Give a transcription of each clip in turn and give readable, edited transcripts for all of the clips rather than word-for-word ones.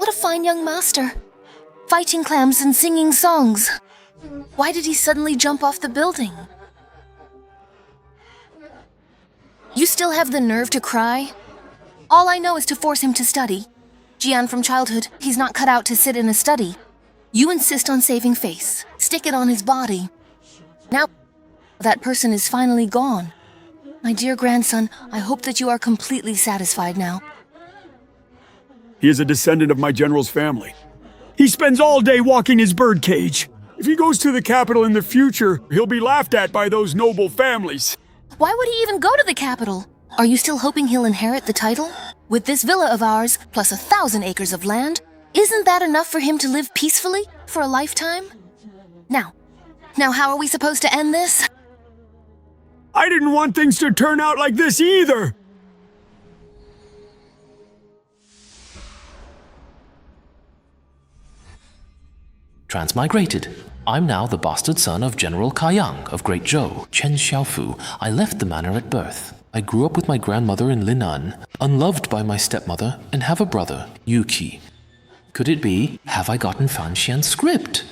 What a fine young master. Fighting clams and singing songs. Why did he suddenly jump off the building? You still have the nerve to cry? All I know is to force him to study. Jian from childhood, he's not cut out to sit in a study. You insist on saving face. Stick it on his body. Now, that person is finally gone. My dear grandson, I hope that you are completely satisfied now. He is a descendant of my general's family. He spends all day walking his birdcage. If he goes to the capital in the future, he'll be laughed at by those noble families. Why would he even go to the capital? Are you still hoping he'll inherit the title? With this villa of ours, plus 1,000 acres of land, isn't that enough for him to live peacefully for a lifetime? Now how are we supposed to end this? I didn't want things to turn out like this either! Transmigrated. I'm now the bastard son of General Kaiyang of Great Zhou, Chen Xiaofu. I left the manor at birth. I grew up with my grandmother in Linan, unloved by my stepmother, and have a brother, Yuki. Could it be, have I gotten Fan Xian's script?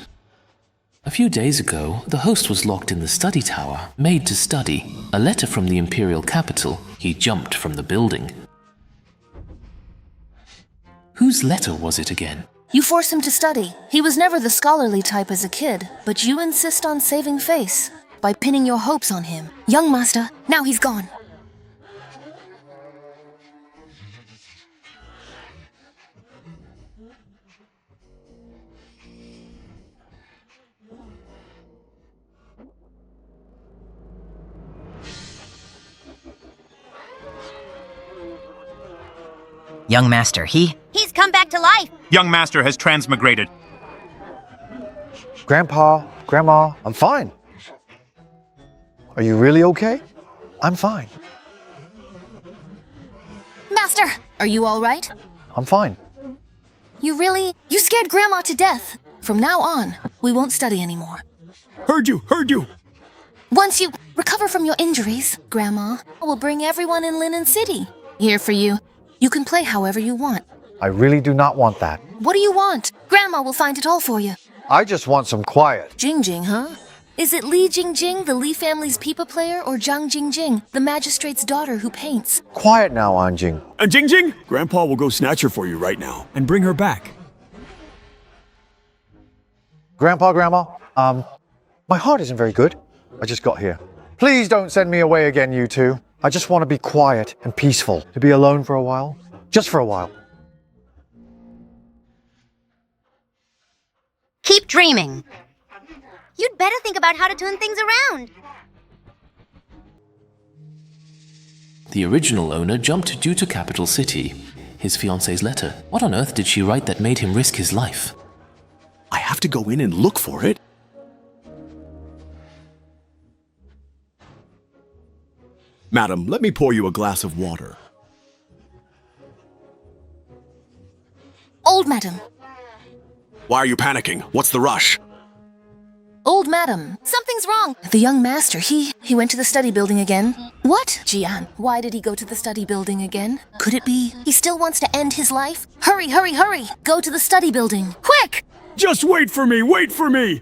A few days ago, the host was locked in the study tower, made to study. A letter from the imperial capital. He jumped from the building. Whose letter was it again? You force him to study. He was never the scholarly type as a kid, but you insist on saving face by pinning your hopes on him. Young master, now he's gone. Young master, He's come back to life! Young master has transmigrated. Grandpa, Grandma, I'm fine. Are you really okay? I'm fine. Master, are you all right? I'm fine. You scared Grandma to death. From now on, we won't study anymore. Heard you! Once you recover from your injuries, Grandma will bring everyone in Linen City. Here for you. You can play however you want. I really do not want that. What do you want? Grandma will find it all for you. I just want some quiet. Jingjing, huh? Is it Li Jingjing, the Li family's pipa player, or Zhang Jingjing, the magistrate's daughter who paints? Quiet now, Anjing. Jingjing? Grandpa will go snatch her for you right now and bring her back. Grandpa, Grandma, my heart isn't very good. I just got here. Please don't send me away again, you two. I just want to be quiet and peaceful, to be alone for a while. Just for a while. Keep dreaming. You'd better think about how to turn things around. The original owner jumped due to Capital City. His fiancée's letter. What on earth did she write that made him risk his life? I have to go in and look for it. Madam, let me pour you a glass of water. Old madam. Why are you panicking? What's the rush? Old madam, something's wrong. The young master, he went to the study building again. What? Jian, why did he go to the study building again? Could it be he still wants to end his life? Hurry, hurry, hurry! Go to the study building, quick! Just wait for me! Wait for me!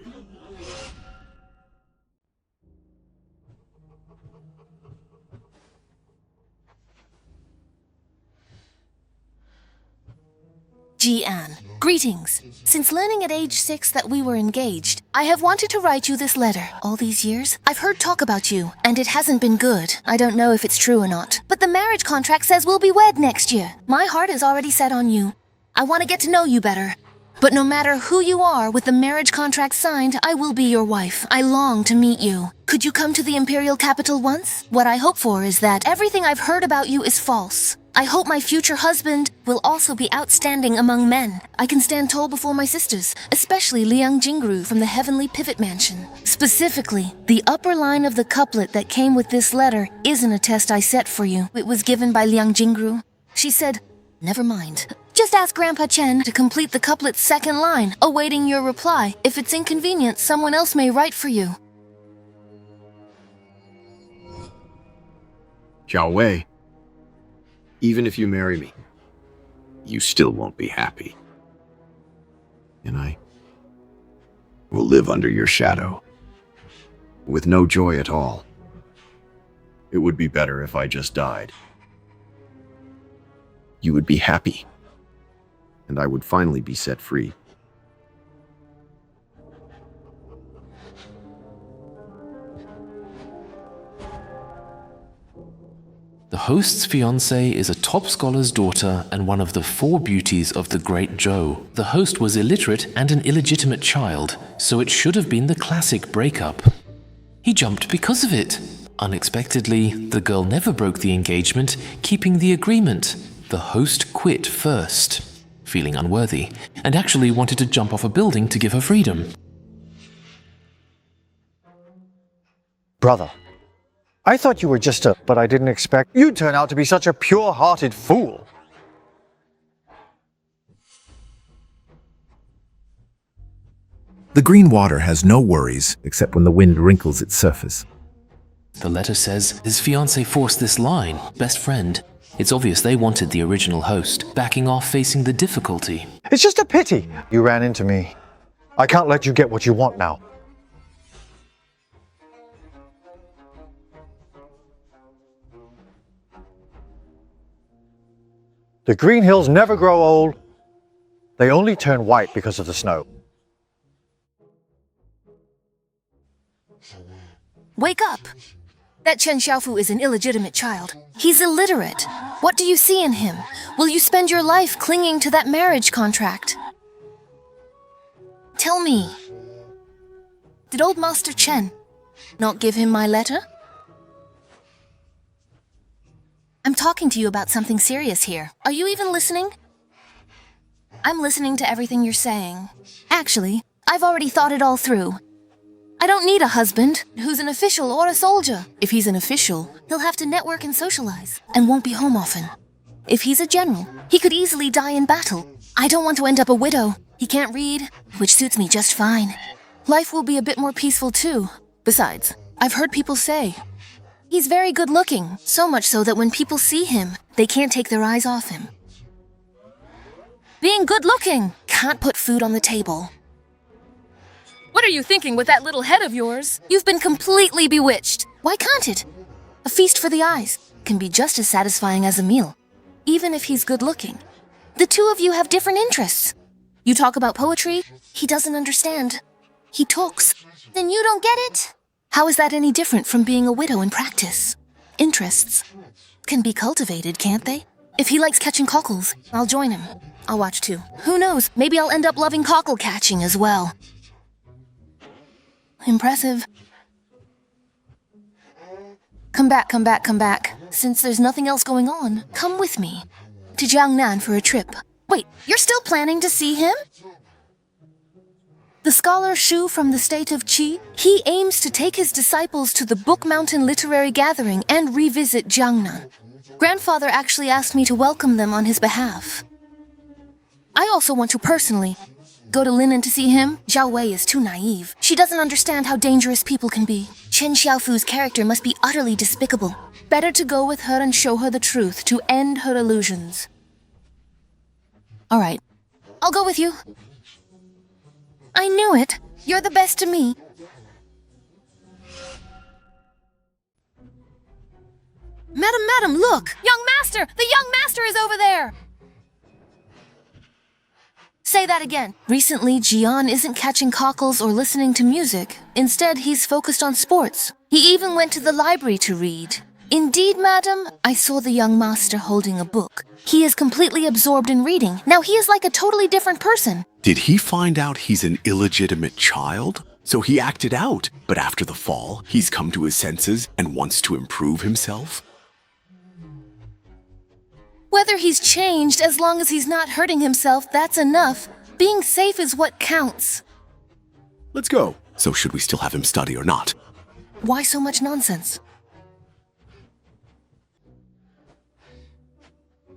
Jian, greetings. Since learning at age 6 that we were engaged, I have wanted to write you this letter. All these years, I've heard talk about you, and it hasn't been good. I don't know if it's true or not. But the marriage contract says we'll be wed next year. My heart is already set on you. I want to get to know you better. But no matter who you are, with the marriage contract signed, I will be your wife. I long to meet you. Could you come to the imperial capital once? What I hope for is that everything I've heard about you is false. I hope my future husband will also be outstanding among men. I can stand tall before my sisters, especially Liang Jingru from the Heavenly Pivot Mansion. Specifically, the upper line of the couplet that came with this letter isn't a test I set for you. It was given by Liang Jingru. She said, "Never mind. Just ask Grandpa Chen to complete the couplet's second line, awaiting your reply. If it's inconvenient, someone else may write for you." Xiao Wei, even if you marry me, you still won't be happy. and I will live under your shadow with no joy at all. It would be better if I just died. You would be happy, and I would finally be set free. The host's fiancée is a top scholar's daughter and one of the 4 beauties of the Great Zhou. The host was illiterate and an illegitimate child, so it should have been the classic breakup. He jumped because of it. Unexpectedly, the girl never broke the engagement, keeping the agreement. The host quit first, feeling unworthy, and actually wanted to jump off a building to give her freedom. Brother, I thought you were just but I didn't expect you'd turn out to be such a pure-hearted fool. The green water has no worries except when the wind wrinkles its surface. The letter says his fiancée forced this line, best friend. It's obvious they wanted the original host, backing off facing the difficulty. It's just a pity you ran into me. I can't let you get what you want now. The green hills never grow old. They only turn white because of the snow. Wake up! That Chen Xiaofu is an illegitimate child. He's illiterate. What do you see in him? Will you spend your life clinging to that marriage contract? Tell me, did old Master Chen not give him my letter? I'm talking to you about something serious here. Are you even listening? I'm listening to everything you're saying. Actually, I've already thought it all through. I don't need a husband who's an official or a soldier. If he's an official, he'll have to network and socialize, and won't be home often. If he's a general, he could easily die in battle. I don't want to end up a widow. He can't read, which suits me just fine. Life will be a bit more peaceful too. Besides, I've heard people say he's very good looking, so much so that when people see him, they can't take their eyes off him. Being good looking can't put food on the table. What are you thinking with that little head of yours? You've been completely bewitched. Why can't it? A feast for the eyes can be just as satisfying as a meal, even if he's good looking. The two of you have different interests. You talk about poetry, he doesn't understand. He talks, then you don't get it. How is that any different from being a widow in practice? Interests can be cultivated, can't they? If he likes catching cockles, I'll join him. I'll watch too. Who knows, maybe I'll end up loving cockle catching as well. Impressive. Come back, come back, come back. Since there's nothing else going on, come with me to Jiangnan for a trip. Wait, you're still planning to see him? The scholar Shu from the state of Qi, he aims to take his disciples to the Book Mountain Literary Gathering and revisit Jiangnan. Grandfather actually asked me to welcome them on his behalf. I also want to personally go to Linen to see him. Zhao Wei is too naive. She doesn't understand how dangerous people can be. Chen Xiaofu's character must be utterly despicable. Better to go with her and show her the truth to end her illusions. All right, I'll go with you. I knew it. You're the best to me. Madam, look! Young master! The young master is over there! Say that again. Recently, Jian isn't catching cockles or listening to music. Instead, he's focused on sports. He even went to the library to read. Indeed, madam, I saw the young master holding a book. He is completely absorbed in reading. Now he is like a totally different person. Did he find out he's an illegitimate child? So he acted out, but after the fall, he's come to his senses and wants to improve himself? Whether he's changed, as long as he's not hurting himself, that's enough. Being safe is what counts. Let's go. So should we still have him study or not? Why so much nonsense?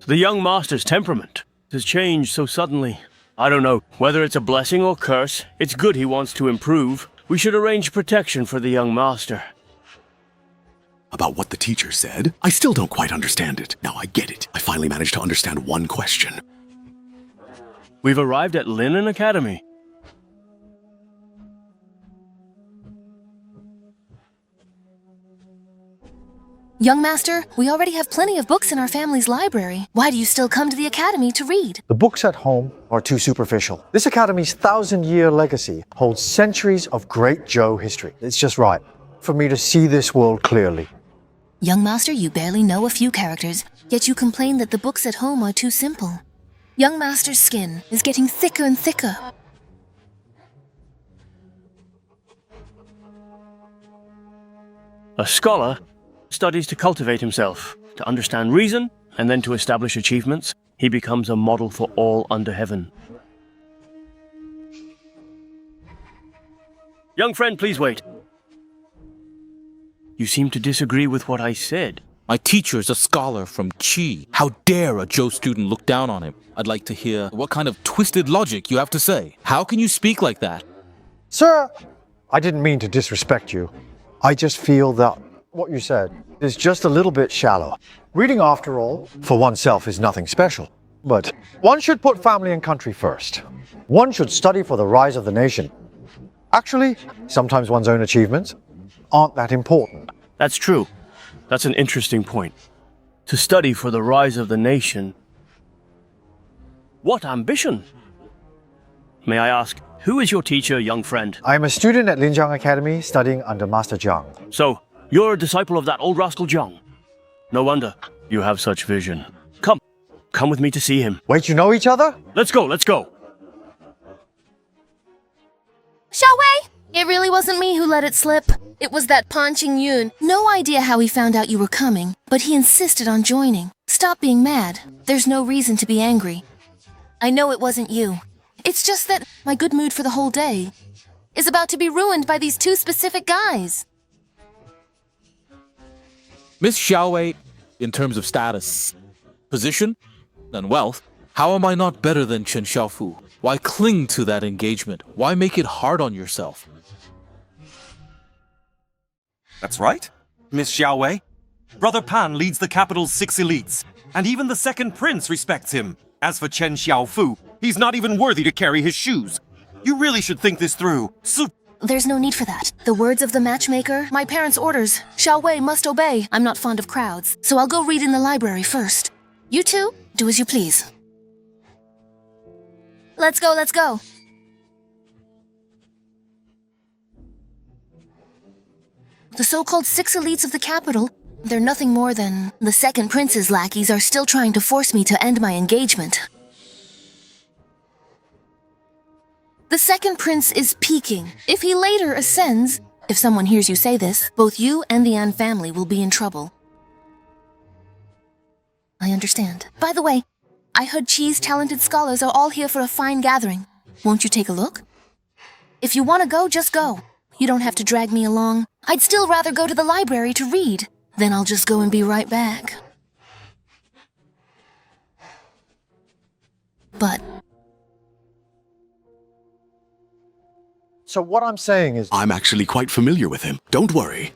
The young master's temperament has changed so suddenly. I don't know whether it's a blessing or curse. It's good he wants to improve. We should arrange protection for the young master. About what the teacher said? I still don't quite understand it. Now I get it. I finally managed to understand one question. We've arrived at Linen Academy. Young Master, we already have plenty of books in our family's library. Why do you still come to the academy to read? The books at home are too superficial. This academy's 1,000-year legacy holds centuries of Great Zhou history. It's just right for me to see this world clearly. Young Master, you barely know a few characters, yet you complain that the books at home are too simple. Young Master's skin is getting thicker and thicker. A scholar studies to cultivate himself, to understand reason, and then to establish achievements. He becomes a model for all under heaven. Young friend, please wait. You seem to disagree with what I said. My teacher's a scholar from Qi. How dare a Zhou student look down on him? I'd like to hear what kind of twisted logic you have to say. How can you speak like that? Sir, I didn't mean to disrespect you. I just feel that what you said is just a little bit shallow. Reading, after all, for oneself is nothing special. But one should put family and country first. One should study for the rise of the nation. Actually, sometimes one's own achievements aren't that important. That's true. That's an interesting point. To study for the rise of the nation. What ambition? May I ask, who is your teacher, young friend? I am a student at Linjiang Academy studying under Master Jiang. So, you're a disciple of that old rascal Jiang. No wonder you have such vision. Come with me to see him. Wait, you know each other? Let's go. Xiao Wei! It really wasn't me who let it slip. It was that Pan Qingyun. No idea how he found out you were coming, but he insisted on joining. Stop being mad. There's no reason to be angry. I know it wasn't you. It's just that my good mood for the whole day is about to be ruined by these two specific guys. Miss Xiaowei, in terms of status, position, and wealth, how am I not better than Chen Xiaofu? Why cling to that engagement? Why make it hard on yourself? That's right, Miss Xiaowei. Brother Pan leads the capital's 6 elites, and even the second prince respects him. As for Chen Xiaofu, he's not even worthy to carry his shoes. You really should think this through. There's no need for that. The words of the matchmaker, my parents' orders. Xiao Wei must obey. I'm not fond of crowds, so I'll go read in the library first. You two, do as you please. Let's go. The so-called 6 elites of the capital, they're nothing more than the second prince's lackeys are still trying to force me to end my engagement. The second prince is peaking. If he later ascends, if someone hears you say this, both you and the An family will be in trouble. I understand. By the way, I heard Qi's talented scholars are all here for a fine gathering. Won't you take a look? If you want to go, just go. You don't have to drag me along. I'd still rather go to the library to read. Then I'll just go and be right back. But... So what I'm saying is... I'm actually quite familiar with him. Don't worry.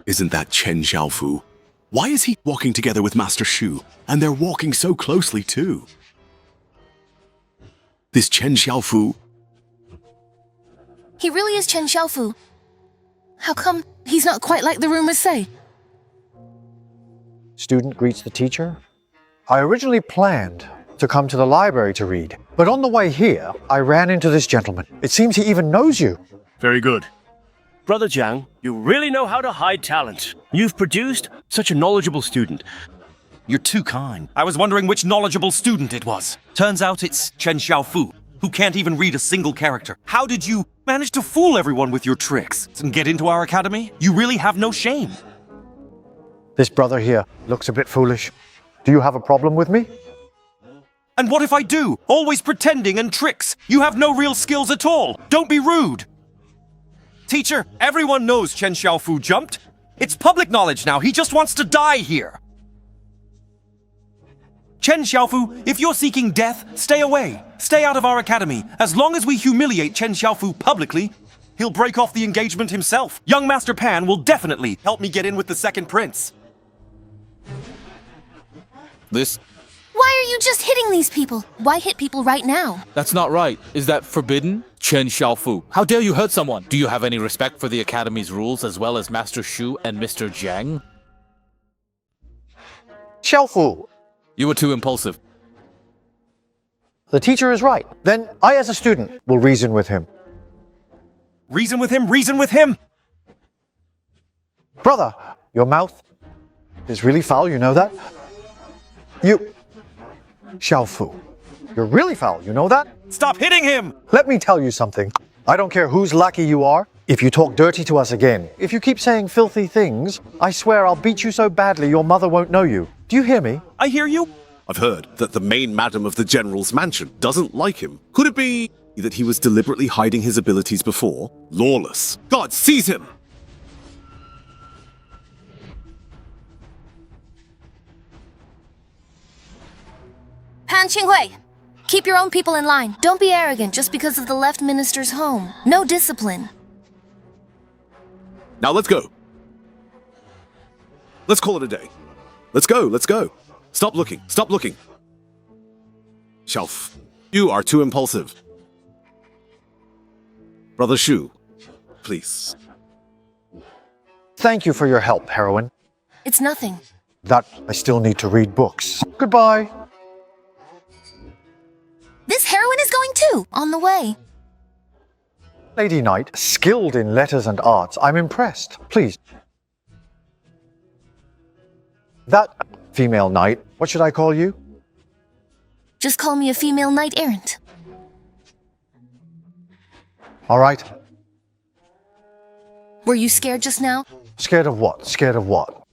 Isn't that Chen Xiaofu? Why is he walking together with Master Shu? And they're walking so closely, too. This Chen Xiaofu... He really is Chen Xiaofu. How come he's not quite like the rumors say? Student greets the teacher. I originally planned to come to the library to read, but on the way here, I ran into this gentleman. It seems he even knows you. Very good. Brother Jiang, you really know how to hide talent. You've produced such a knowledgeable student. You're too kind. I was wondering which knowledgeable student it was. Turns out it's Chen Xiaofu, who can't even read a single character. How did you manage to fool everyone with your tricks and get into our academy? You really have no shame. This brother here looks a bit foolish. Do you have a problem with me? And what if I do? Always pretending and tricks. You have no real skills at all. Don't be rude. Teacher, everyone knows Chen Xiaofu jumped. It's public knowledge now. He just wants to die here. Chen Xiaofu, if you're seeking death, stay away. Stay out of our academy. As long as we humiliate Chen Xiaofu publicly, he'll break off the engagement himself. Young Master Pan will definitely help me get in with the second prince. Why are you just hitting these people? Why hit people right now? That's not right. Is that forbidden? Chen Xiaofu, how dare you hurt someone? Do you have any respect for the Academy's rules as well as Master Shu and Mr. Jiang? Xiaofu. You were too impulsive. The teacher is right. Then I, as a student, will reason with him. Reason with him, reason with him! Brother, your mouth is really foul, you know that? You... Xiaofu. You're really foul, you know that? Stop hitting him! Let me tell you something. I don't care whose lackey you are. If you talk dirty to us again, if you keep saying filthy things, I swear I'll beat you so badly your mother won't know you. Do you hear me? I hear you. I've heard that the main madam of the General's mansion doesn't like him. Could it be that he was deliberately hiding his abilities before? Lawless. God, seize him! Pan Qinghui, keep your own people in line. Don't be arrogant just because of the left minister's home. No discipline. Now let's go. Let's call it a day. Let's go, let's go. Stop looking, stop looking. Shelf, you are too impulsive. Brother Shu, please. Thank you for your help, heroine. It's nothing. That I still need to read books. Goodbye. This heroine is going too, on the way. Lady Knight, skilled in letters and arts. I'm impressed. Please. That female knight, what should I call you? Just call me a female knight-errant. All right. Were you scared just now? Scared of what? Scared of what?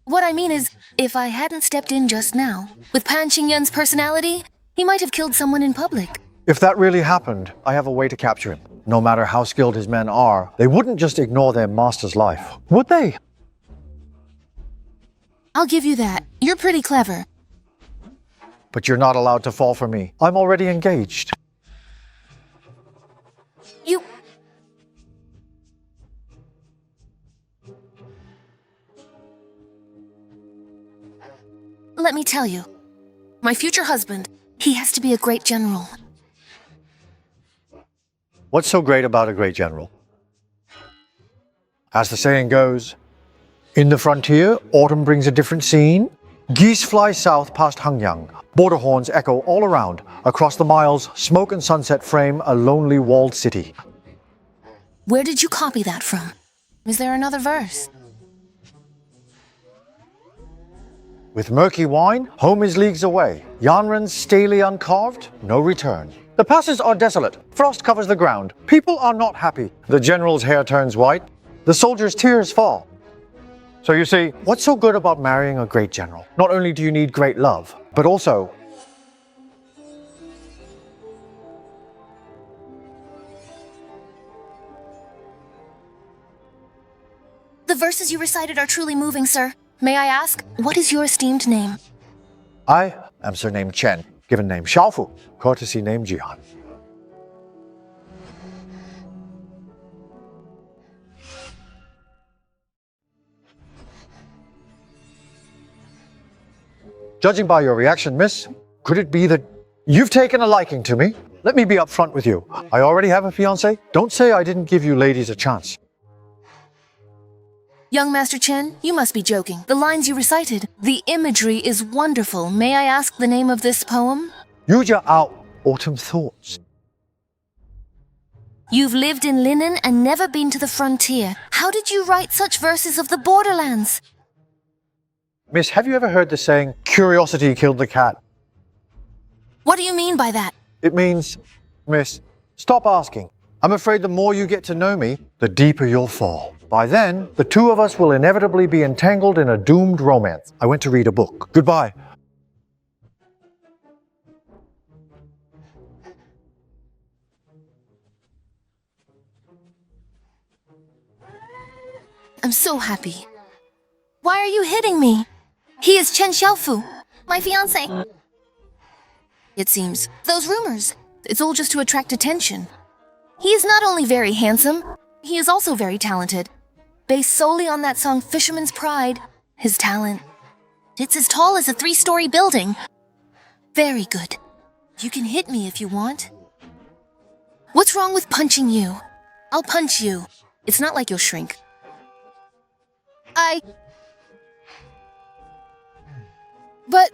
What I mean is, if I hadn't stepped in just now, with Pan Qingyun's personality, he might have killed someone in public. If that really happened, I have a way to capture him. No matter how skilled his men are, they wouldn't just ignore their master's life, would they? I'll give you that. You're pretty clever. But you're not allowed to fall for me. I'm already engaged. You... Let me tell you. My future husband, he has to be a great general. What's so great about a great general? As the saying goes, in the frontier, autumn brings a different scene. Geese fly south past Hangyang. Border horns echo all around. Across the miles, smoke and sunset frame a lonely walled city. Where did you copy that from? Is there another verse? With murky wine, home is leagues away. Yanren's staley uncarved, no return. The passes are desolate. Frost covers the ground. People are not happy. The general's hair turns white. The soldier's tears fall. So you see, what's so good about marrying a great general? Not only do you need great love, but also... The verses you recited are truly moving, sir. May I ask, what is your esteemed name? I am surnamed Chen, given name Xiaofu, courtesy name Jian. Judging by your reaction, miss, could it be that you've taken a liking to me? Let me be upfront with you. I already have a fiancé. Don't say I didn't give you ladies a chance. Young Master Chen, you must be joking. The lines you recited, the imagery is wonderful. May I ask the name of this poem? Yuja out autumn thoughts. You've lived in Linen and never been to the frontier. How did you write such verses of the borderlands? Miss, have you ever heard the saying, curiosity killed the cat? What do you mean by that? It means, miss, stop asking. I'm afraid the more you get to know me, the deeper you'll fall. By then, the two of us will inevitably be entangled in a doomed romance. I went to read a book. Goodbye. I'm so happy. Why are you hitting me? He is Chen Xiaofu, my fiancé. It seems. Those rumors, it's all just to attract attention. He is not only very handsome, he is also very talented. Based solely on that song Fisherman's Pride, his talent. It's as tall as a 3-story building. Very good. You can hit me if you want. What's wrong with punching you? I'll punch you. It's not like you'll shrink. But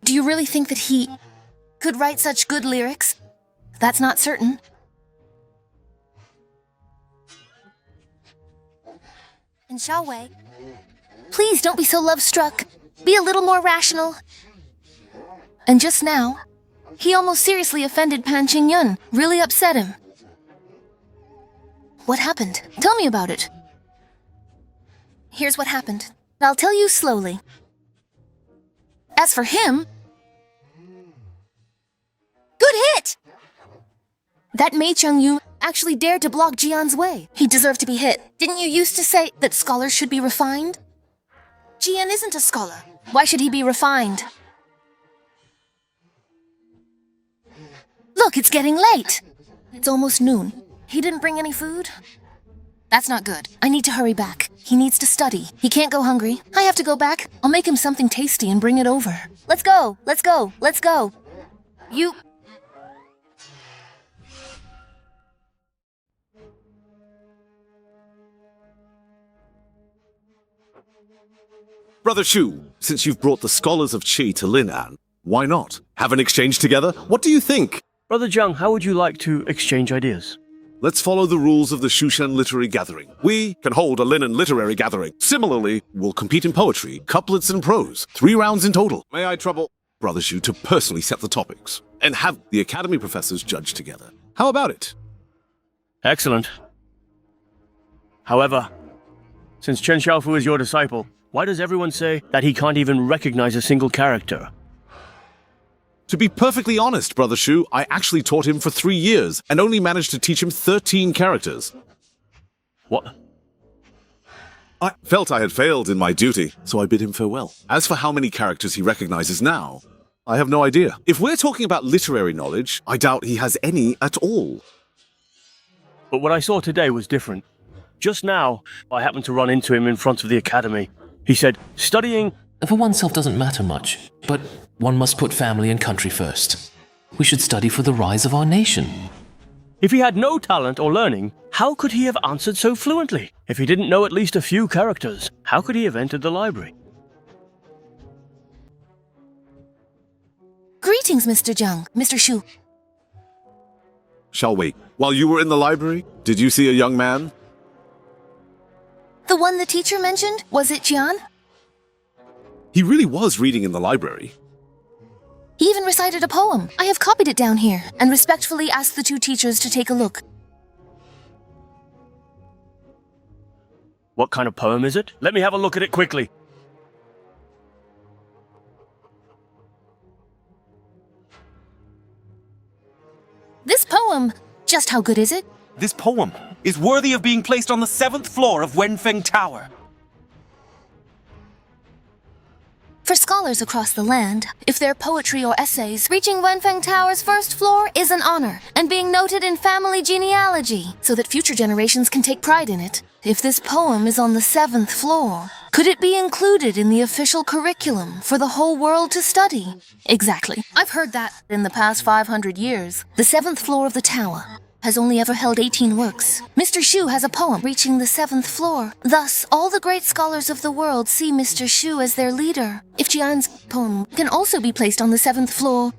do you really think that he could write such good lyrics? That's not certain. And Xiaowei, please don't be so love-struck. Be a little more rational. And just now, he almost seriously offended Pan Qingyun, really upset him. What happened? Tell me about it. Here's what happened. I'll tell you slowly. As for him... Good hit! That Mei Chengyu actually dared to block Jian's way. He deserved to be hit. Didn't you used to say that scholars should be refined? Jian isn't a scholar. Why should he be refined? Look, it's getting late. It's almost noon. He didn't bring any food? That's not good. I need to hurry back. He needs to study. He can't go hungry. I have to go back. I'll make him something tasty and bring it over. Let's go! Let's go! Let's go! You... Brother Shu, since you've brought the scholars of Qi to Lin'an, why not? Have an exchange together? What do you think? Brother Zhang, how would you like to exchange ideas? Let's follow the rules of the Shushan Literary Gathering. We can hold a Linen Literary Gathering. Similarly, we'll compete in poetry, couplets and prose. 3 rounds in total. May I trouble Brother Shu to personally set the topics and have the Academy professors judge together? How about it? Excellent. However, since Chen Xiaofu is your disciple, why does everyone say that he can't even recognize a single character? To be perfectly honest, Brother Shu, I actually taught him for 3 years and only managed to teach him 13 characters. What? I felt I had failed in my duty, so I bid him farewell. As for how many characters he recognizes now, I have no idea. If we're talking about literary knowledge, I doubt he has any at all. But what I saw today was different. Just now, I happened to run into him in front of the academy. He said, studying... For oneself doesn't matter much, but one must put family and country first. We should study for the rise of our nation. If he had no talent or learning, how could he have answered so fluently? If he didn't know at least a few characters, how could he have entered the library? Greetings, Mr. Zhang. Mr. Shu. Shall we? While you were in the library, did you see a young man? The one the teacher mentioned? Was it Jian? He really was reading in the library. He even recited a poem. I have copied it down here and respectfully asked the 2 teachers to take a look. What kind of poem is it? Let me have a look at it quickly. This poem, just how good is it? This poem is worthy of being placed on the 7th floor of Wenfeng Tower. For scholars across the land, if their poetry or essays reaching Wenfeng Tower's 1st floor is an honor, and being noted in family genealogy, so that future generations can take pride in it. If this poem is on the 7th floor, could it be included in the official curriculum for the whole world to study? Exactly. I've heard that in the past 500 years, the 7th floor of the tower has only ever held 18 works. Mr. Shu has a poem reaching the 7th floor. Thus, all the great scholars of the world see Mr. Shu as their leader. If Jian's poem can also be placed on the 7th floor,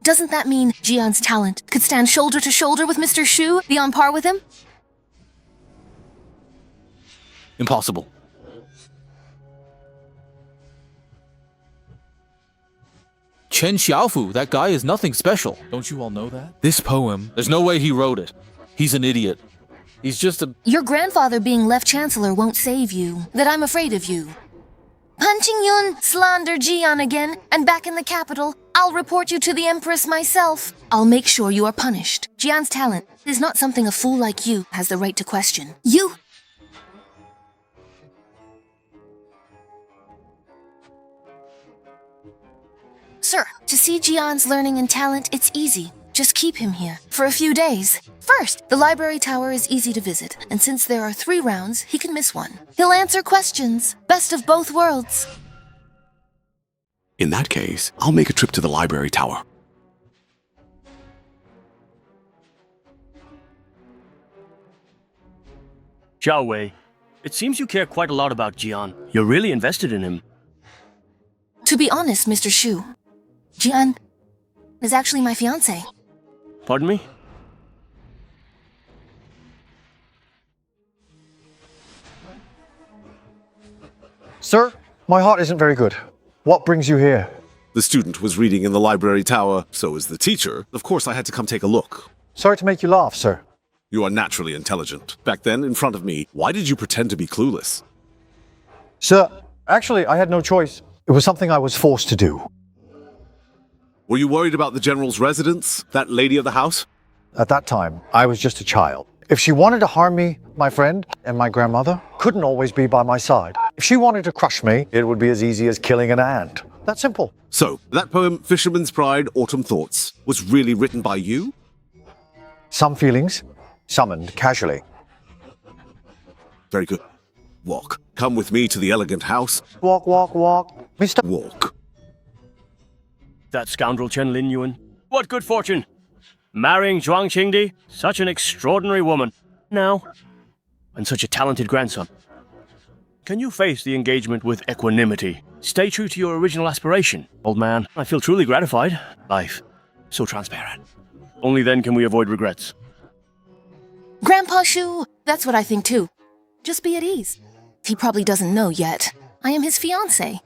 doesn't that mean Jian's talent could stand shoulder to shoulder with Mr. Shu, be on par with him? Impossible. Chen Xiaofu, that guy is nothing special. Don't you all know that? This poem, there's no way he wrote it. He's an idiot. He's just a... Your grandfather being left chancellor won't save you. That I'm afraid of you. Pan Qingyun slander Jian again, and back in the capital, I'll report you to the Empress myself. I'll make sure you are punished. Jian's talent is not something a fool like you has the right to question. You... Sir, to see Jian's learning and talent, it's easy. Just keep him here for a few days. First, the library tower is easy to visit, and since there are 3 rounds, he can miss one. He'll answer questions. Best of both worlds. In that case, I'll make a trip to the library tower. Xiao Wei, it seems you care quite a lot about Jian. You're really invested in him. To be honest, Mr. Shu, Jian is actually my fiancé. Pardon me? Sir, my heart isn't very good. What brings you here? The student was reading in the library tower, so was the teacher. Of course, I had to come take a look. Sorry to make you laugh, sir. You are naturally intelligent. Back then, in front of me, why did you pretend to be clueless? Sir, actually, I had no choice. It was something I was forced to do. Were you worried about the general's residence? That lady of the house? At that time, I was just a child. If she wanted to harm me, my friend and my grandmother couldn't always be by my side. If she wanted to crush me, it would be as easy as killing an ant. That's simple. So, that poem, Fisherman's Pride, Autumn Thoughts, was really written by you? Some feelings, summoned casually. Very good. Walk. Come with me to the elegant house. Walk, walk, walk. Mr. Walk. That scoundrel Chen Lin Yuan. What good fortune! Marrying Zhuang Qingdi, such an extraordinary woman. Now, and such a talented grandson. Can you face the engagement with equanimity? Stay true to your original aspiration, old man. I feel truly gratified. Life, so transparent. Only then can we avoid regrets. Grandpa Shu, that's what I think too. Just be at ease. He probably doesn't know yet. I am his fiancé.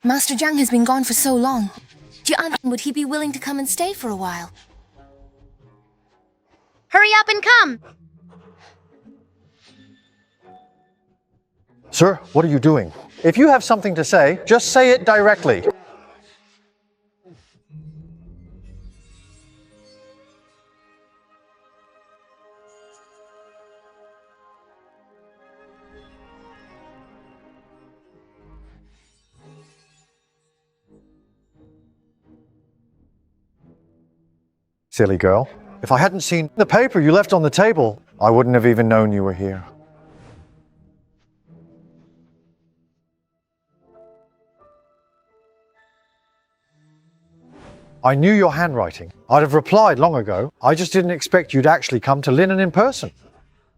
Master Jiang has been gone for so long. Jian, would he be willing to come and stay for a while? Hurry up and come! Sir, what are you doing? If you have something to say, just say it directly. Silly girl. If I hadn't seen the paper you left on the table, I wouldn't have even known you were here. I knew your handwriting. I'd have replied long ago. I just didn't expect you'd actually come to Linen in person.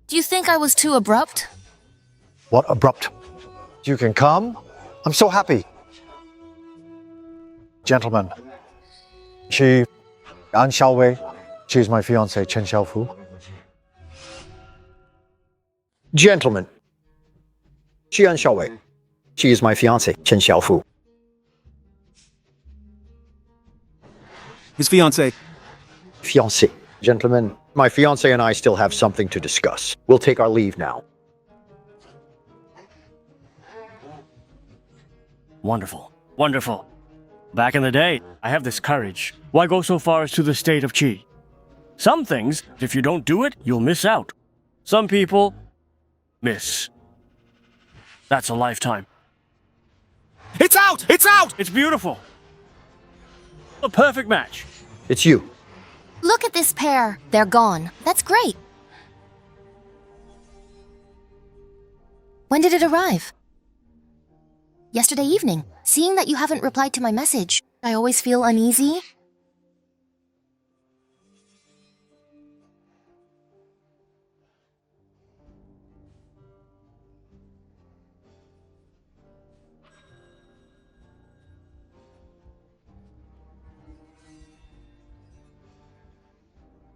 Do you think I was too abrupt? What abrupt? You can come? I'm so happy. Gentlemen, An Xiaowei, she is my fiancée, Chen Xiaofu. Gentlemen, An Xiaowei. She is my fiancée, Chen Xiaofu. His fiancée. Fiancée. Gentlemen, my fiancée and I still have something to discuss. We'll take our leave now. Wonderful. Wonderful. Back in the day, I have this courage. Why go so far as to the state of Qi? Some things, if you don't do it, you'll miss out. Some people miss. That's a lifetime. It's out! It's out! It's beautiful. A perfect match. It's you. Look at this pair. They're gone. That's great. When did it arrive? Yesterday evening. Seeing that you haven't replied to my message, I always feel uneasy.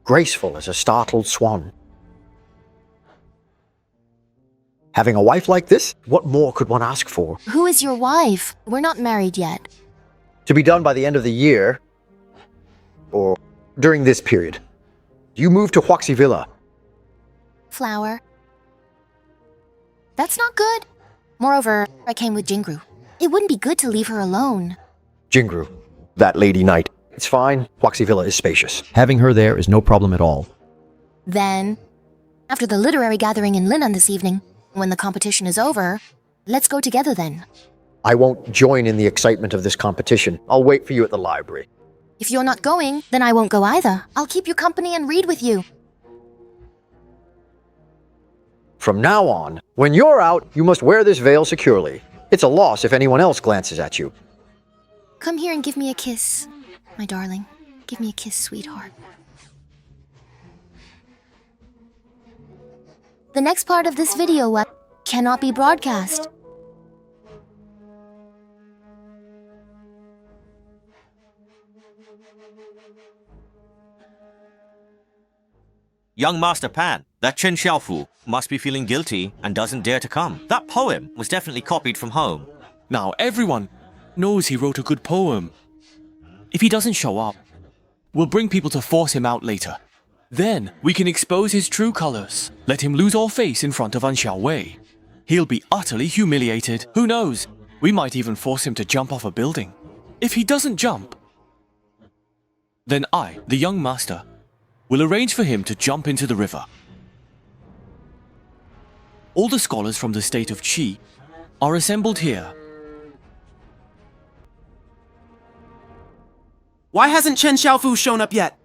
Graceful as a startled swan. Having a wife like this, what more could one ask for? Who is your wife? We're not married yet. To be done by the end of the year, or during this period. You move to Huaxi Villa. Flower. That's not good. Moreover, I came with Jingru. It wouldn't be good to leave her alone. Jingru, that lady knight. It's fine. Huaxi Villa is spacious. Having her there is no problem at all. Then, after the literary gathering in Linan this evening, when the competition is over, let's go together then. I won't join in the excitement of this competition. I'll wait for you at the library. If you're not going, then I won't go either. I'll keep you company and read with you. From now on, when you're out, you must wear this veil securely. It's a loss if anyone else glances at you. Come here and give me a kiss, my darling. Give me a kiss, sweetheart. The next part of this video cannot be broadcast. Young Master Pan, that Chen Xiaofu must be feeling guilty and doesn't dare to come. That poem was definitely copied from home. Now everyone knows he wrote a good poem. If he doesn't show up, we'll bring people to force him out later. Then we can expose his true colors. Let him lose all face in front of An Xiaowei. He'll be utterly humiliated. Who knows? We might even force him to jump off a building. If he doesn't jump, then I, the young master, will arrange for him to jump into the river. All the scholars from the state of Qi are assembled here. Why hasn't Chen Xiaofu shown up yet?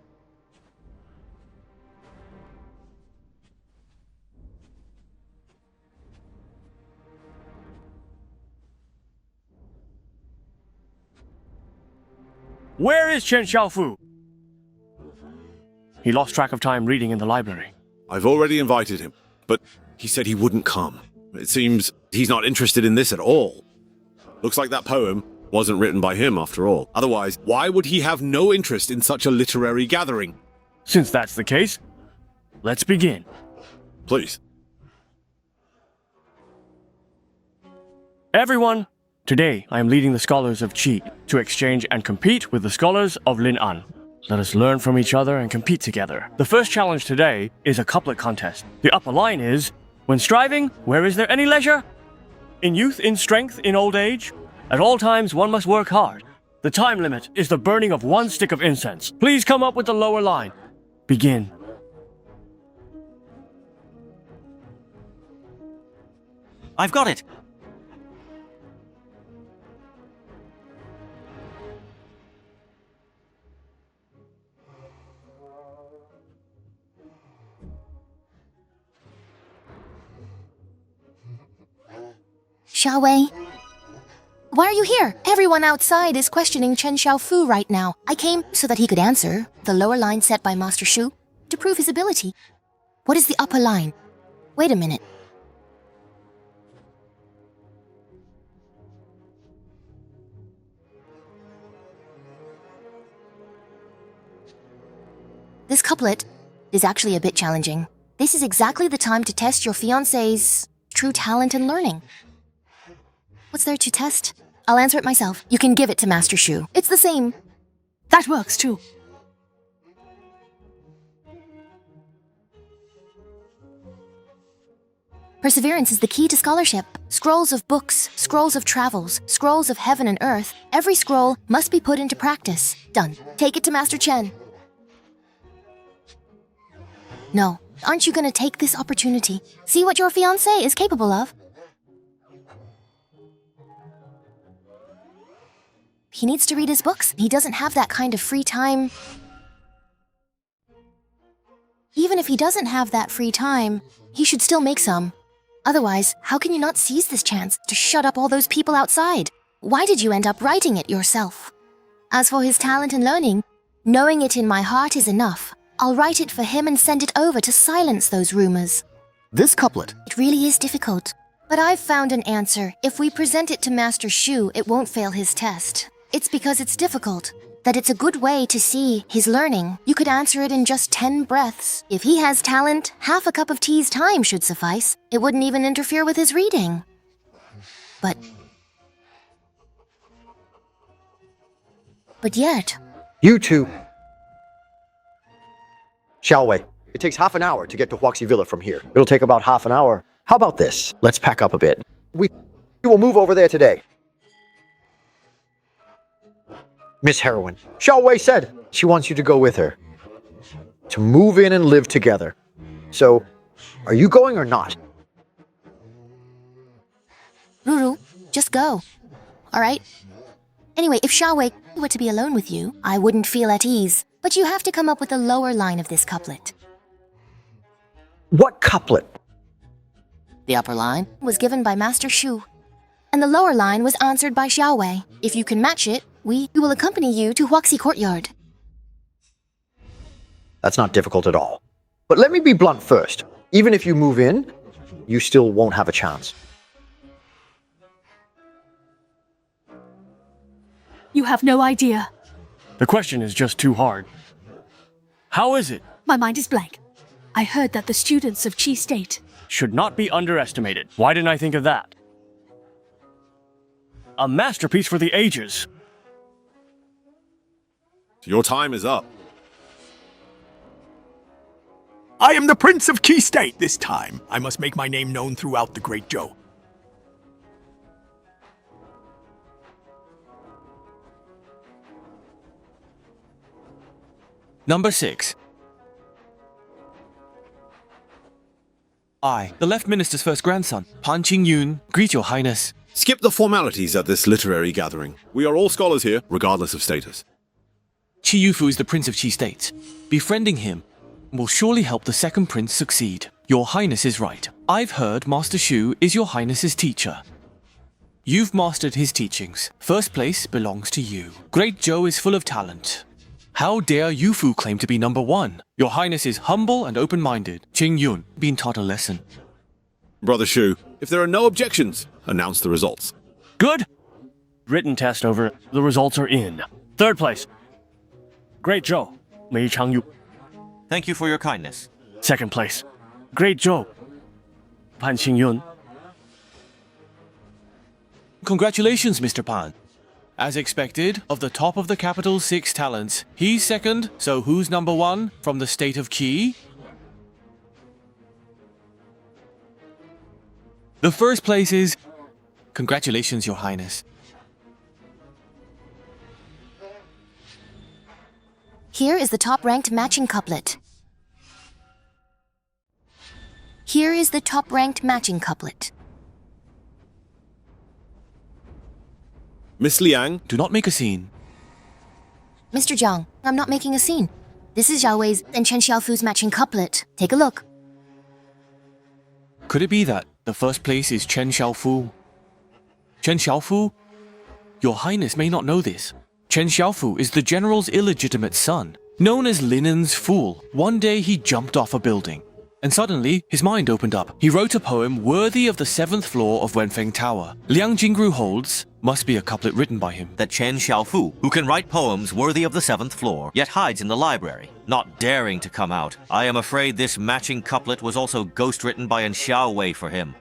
Where is Chen Xiaofu? He lost track of time reading in the library. I've already invited him, but he said he wouldn't come. It seems he's not interested in this at all. Looks like that poem wasn't written by him after all. Otherwise, why would he have no interest in such a literary gathering? Since that's the case, let's begin. Please. Everyone, today I am leading the scholars of Qi to exchange and compete with the scholars of Lin'an. Let us learn from each other and compete together. The first challenge today is a couplet contest. The upper line is, when striving, where is there any leisure? In youth, in strength, in old age, at all times one must work hard. The time limit is the burning of 1 stick of incense. Please come up with the lower line. Begin. I've got it. Xiaowei, why are you here? Everyone outside is questioning Chen Xiaofu right now. I came so that he could answer the lower line set by Master Shu to prove his ability. What is the upper line? Wait a minute. This couplet is actually a bit challenging. This is exactly the time to test your fiancé's true talent and learning. What's there to test? I'll answer it myself. You can give it to Master Shu. It's the same. That works too. Perseverance is the key to scholarship. Scrolls of books, scrolls of travels, scrolls of heaven and earth. Every scroll must be put into practice. Done. Take it to Master Chen. No. Aren't you gonna take this opportunity? See what your fiancé is capable of? He needs to read his books. He doesn't have that kind of free time. Even if he doesn't have that free time, he should still make some. Otherwise, how can you not seize this chance to shut up all those people outside? Why did you end up writing it yourself? As for his talent and learning, knowing it in my heart is enough. I'll write it for him and send it over to silence those rumors. This couplet. It really is difficult. But I've found an answer. If we present it to Master Shu, it won't fail his test. It's because it's difficult, that it's a good way to see his learning. You could answer it in just 10 breaths. If he has talent, half a cup of tea's time should suffice. It wouldn't even interfere with his reading. But yet... You two. Xiaowei, it takes half an hour to get to Huaxi Villa from here. It'll take about half an hour. How about this? Let's pack up a bit. We will move over there today. Miss Heroine, Xiaowei said she wants you to go with her. To move in and live together. So, are you going or not? Ruru, just go. All right? Anyway, if Xiaowei were to be alone with you, I wouldn't feel at ease. But you have to come up with the lower line of this couplet. What couplet? The upper line was given by Master Shu, and the lower line was answered by Xiaowei. If you can match it, we will accompany you to Huaxi Courtyard. That's not difficult at all. But let me be blunt first. Even if you move in, you still won't have a chance. You have no idea. The question is just too hard. How is it? My mind is blank. I heard that the students of Qi State Should not be underestimated. Why didn't I think of that? A masterpiece for the ages. Your time is up. I am the Prince of Qi State this time. I must make my name known throughout the Great Zhou. Number 6. I, the Left Minister's first grandson, Pan Qingyun, greet your highness. Skip the formalities at this literary gathering. We are all scholars here, regardless of status. Qi Yufu is the Prince of Qi State. Befriending him will surely help the second prince succeed. Your highness is right. I've heard Master Shu is your highness's teacher. You've mastered his teachings. First place belongs to you. Great Zhou is full of talent. How dare Yufu claim to be number 1? Your highness is humble and open-minded. Qingyun, been taught a lesson. Brother Shu, if there are no objections, announce the results. Good. Written test over. The results are in. Third place. Great Zhou, Mei Changyu. Thank you for your kindness. Second place. Great Zhou, Pan Qingyun. Congratulations, Mr. Pan. As expected, of the top of the capital's 6 talents, he's second, so who's number 1 from the state of Qi? The first place is... Congratulations, Your Highness. Here is the top-ranked matching couplet. Here is the top-ranked matching couplet. Miss Liang, do not make a scene. Mr. Jiang, I'm not making a scene. This is Zhao Wei's and Chen Xiaofu's matching couplet. Take a look. Could it be that the first place is Chen Xiaofu? Chen Xiaofu? Your Highness may not know this. Chen Xiaofu is the general's illegitimate son, known as Linen's Fool. One day he jumped off a building, and suddenly his mind opened up. He wrote a poem worthy of the 7th floor of Wenfeng Tower. Liang Jingru holds, must be a couplet written by him. That Chen Xiaofu, who can write poems worthy of the 7th floor, yet hides in the library, not daring to come out. I am afraid this matching couplet was also ghost-written by an Xiao Wei for him.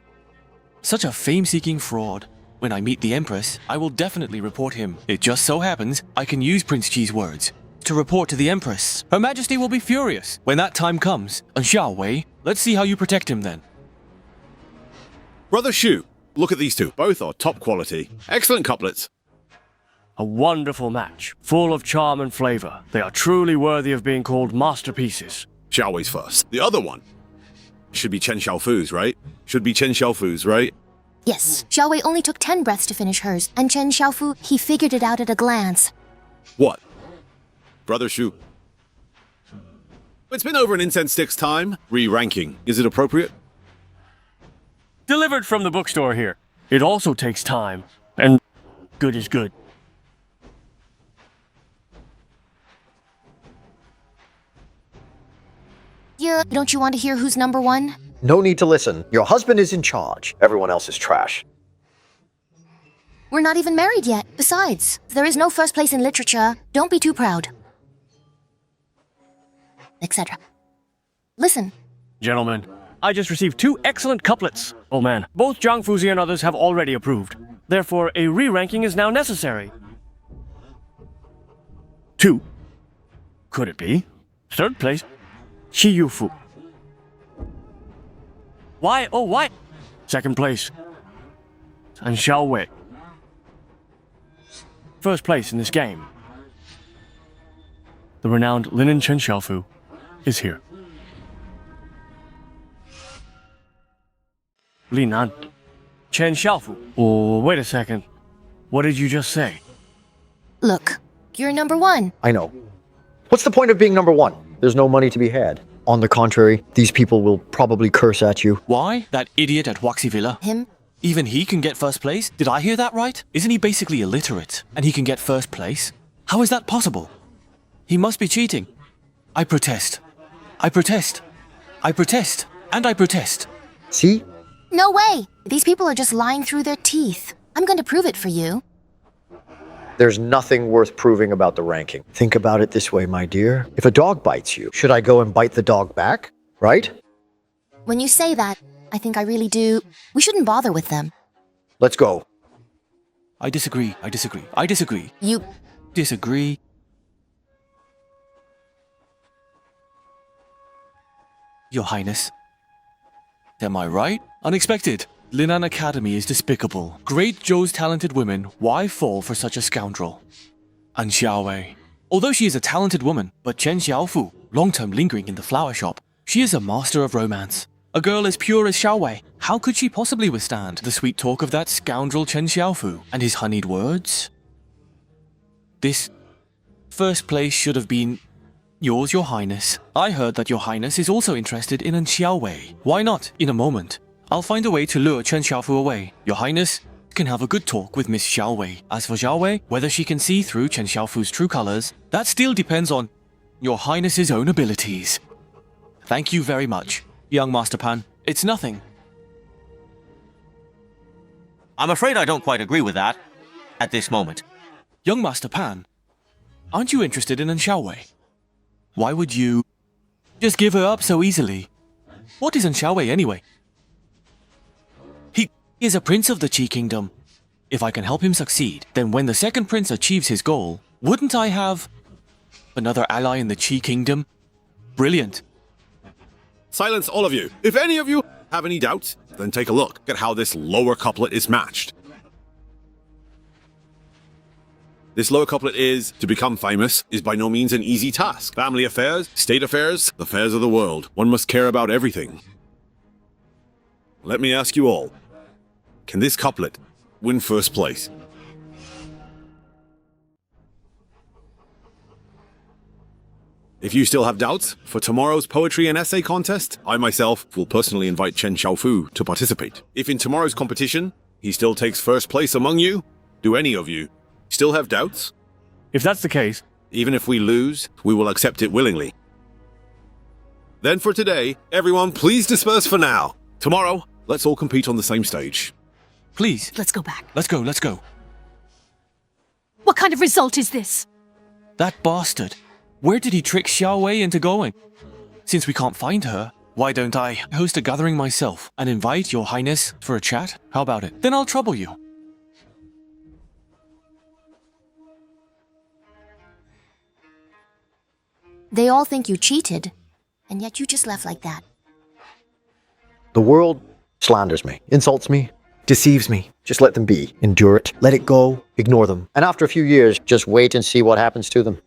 Such a fame-seeking fraud. When I meet the Empress, I will definitely report him. It just so happens I can use Prince Qi's words to report to the Empress. Her Majesty will be furious when that time comes. And Xiao Wei, let's see how you protect him then. Brother Shu, look at these two. Both are top quality. Excellent couplets. A wonderful match, full of charm and flavor. They are truly worthy of being called masterpieces. Xiao Wei's first. The other one should be Chen Xiaofu's, right? Should be Chen Xiaofu's, right? Yes, Xiao Wei only took 10 breaths to finish hers, and Chen Xiaofu, he figured it out at a glance. What? Brother Shu. It's been over an incense stick's time. Re-ranking. Is it appropriate? Delivered from the bookstore here. It also takes time, and good is good. Yeah, don't you want to hear who's number 1? No need to listen. Your husband is in charge. Everyone else is trash. We're not even married yet. Besides, there is no first place in literature. Don't be too proud. Etc. Listen. Gentlemen, I just received 2 excellent couplets. Oh man, both Zhang Fuzi and others have already approved. Therefore, a re-ranking is now necessary. 2. Could it be? Third place, Qi Yufu. Why? Oh, why? Second place, and Xiao Wei. First place in this game. The renowned Linen Chen Xiaofu is here. Li Nan. Chen Xiaofu. Oh, wait a second. What did you just say? Look, you're number 1. I know. What's the point of being number 1? There's no money to be had. On the contrary, these people will probably curse at you. Why? That idiot at Huaxi Villa? Him? Even he can get first place? Did I hear that right? Isn't he basically illiterate, and he can get first place? How is that possible? He must be cheating. I protest. I protest. I protest. And I protest. See? No way! These people are just lying through their teeth. I'm going to prove it for you. There's nothing worth proving about the ranking. Think about it this way, my dear. If a dog bites you, should I go and bite the dog back? Right? When you say that, I think I really do. We shouldn't bother with them. Let's go. I disagree. I disagree. I disagree. You... Disagree. Your Highness. Am I right? Unexpected. Linan Academy is despicable. Great Zhou's talented women, why fall for such a scoundrel? And Xiaowei. Although she is a talented woman, but Chen Xiaofu, long-term lingering in the flower shop, she is a master of romance. A girl as pure as Xiaowei, how could she possibly withstand the sweet talk of that scoundrel Chen Xiaofu and his honeyed words? This first place should have been yours, Your Highness. I heard that Your Highness is also interested in Xiaowei. Why not? In a moment. I'll find a way to lure Chen Xiaofu away. Your Highness can have a good talk with Miss Xiaowei. As for Xiaowei, whether she can see through Chen Xiaofu's true colors, that still depends on Your Highness's own abilities. Thank you very much, young Master Pan. It's nothing. I'm afraid I don't quite agree with that at this moment. Young Master Pan, aren't you interested in Xiaowei? Why would you just give her up so easily? What is Xiaowei anyway? He is a prince of the Qi Kingdom. If I can help him succeed, then when the second prince achieves his goal, wouldn't I have another ally in the Qi Kingdom? Brilliant. Silence, all of you. If any of you have any doubts, then take a look at how this lower couplet is matched. This lower couplet is, to become famous is by no means an easy task. Family affairs, state affairs, the affairs of the world. One must care about everything. Let me ask you all, can this couplet win first place? If you still have doubts, for tomorrow's poetry and essay contest, I myself will personally invite Chen Xiaofu to participate. If in tomorrow's competition, he still takes first place among you, do any of you still have doubts? If that's the case, even if we lose, we will accept it willingly. Then for today, everyone please disperse for now. Tomorrow, let's all compete on the same stage. Please. Let's go back. Let's go, let's go. What kind of result is this? That bastard. Where did he trick Xiaowei into going? Since we can't find her, why don't I host a gathering myself and invite Your Highness for a chat? How about it? Then I'll trouble you. They all think you cheated, and yet you just left like that. The world slanders me, insults me, deceives me. Just let them be. Endure it. Let it go. Ignore them. And after a few years, just wait and see what happens to them.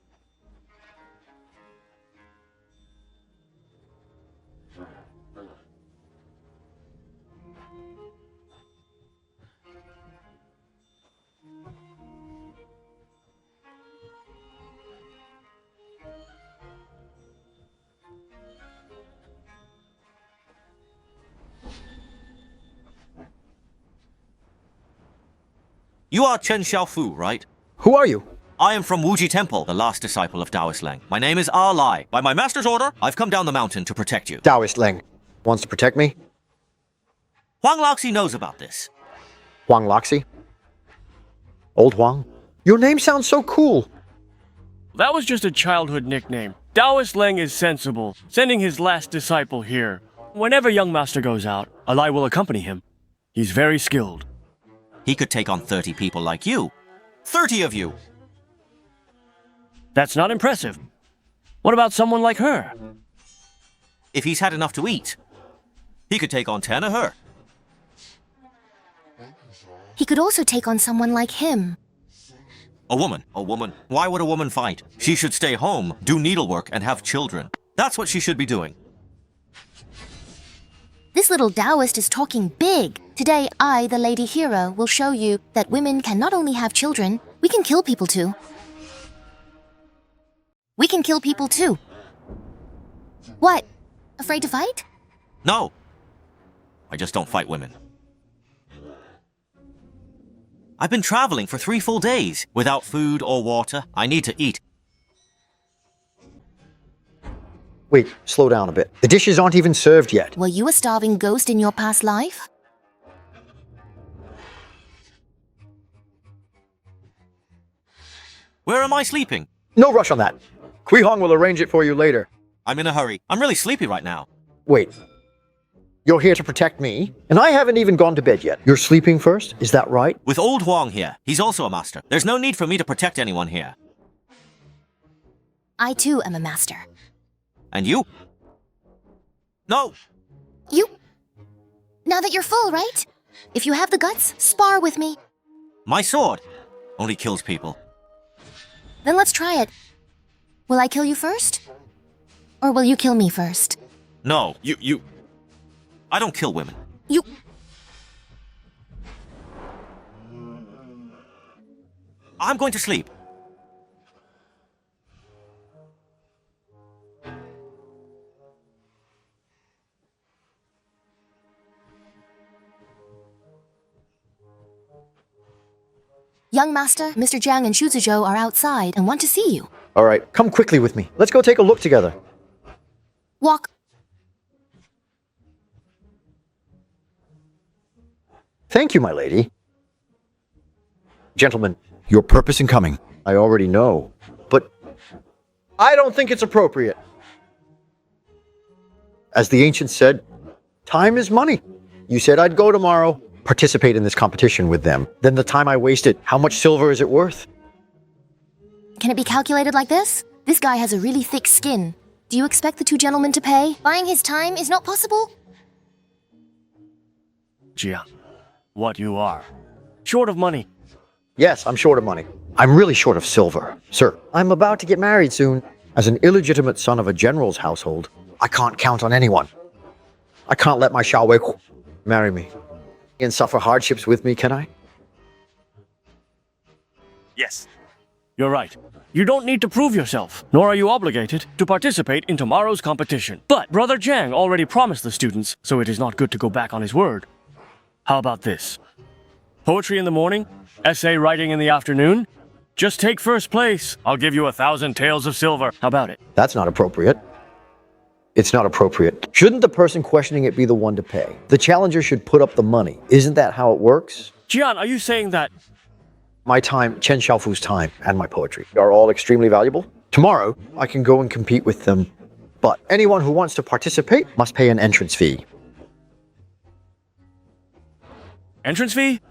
You are Chen Xiaofu, right? Who are you? I am from Wuji Temple, the last disciple of Taoist Leng. My name is Ah Lai. By my master's order, I've come down the mountain to protect you. Taoist Leng wants to protect me? Huang Laoxi knows about this. Huang Laoxi? Old Huang? Your name sounds so cool. that was just a childhood nickname. Taoist Leng is sensible, sending his last disciple here. Whenever young master goes out, Alai will accompany him. He's very skilled. He could take on 30 people like you. 30 of you! That's not impressive. What about someone like her? If he's had enough to eat, he could take on 10 of her. He could also take on someone like him. A woman. A woman. Why would a woman fight? She should stay home, do needlework, and have children. That's what she should be doing. This little Taoist is talking big. Today, I, the lady hero, will show you that women can not only have children, we can kill people too. We can kill people too. What? Afraid to fight? No. I just don't fight women. I've been traveling for 3 full days without food or water. I need to eat. Wait, slow down a bit. The dishes aren't even served yet. Were you a starving ghost in your past life? Where am I sleeping? No rush on that. Kui Hong will arrange it for you later. I'm in a hurry. I'm really sleepy right now. Wait. You're here to protect me, and I haven't even gone to bed yet. You're sleeping first? Is that right? With old Huang here, he's also a master. There's no need for me to protect anyone here. I too am a master. And you? No! You? Now that you're full, right? If you have the guts, spar with me. My sword only kills people. Then let's try it. Will I kill you first? Or will you kill me first? No, you... I don't kill women. You... I'm going to sleep. Young master, Mr. Jiang and Shu Zizhou are outside and want to see you. All right, come quickly with me. Let's go take a look together. Walk. Thank you, my lady. Gentlemen, your purpose in coming, I already know, but I don't think it's appropriate. As the ancients said, time is money. You said I'd go tomorrow, participate in this competition with them. Then the time I wasted, how much silver is it worth? Can it be calculated like this? This guy has a really thick skin. Do you expect the two gentlemen to pay? Buying his time is not possible? Jiang, what you are. Short of money. Yes, I'm short of money. I'm really short of silver. Sir, I'm about to get married soon. As an illegitimate son of a general's household, I can't count on anyone. I can't let my Xiao Wei marry me and suffer hardships with me, can I? Yes. You're right. You don't need to prove yourself, nor are you obligated to participate in tomorrow's competition. But Brother Jiang already promised the students, so it is not good to go back on his word. How about this? Poetry in the morning, essay writing in the afternoon. Just take first place. I'll give you 1,000 taels of silver. How about it? That's not appropriate. It's not appropriate. Shouldn't the person questioning it be the one to pay? The challenger should put up the money. Isn't that how it works? Jian, are you saying that... My time, Chen Xiaofu's time, and my poetry are all extremely valuable. Tomorrow, I can go and compete with them. But anyone who wants to participate must pay an entrance fee. Entrance fee?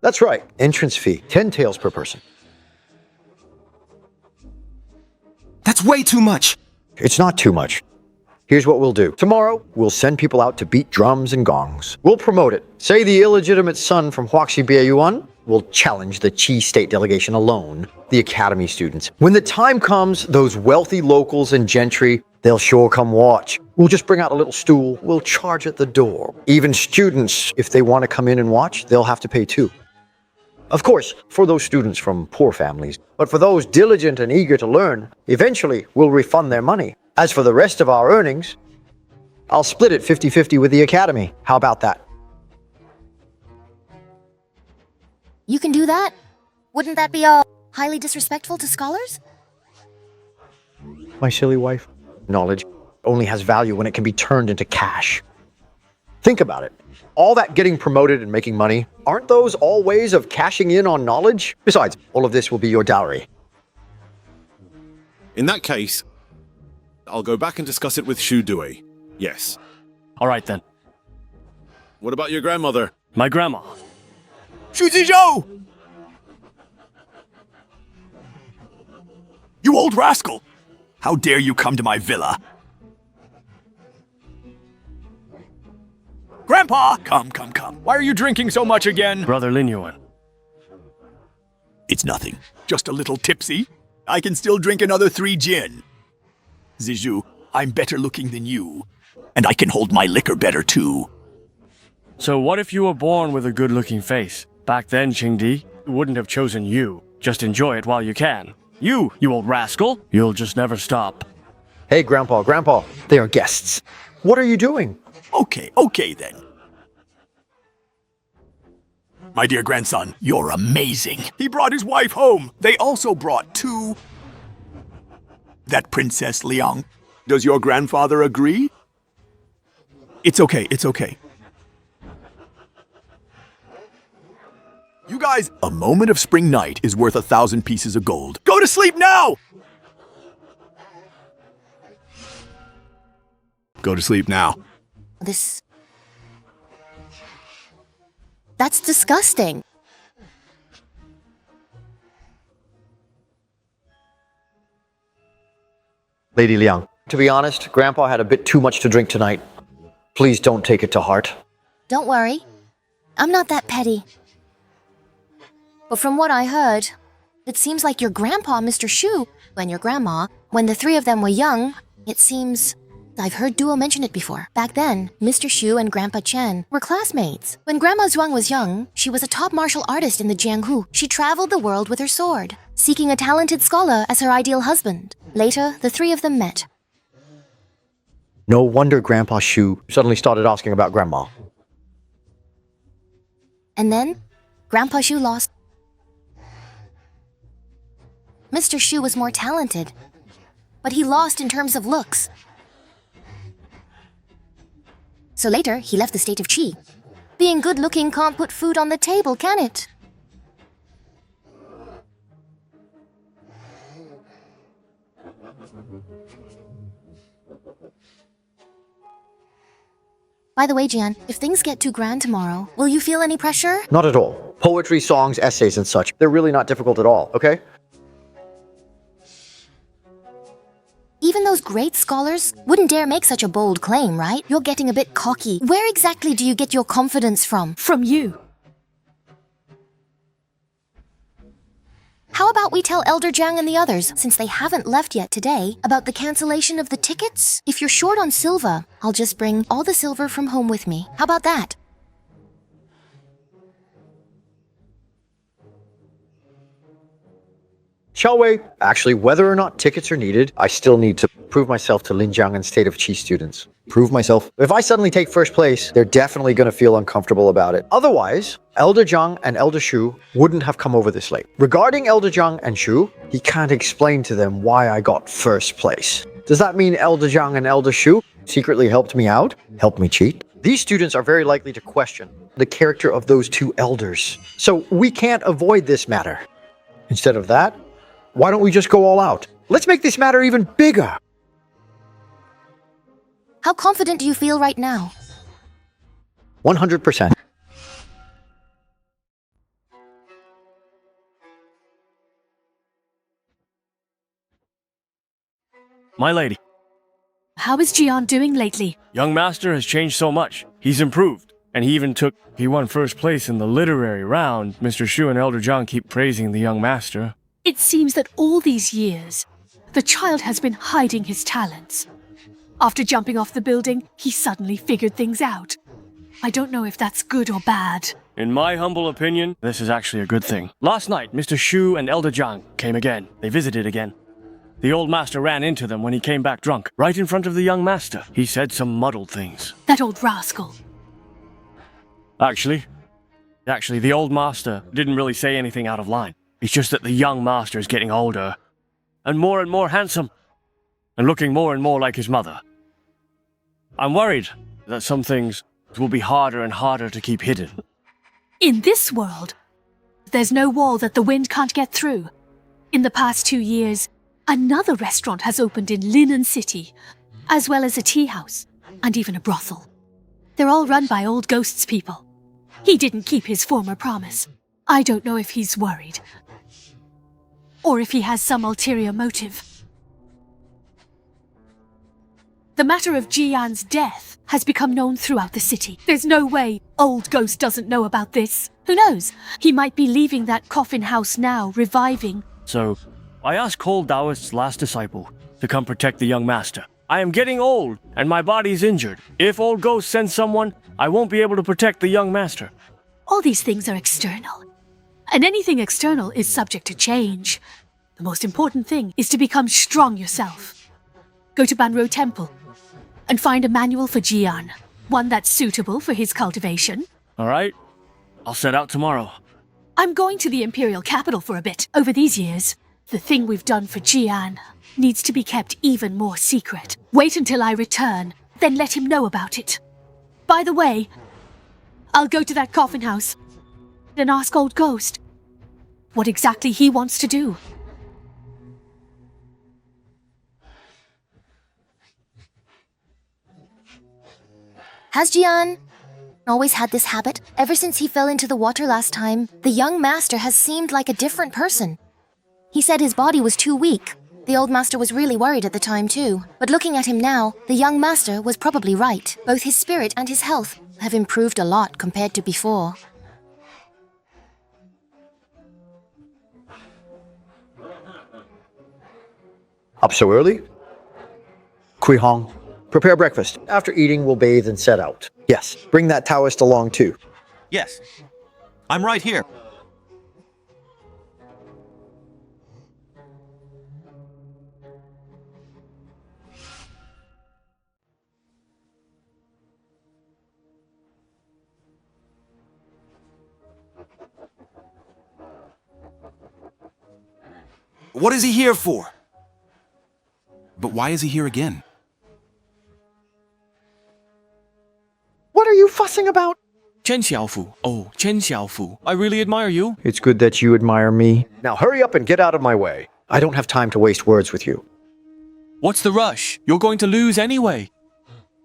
That's right. Entrance fee. 10 taels per person. That's way too much. It's not too much. Here's what we'll do. Tomorrow, we'll send people out to beat drums and gongs. We'll promote it. Say the illegitimate son from Huaxi Bieyuan will challenge the Qi state delegation alone, the academy students. When the time comes, those wealthy locals and gentry, they'll sure come watch. We'll just bring out a little stool. We'll charge at the door. Even students, if they want to come in and watch, they'll have to pay too. Of course, for those students from poor families, but for those diligent and eager to learn, eventually we'll refund their money. As for the rest of our earnings, I'll split it 50-50 with the academy. How about that? You can do that? Wouldn't that be all? Highly disrespectful to scholars? My silly wife. Knowledge only has value when it can be turned into cash. Think about it. All that getting promoted and making money, aren't those all ways of cashing in on knowledge? Besides, all of this will be your dowry. In that case, I'll go back and discuss it with Shu Dui. Yes. All right then. What about your grandmother? My grandma. Shu Zizhou! You old rascal! How dare you come to my villa? Grandpa! Come. Why are you drinking so much again? Brother Lin Yuan. It's nothing. Just a little tipsy. I can still drink another 3 gin. Zizhou, I'm better looking than you. And I can hold my liquor better too. So what if you were born with a good-looking face? Back then, Qingdi wouldn't have chosen you. Just enjoy it while you can. You old rascal. You'll just never stop. Hey, Grandpa, they are guests. What are you doing? Okay then. My dear grandson, you're amazing. He brought his wife home. They also brought 2. That Princess Liang. Does your grandfather agree? It's okay. You guys, a moment of spring night is worth 1,000 pieces of gold. Go to sleep now! Go to sleep now. That's disgusting. Lady Liang, to be honest, Grandpa had a bit too much to drink tonight. Please don't take it to heart. Don't worry. I'm not that petty. But from what I heard, it seems like your grandpa, Mr. Shu, and your grandma, when the three of them were young, it seems... I've heard Duo mention it before. Back then, Mr. Shu and Grandpa Chen were classmates. When Grandma Zhuang was young, she was a top martial artist in the Jianghu. She traveled the world with her sword, seeking a talented scholar as her ideal husband. Later, the three of them met. No wonder Grandpa Shu suddenly started asking about Grandma. And then, Grandpa Shu lost. Mr. Shu was more talented, but he lost in terms of looks. So later, he left the state of Qi. Being good-looking can't put food on the table, can it? By the way, Jian, if things get too grand tomorrow, will you feel any pressure? Not at all. Poetry, songs, essays, and such, they're really not difficult at all, okay? Even those great scholars wouldn't dare make such a bold claim, right? You're getting a bit cocky. Where exactly do you get your confidence from? From you. How about we tell Elder Jiang and the others, since they haven't left yet today, about the cancellation of the tickets? If you're short on silver, I'll just bring all the silver from home with me. How about that? Shall we? Actually, whether or not tickets are needed, I still need to prove myself to Linjiang and State of Qi students. Prove myself? If I suddenly take first place, they're definitely going to feel uncomfortable about it. Otherwise, Elder Jiang and Elder Shu wouldn't have come over this late. Regarding Elder Jiang and Shu, he can't explain to them why I got first place. Does that mean Elder Jiang and Elder Shu secretly helped me out? Helped me cheat? These students are very likely to question the character of those two elders. So we can't avoid this matter. Instead of that, why don't we just go all out? Let's make this matter even bigger. How confident do you feel right now? 100%. My lady. How is Jian doing lately? Young master has changed so much. He's improved. And he won first place in the literary round. Mr. Shu and Elder Jiang keep praising the young master. It seems that all these years, the child has been hiding his talents. After jumping off the building, he suddenly figured things out. I don't know if that's good or bad. In my humble opinion, this is actually a good thing. Last night, Mr. Shu and Elder Jiang came again. They visited again. The old master ran into them when he came back drunk, right in front of the young master. He said some muddled things. That old rascal. Actually, the old master didn't really say anything out of line. It's just that the young master is getting older, and more handsome, and looking more and more like his mother. I'm worried that some things will be harder and harder to keep hidden. In this world, there's no wall that the wind can't get through. In the past 2 years, another restaurant has opened in Linen City, as well as a tea house, and even a brothel. They're all run by old Ghost's people. He didn't keep his former promise. I don't know if he's worried, or if he has some ulterior motive. The matter of Jian's death has become known throughout the city. There's no way old Ghost doesn't know about this. Who knows? He might be leaving that coffin house now, reviving. So, I asked Cole Taoist's last disciple to come protect the young master. I am getting old, and my body's injured. If old Ghost sends someone, I won't be able to protect the young master. All these things are external, and anything external is subject to change. The most important thing is to become strong yourself. Go to Banro Temple and find a manual for Jian, one that's suitable for his cultivation. All right, I'll set out tomorrow. I'm going to the Imperial capital for a bit. Over these years, the thing we've done for Jian needs to be kept even more secret. Wait until I return, then let him know about it. By the way, I'll go to that coffin house. and ask Old Ghost what exactly he wants to do. Has Jian always had this habit? Ever since he fell into the water last time, the young master has seemed like a different person. He said his body was too weak. The old master was really worried at the time too. But looking at him now, the young master was probably right. Both his spirit and his health have improved a lot compared to before. Up so early? Kui Hong, prepare breakfast. After eating, we'll bathe and set out. Yes, bring that Taoist along too. Yes. I'm right here. What is he here for? But why is he here again? What are you fussing about? Chen Xiaofu. Oh, Chen Xiaofu. I really admire you. It's good that you admire me. Now hurry up and get out of my way. I don't have time to waste words with you. What's the rush? You're going to lose anyway.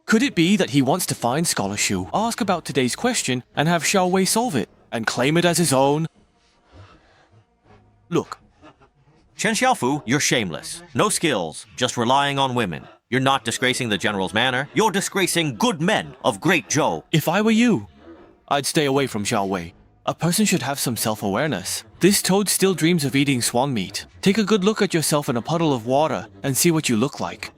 Could it be that he wants to find Scholar Shu, ask about today's question, and have Xiao Wei solve it, and claim it as his own? Look, Chen Xiaofu, you're shameless. No skills, just relying on women. You're not disgracing the general's manor. You're disgracing good men of Great Zhou. If I were you, I'd stay away from Xiao Wei. A person should have some self-awareness. This toad still dreams of eating swan meat. Take a good look at yourself in a puddle of water and see what you look like.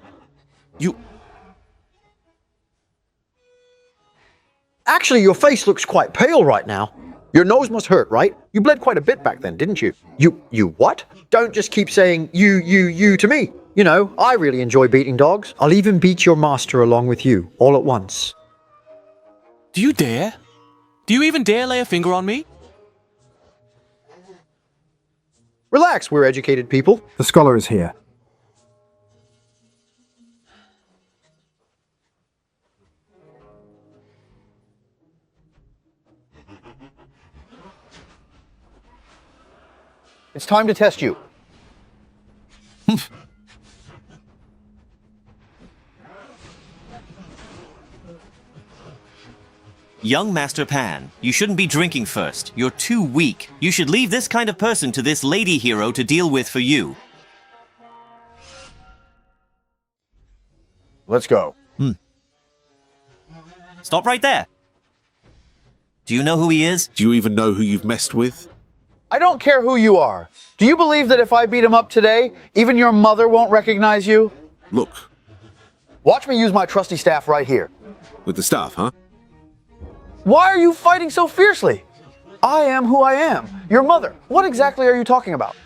Actually, your face looks quite pale right now. Your nose must hurt, right? You bled quite a bit back then, didn't you? You what? Don't just keep saying you to me. You know, I really enjoy beating dogs. I'll even beat your master along with you, all at once. Do you dare? Do you even dare lay a finger on me? Relax, we're educated people. The scholar is here. It's time to test you. Young Master Pan, you shouldn't be drinking first. You're too weak. You should leave this kind of person to this lady hero to deal with for you. Let's go. Stop right there. Do you know who he is? Do you even know who you've messed with? I don't care who you are. Do you believe that if I beat him up today, even your mother won't recognize you? Look. Watch me use my trusty staff right here. With the staff, huh? Why are you fighting so fiercely? I am who I am. Your mother. What exactly are you talking about?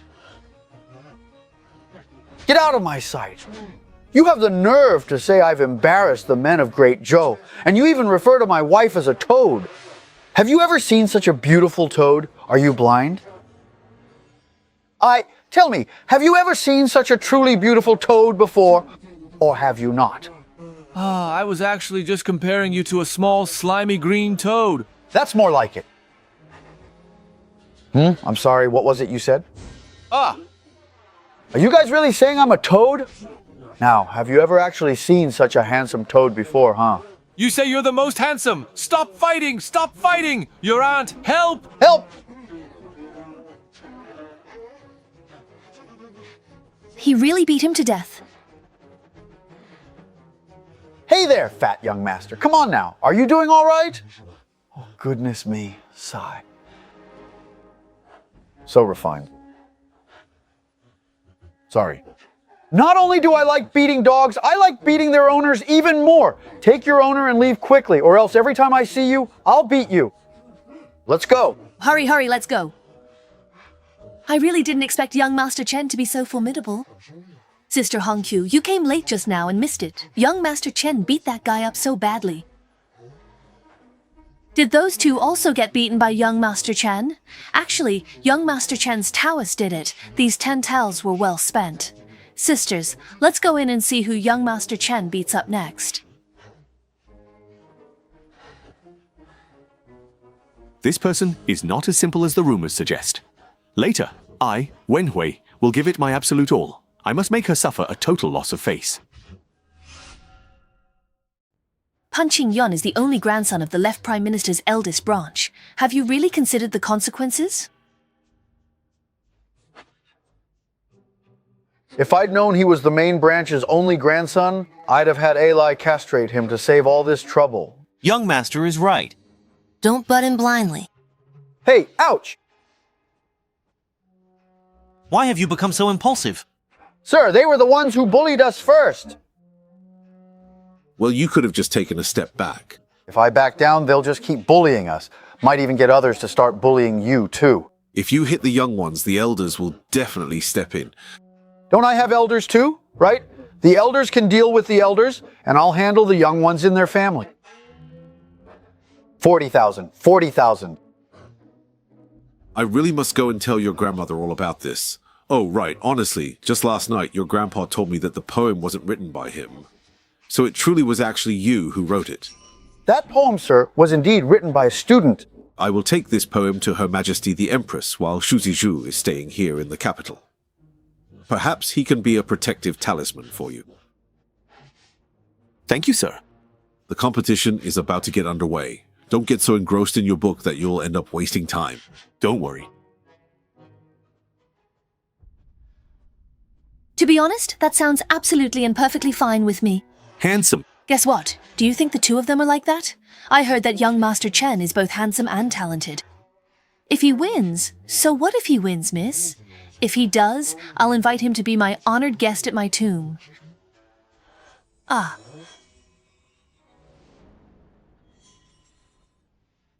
Get out of my sight. You have the nerve to say I've embarrassed the men of Great Zhou, and you even refer to my wife as a toad. Have you ever seen such a beautiful toad? Are you blind? Tell me, have you ever seen such a truly beautiful toad before, or have you not? I was actually just comparing you to a small, slimy green toad. That's more like it. I'm sorry, what was it you said? Are you guys really saying I'm a toad? Now, have you ever actually seen such a handsome toad before, huh? You say you're the most handsome! Stop fighting! Stop fighting! Your aunt, help! Help! He really beat him to death. Hey there, fat young master. Come on now. Are you doing all right? Oh, goodness me. Sigh. So refined. Sorry. Not only do I like beating dogs, I like beating their owners even more. Take your owner and leave quickly, or else every time I see you, I'll beat you. Let's go. Hurry, hurry, let's go. I really didn't expect young Master Chen to be so formidable. Sister Hongqiu, you came late just now and missed it. Young Master Chen beat that guy up so badly. Did those two also get beaten by young Master Chen? Actually, young Master Chen's Taoist did it. These 10 taels were well spent. Sisters, let's go in and see who young Master Chen beats up next. This person is not as simple as the rumors suggest. Later, I, Wen Hui, will give it my absolute all. I must make her suffer a total loss of face. Pan Qingyun is the only grandson of the left Prime Minister's eldest branch. Have you really considered the consequences? If I'd known he was the main branch's only grandson, I'd have had Eli castrate him to save all this trouble. Young Master is right. Don't butt in blindly. Hey, ouch! Why have you become so impulsive? Sir, they were the ones who bullied us first. Well, you could have just taken a step back. If I back down, they'll just keep bullying us. Might even get others to start bullying you, too. If you hit the young ones, the elders will definitely step in. Don't I have elders too, right? The elders can deal with the elders, and I'll handle the young ones in their family. 40,000. 40,000. I really must go and tell your grandmother all about this. Oh, right, honestly, just last night your grandpa told me that the poem wasn't written by him. So it truly was actually you who wrote it. That poem, sir, was indeed written by a student. I will take this poem to Her Majesty the Empress while Shu Zizhu is staying here in the capital. Perhaps he can be a protective talisman for you. Thank you, sir. The competition is about to get underway. Don't get so engrossed in your book that you'll end up wasting time. Don't worry. To be honest, that sounds absolutely and perfectly fine with me. Handsome. Guess what? Do you think the two of them are like that? I heard that young Master Chen is both handsome and talented. If he wins, so what if he wins, miss? If he does, I'll invite him to be my honored guest at my tomb. Ah.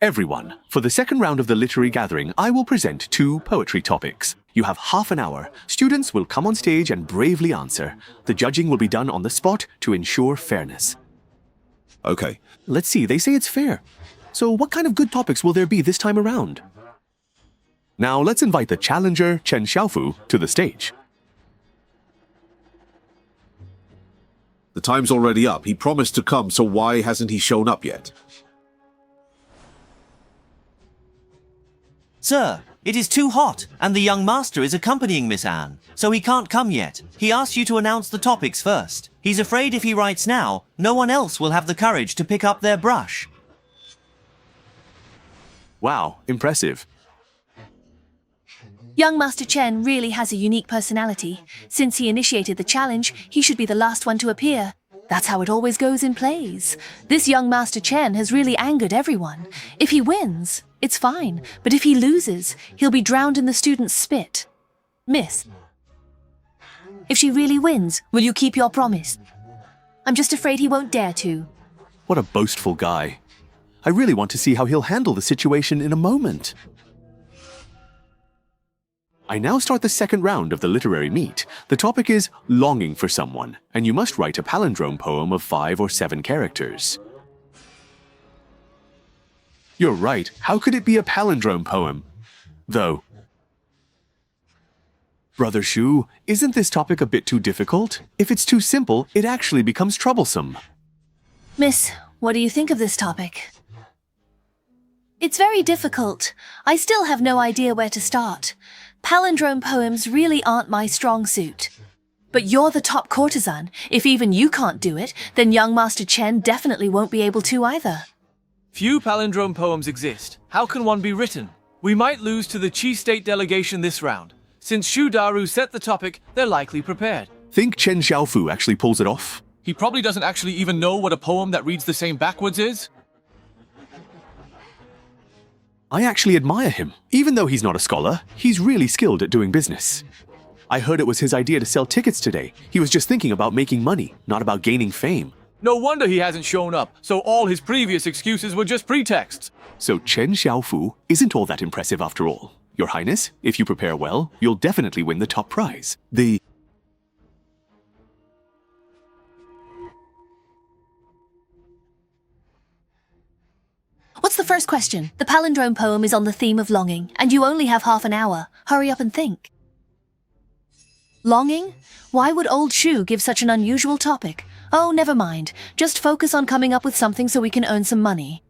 Everyone, for the second round of the literary gathering, I will present 2 poetry topics. You have half an hour. Students will come on stage and bravely answer. The judging will be done on the spot to ensure fairness. Okay. Let's see, they say it's fair. So what kind of good topics will there be this time around? Now let's invite the challenger, Chen Xiaofu, to the stage. The time's already up. He promised to come, so why hasn't he shown up yet? Sir, it is too hot, and the young master is accompanying Miss Anne, so he can't come yet. He asked you to announce the topics first. He's afraid if he writes now, no one else will have the courage to pick up their brush. Wow, impressive. Young Master Chen really has a unique personality. Since he initiated the challenge, he should be the last one to appear. That's how it always goes in plays. This young Master Chen has really angered everyone. If he wins, it's fine. But if he loses, he'll be drowned in the students' spit. Miss, if she really wins, will you keep your promise? I'm just afraid he won't dare to. What a boastful guy. I really want to see how he'll handle the situation in a moment. I now start the second round of the literary meet. The topic is longing for someone, and you must write a palindrome poem of 5 or 7 characters. You're right, how could it be a palindrome poem? Though, Brother Shu, isn't this topic a bit too difficult? If it's too simple, it actually becomes troublesome. Miss, what do you think of this topic? It's very difficult. I still have no idea where to start. Palindrome poems really aren't my strong suit. But you're the top courtesan. If even you can't do it, then young Master Chen definitely won't be able to either. Few palindrome poems exist. How can one be written? We might lose to the Qi State delegation this round. Since Shu Daru set the topic, they're likely prepared. Think Chen Xiaofu actually pulls it off? He probably doesn't actually even know what a poem that reads the same backwards is. I actually admire him. Even though he's not a scholar, he's really skilled at doing business. I heard it was his idea to sell tickets today. He was just thinking about making money, not about gaining fame. No wonder he hasn't shown up, so all his previous excuses were just pretexts. So Chen Xiaofu isn't all that impressive after all. Your Highness, if you prepare well, you'll definitely win the top prize. What's the first question? The palindrome poem is on the theme of longing, and you only have half an hour. Hurry up and think. Longing? Why would old Shu give such an unusual topic? Oh, never mind. Just focus on coming up with something so we can earn some money.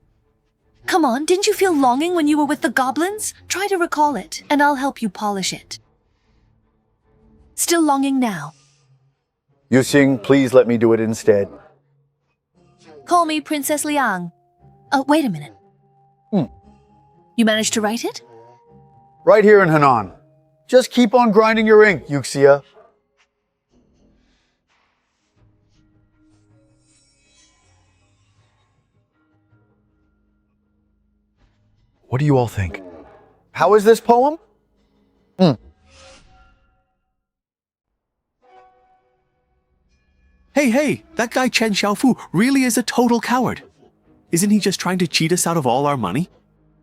Come on, didn't you feel longing when you were with the goblins? Try to recall it, and I'll help you polish it. Still longing now? Yu Xing, please let me do it instead. Call me Princess Liang. Oh, wait a minute. You managed to write it? Right here in Henan. Just keep on grinding your ink, Yuxia. What do you all think? How is this poem? Hey, that guy Chen Xiaofu really is a total coward. Isn't he just trying to cheat us out of all our money?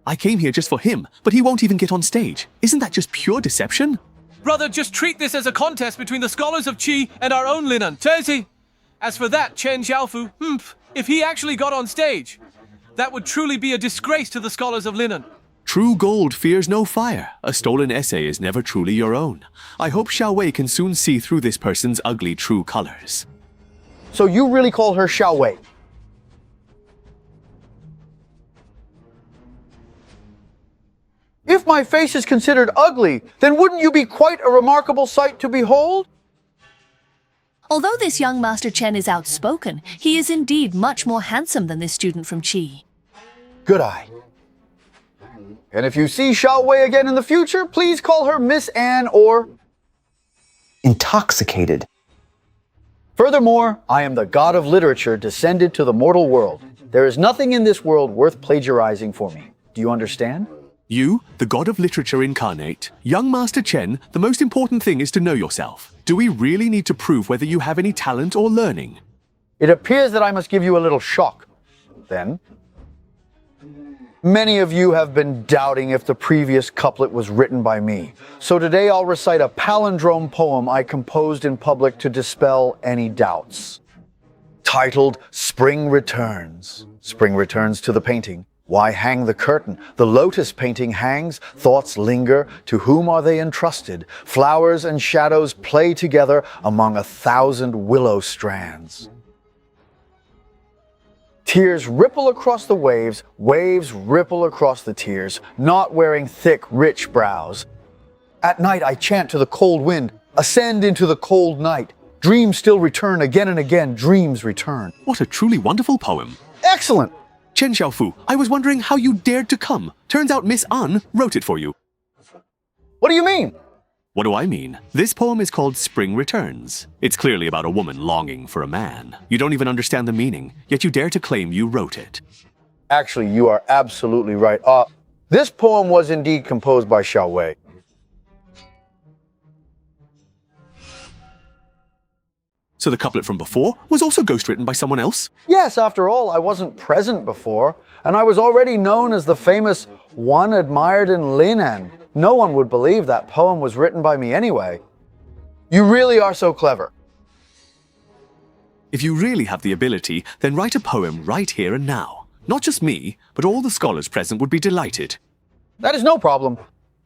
I came here just for him, but he won't even get on stage. Isn't that just pure deception? Brother, just treat this as a contest between the scholars of Qi and our own Linan. Tezi. As for that Chen Xiaofu, if he actually got on stage, that would truly be a disgrace to the scholars of Linan. True gold fears no fire. A stolen essay is never truly your own. I hope Xiao Wei can soon see through this person's ugly true colors. So you really call her Xiao Wei? If my face is considered ugly, then wouldn't you be quite a remarkable sight to behold? Although this young Master Chen is outspoken, he is indeed much more handsome than this student from Qi. Good eye. And if you see Xiao Wei again in the future, please call her Miss Anne or... intoxicated. Furthermore, I am the god of literature descended to the mortal world. There is nothing in this world worth plagiarizing for me. Do you understand? You, the god of literature incarnate, young Master Chen, the most important thing is to know yourself. Do we really need to prove whether you have any talent or learning? It appears that I must give you a little shock, then. Many of you have been doubting if the previous couplet was written by me. So today I'll recite a palindrome poem I composed in public to dispel any doubts. Titled Spring Returns. Spring returns to the painting. Why hang the curtain? The lotus painting hangs, thoughts linger, to whom are they entrusted? Flowers and shadows play together among 1,000 willow strands. Tears ripple across the waves, waves ripple across the tears, not wearing thick, rich brows. At night I chant to the cold wind, ascend into the cold night. Dreams still return again and again, dreams return. What a truly wonderful poem. Excellent! Chen Xiaofu, I was wondering how you dared to come. Turns out Miss An wrote it for you. What do you mean? What do I mean? This poem is called Spring Returns. It's clearly about a woman longing for a man. You don't even understand the meaning, yet you dare to claim you wrote it. Actually, you are absolutely right. This poem was indeed composed by Xiao Wei. So the couplet from before was also ghostwritten by someone else? Yes, after all, I wasn't present before, and I was already known as the famous one admired in Linan. No one would believe that poem was written by me anyway. You really are so clever. If you really have the ability, then write a poem right here and now. Not just me, but all the scholars present would be delighted. That is no problem.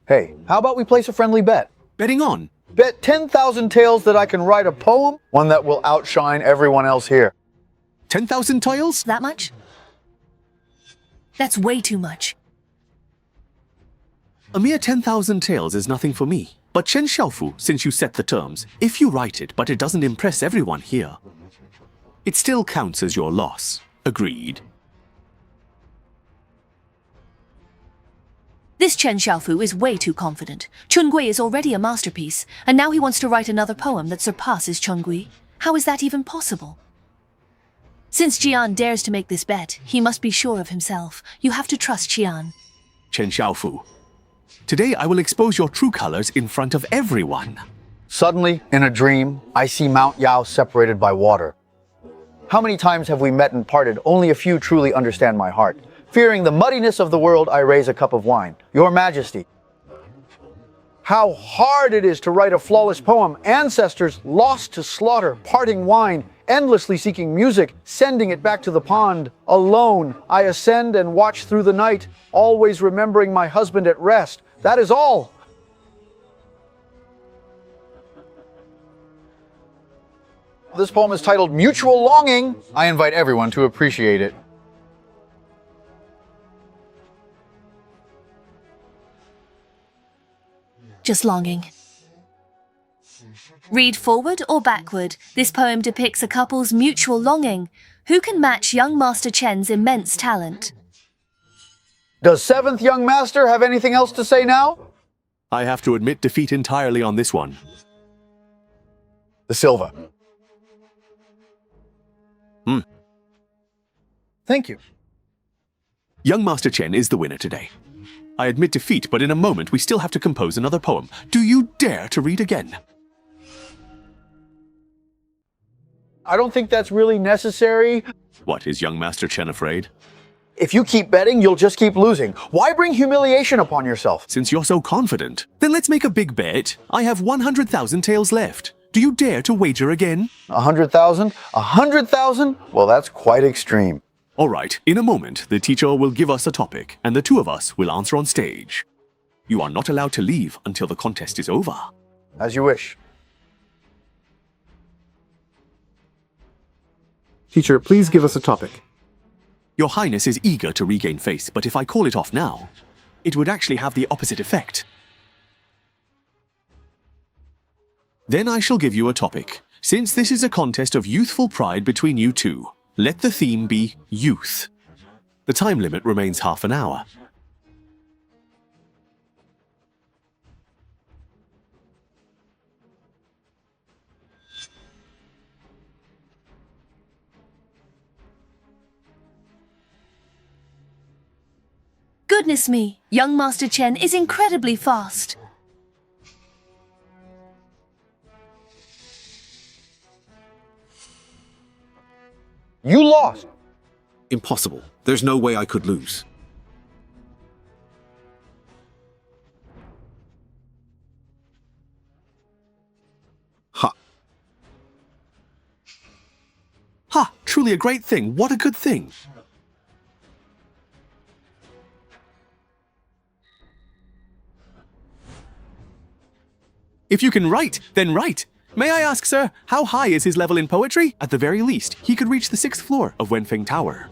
Hey, how about we place a friendly bet? Betting on? Bet 10,000 taels that I can write a poem, one that will outshine everyone else here. 10,000 taels? That much? That's way too much. A mere 10,000 taels is nothing for me. But Chen Xiaofu, since you set the terms, if you write it but it doesn't impress everyone here, it still counts as your loss. Agreed. This Chen Xiaofu is way too confident. Chun-Gui is already a masterpiece, and now he wants to write another poem that surpasses Chun-Gui. How is that even possible? Since Jian dares to make this bet, he must be sure of himself. You have to trust Jian. Chen Xiaofu, today I will expose your true colors in front of everyone. Suddenly, in a dream, I see Mount Yao separated by water. How many times have we met and parted? Only a few truly understand my heart. Fearing the muddiness of the world, I raise a cup of wine. Your Majesty, how hard it is to write a flawless poem. Ancestors lost to slaughter, parting wine, endlessly seeking music, sending it back to the pond. Alone, I ascend and watch through the night, always remembering my husband at rest. That is all. This poem is titled Mutual Longing. I invite everyone to appreciate it. just longing. Read forward or backward. This poem depicts a couple's mutual longing. Who can match young Master Chen's immense talent? Does 7th young master have anything else to say now? I have to admit defeat entirely on this one. The silver. Thank you. Young Master Chen is the winner today. I admit defeat, but in a moment we still have to compose another poem. Do you dare to read again? I don't think that's really necessary. What, is young Master Chen afraid? If you keep betting, you'll just keep losing. Why bring humiliation upon yourself? Since you're so confident, then let's make a big bet. I have 100,000 taels left. Do you dare to wager again? 100,000? 100,000? Well, that's quite extreme. All right, in a moment, the teacher will give us a topic, and the two of us will answer on stage. You are not allowed to leave until the contest is over. As you wish. Teacher, please give us a topic. Your Highness is eager to regain face, but if I call it off now, it would actually have the opposite effect. Then I shall give you a topic. Since this is a contest of youthful pride between you two, let the theme be youth. The time limit remains half an hour. Goodness me, young Master Chen is incredibly fast. You lost. Impossible. There's no way I could lose. Ha. Ha! Truly a great thing. What a good thing. If you can write, then write. May I ask, sir, how high is his level in poetry? At the very least, he could reach the 6th floor of Wenfeng Tower.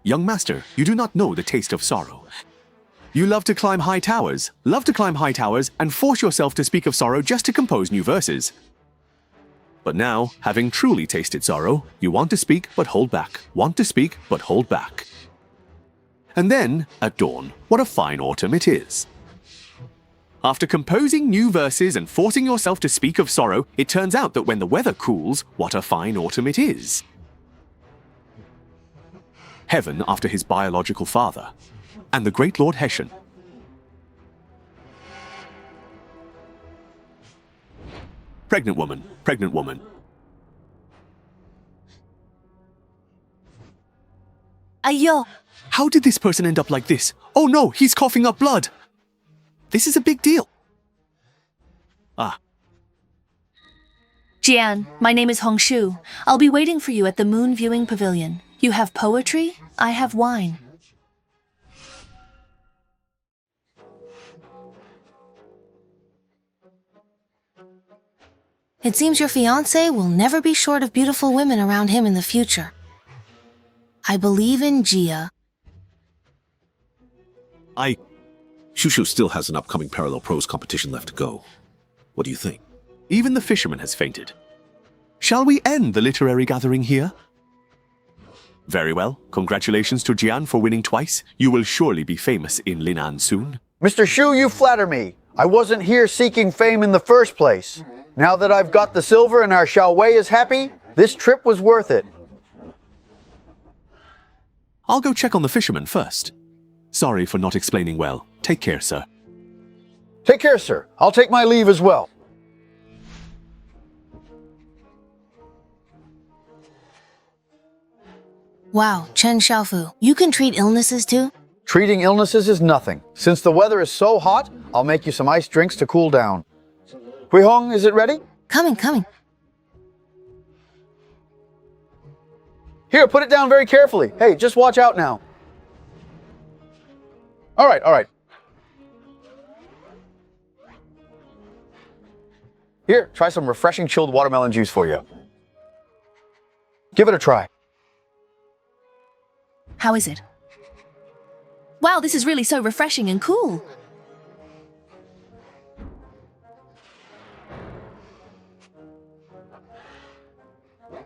Young master, you do not know the taste of sorrow. You love to climb high towers, and force yourself to speak of sorrow just to compose new verses. But now, having truly tasted sorrow, you want to speak but hold back, want to speak but hold back. And then, at dawn, what a fine autumn it is. After composing new verses and forcing yourself to speak of sorrow, it turns out that when the weather cools, what a fine autumn it is. Heaven after his biological father, and the great Lord Hessian. Pregnant woman, pregnant woman. Ayo! How did this person end up like this? Oh no, he's coughing up blood. This is a big deal. Ah. Jian, my name is Hong Shu. I'll be waiting for you at the Moon Viewing Pavilion. You have poetry, I have wine. It seems your fiancé will never be short of beautiful women around him in the future. I believe in Jia. Shushu still has an upcoming parallel prose competition left to go. What do you think? Even the fisherman has fainted. Shall we end the literary gathering here? Very well. Congratulations to Jian for winning twice. You will surely be famous in Linan soon. Mr. Shu, you flatter me. I wasn't here seeking fame in the first place. Now that I've got the silver and our Xiao Wei is happy, this trip was worth it. I'll go check on the fisherman first. Sorry for not explaining well. Take care, sir. Take care, sir. I'll take my leave as well. Wow, Chen Xiaofu, you can treat illnesses too? Treating illnesses is nothing. Since the weather is so hot, I'll make you some iced drinks to cool down. Hui Hong, is it ready? Coming. Here, put it down very carefully. Hey, just watch out now. All right. Here, try some refreshing chilled watermelon juice for you. Give it a try. How is it? Wow, this is really so refreshing and cool.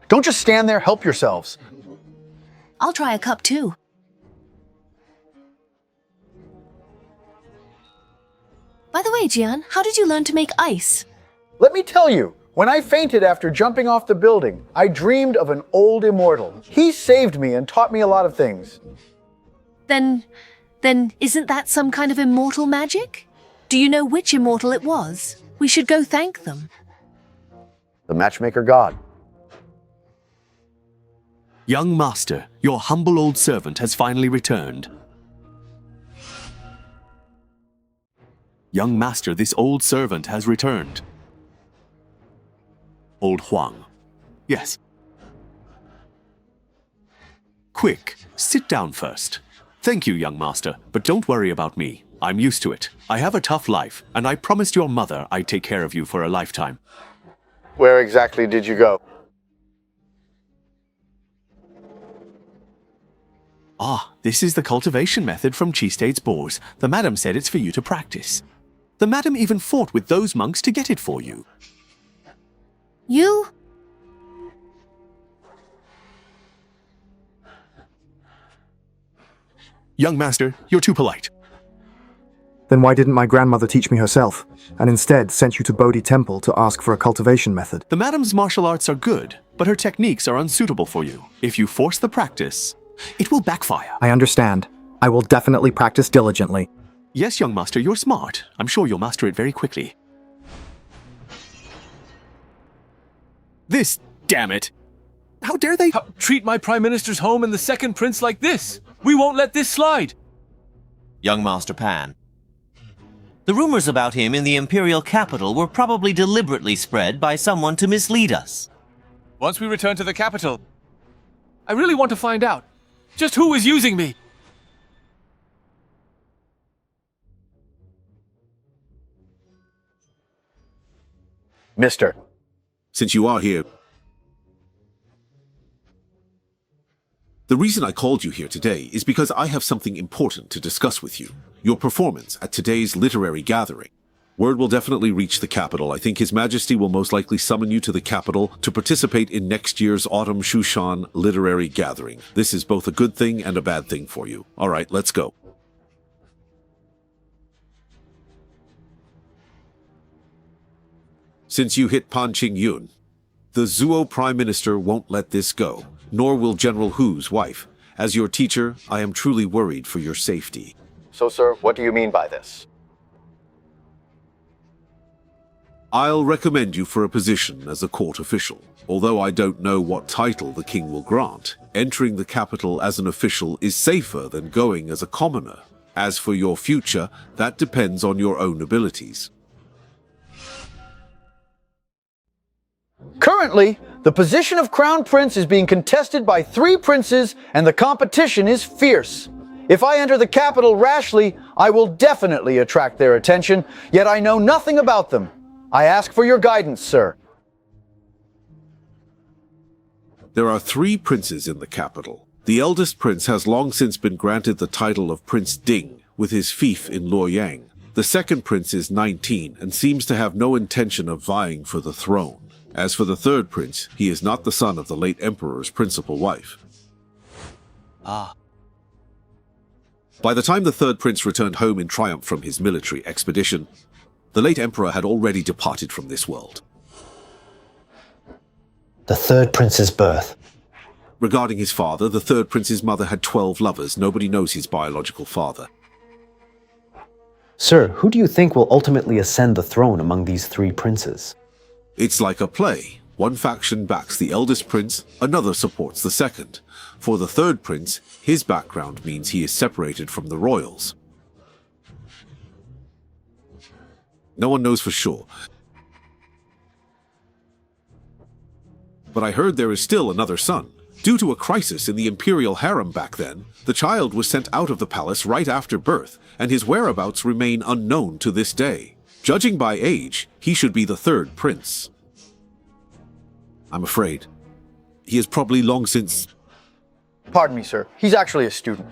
Don't just stand there, help yourselves. I'll try a cup too. By the way, Jian, how did you learn to make ice? Let me tell you, when I fainted after jumping off the building, I dreamed of an old immortal. He saved me and taught me a lot of things. Then isn't that some kind of immortal magic? Do you know which immortal it was? We should go thank them. The matchmaker god. Young master, your humble old servant has finally returned. Young master, this old servant has returned. Old Huang. Yes. Quick, sit down first. Thank you, young master, but don't worry about me. I'm used to it. I have a tough life, and I promised your mother I'd take care of you for a lifetime. Where exactly did you go? Ah, this is the cultivation method from Qi State's boars. The madam said it's for you to practice. The madam even fought with those monks to get it for you. You? Young master, you're too polite. Then why didn't my grandmother teach me herself, and instead sent you to Bodhi Temple to ask for a cultivation method? The madam's martial arts are good, but her techniques are unsuitable for you. If you force the practice, it will backfire. I understand. I will definitely practice diligently. Yes, young master, you're smart. I'm sure you'll master it very quickly. This, damn it! How dare they treat my Prime Minister's home and the second prince like this? We won't let this slide! Young Master Pan. The rumors about him in the Imperial capital were probably deliberately spread by someone to mislead us. Once we return to the capital, I really want to find out just who is using me. Mister. Since you are here, the reason I called you here today is because I have something important to discuss with you. Your performance at today's literary gathering. Word will definitely reach the capital. I think His Majesty will most likely summon you to the capital to participate in next year's Autumn Shushan literary gathering. This is both a good thing and a bad thing for you. All right, let's go. Since you hit Pan Qingyun, the Zuo Prime Minister won't let this go, nor will General Hu's wife. As your teacher, I am truly worried for your safety. So, sir, what do you mean by this? I'll recommend you for a position as a court official. Although I don't know what title the king will grant, entering the capital as an official is safer than going as a commoner. As for your future, that depends on your own abilities. Currently, the position of Crown Prince is being contested by 3 princes, and the competition is fierce. If I enter the capital rashly, I will definitely attract their attention, yet I know nothing about them. I ask for your guidance, sir. There are 3 princes in the capital. The eldest prince has long since been granted the title of Prince Ding, with his fief in Luoyang. The second prince is 19 and seems to have no intention of vying for the throne. As for the third prince, he is not the son of the late emperor's principal wife. Ah. By the time the third prince returned home in triumph from his military expedition, the late emperor had already departed from this world. The third prince's birth. Regarding his father, the third prince's mother had 12 lovers. Nobody knows his biological father. Sir, who do you think will ultimately ascend the throne among these 3 princes? It's like a play. One faction backs the eldest prince, another supports the second. For the third prince, his background means he is separated from the royals. No one knows for sure. But I heard there is still another son. Due to a crisis in the imperial harem back then, the child was sent out of the palace right after birth, and his whereabouts remain unknown to this day. Judging by age, he should be the third prince. I'm afraid. He has probably long since... Pardon me, sir. He's actually a student.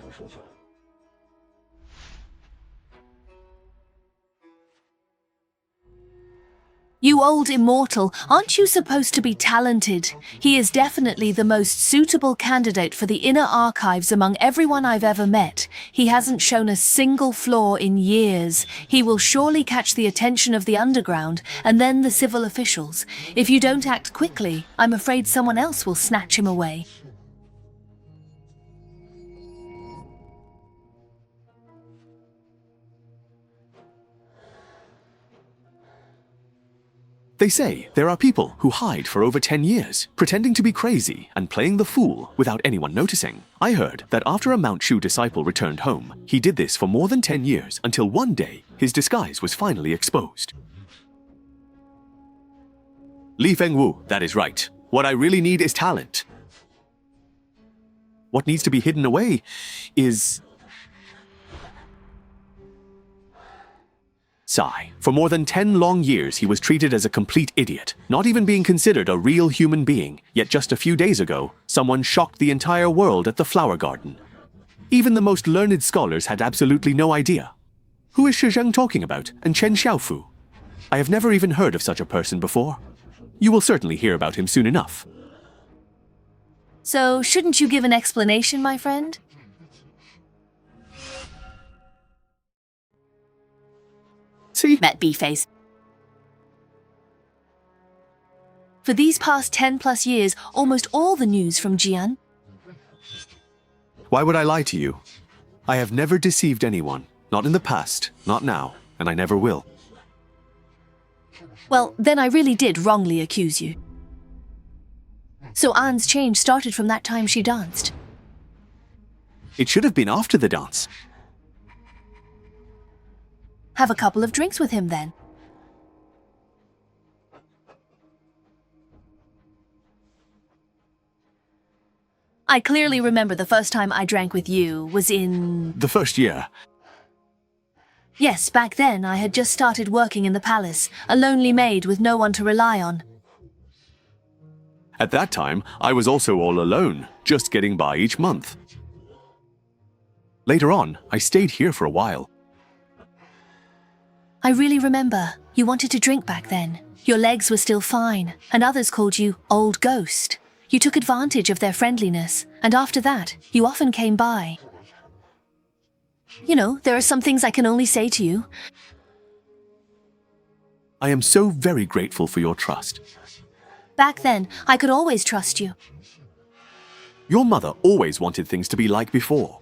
You old immortal, aren't you supposed to be talented? He is definitely the most suitable candidate for the inner archives among everyone I've ever met. He hasn't shown a single flaw in years. He will surely catch the attention of the underground and then the civil officials. If you don't act quickly, I'm afraid someone else will snatch him away. They say there are people who hide for over 10 years, pretending to be crazy and playing the fool without anyone noticing. I heard that after a Mount Shu disciple returned home, he did this for more than 10 years until one day his disguise was finally exposed. Li Fengwu, that is right. What I really need is talent. What needs to be hidden away is... Sigh. For more than 10 long years, he was treated as a complete idiot, not even being considered a real human being. Yet just a few days ago, someone shocked the entire world at the flower garden. Even the most learned scholars had absolutely no idea. Who is Shi Zheng talking about, and Chen Xiaofu? I have never even heard of such a person before. You will certainly hear about him soon enough. So, shouldn't you give an explanation, my friend? See? Met B-Face. For these past 10 plus years, almost all the news from Jian. Why would I lie to you? I have never deceived anyone. Not in the past, not now, and I never will. Well, then I really did wrongly accuse you. So Anne's change started from that time she danced. It should have been after the dance. Have a couple of drinks with him then. I clearly remember the first time I drank with you was in... The first year. Yes, back then I had just started working in the palace, a lonely maid with no one to rely on. At that time, I was also all alone, just getting by each month. Later on, I stayed here for a while. I really remember. You wanted to drink back then. Your legs were still fine, and others called you Old Ghost. You took advantage of their friendliness, and after that, you often came by. You know, there are some things I can only say to you. I am so very grateful for your trust. Back then, I could always trust you. Your mother always wanted things to be like before.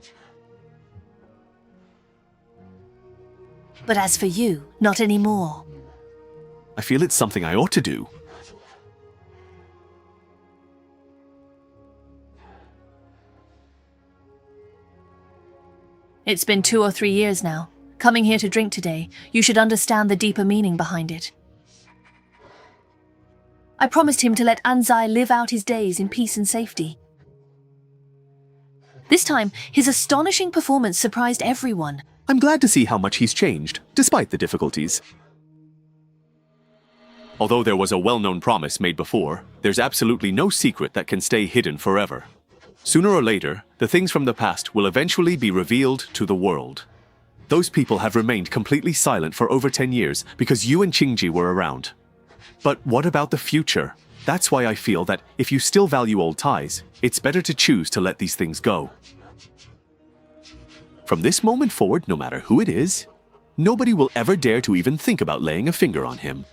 But as for you, not anymore. I feel it's something I ought to do. It's been 2 or 3 years now. Coming here to drink today, you should understand the deeper meaning behind it. I promised him to let Anzai live out his days in peace and safety. This time, his astonishing performance surprised everyone. I'm glad to see how much he's changed, despite the difficulties. Although there was a well-known promise made before, there's absolutely no secret that can stay hidden forever. Sooner or later, the things from the past will eventually be revealed to the world. Those people have remained completely silent for over 10 years because you and Qingji were around. But what about the future? That's why I feel that if you still value old ties, it's better to choose to let these things go. From this moment forward, no matter who it is, nobody will ever dare to even think about laying a finger on him.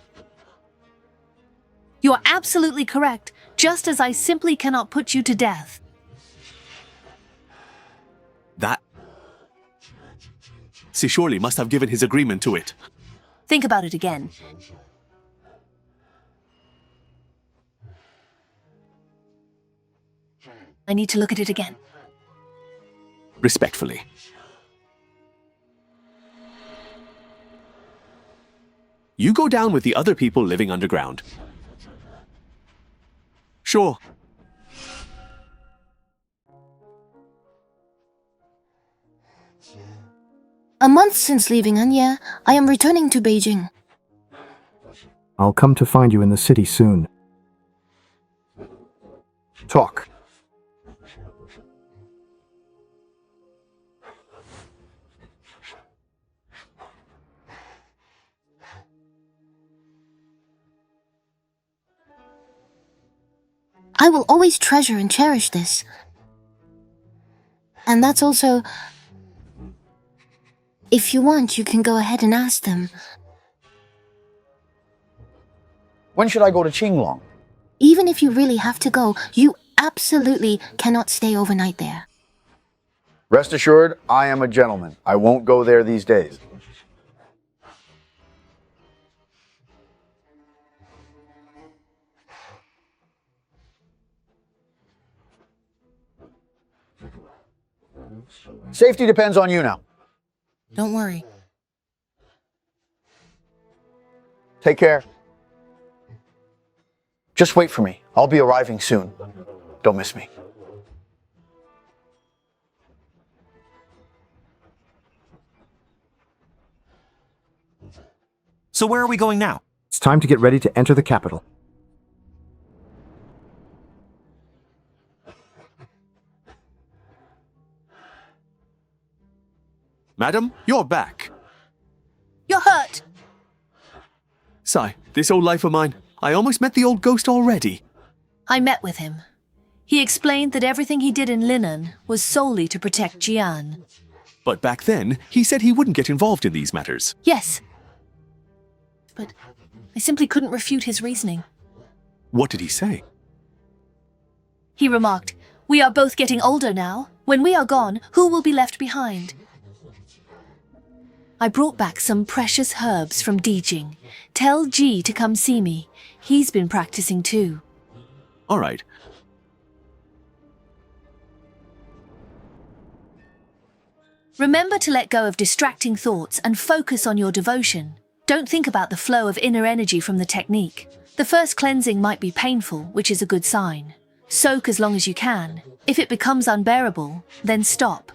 You're absolutely correct, just as I simply cannot put you to death. That... She surely must have given his agreement to it. Think about it again. I need to look at it again. Respectfully. You go down with the other people living underground. Sure. A month since leaving Anya, I am returning to Beijing. I'll come to find you in the city soon. Talk. I will always treasure and cherish this. And that's also... If you want, you can go ahead and ask them. When should I go to Qinglong? Even if you really have to go, you absolutely cannot stay overnight there. Rest assured, I am a gentleman. I won't go there these days. Safety depends on you now. Don't worry. Take care. Just wait for me. I'll be arriving soon. Don't miss me. So where are we going now? It's time to get ready to enter the capital. Madam, you're back. You're hurt. Sigh, this old life of mine. I almost met the old ghost already. I met with him. He explained that everything he did in Linan was solely to protect Jian. But back then, he said he wouldn't get involved in these matters. Yes. But I simply couldn't refute his reasoning. What did he say? He remarked, "We are both getting older now. When we are gone, who will be left behind?" I brought back some precious herbs from Dijing. Tell Ji to come see me. He's been practicing too. All right. Remember to let go of distracting thoughts and focus on your devotion. Don't think about the flow of inner energy from the technique. The first cleansing might be painful, which is a good sign. Soak as long as you can. If it becomes unbearable, then stop.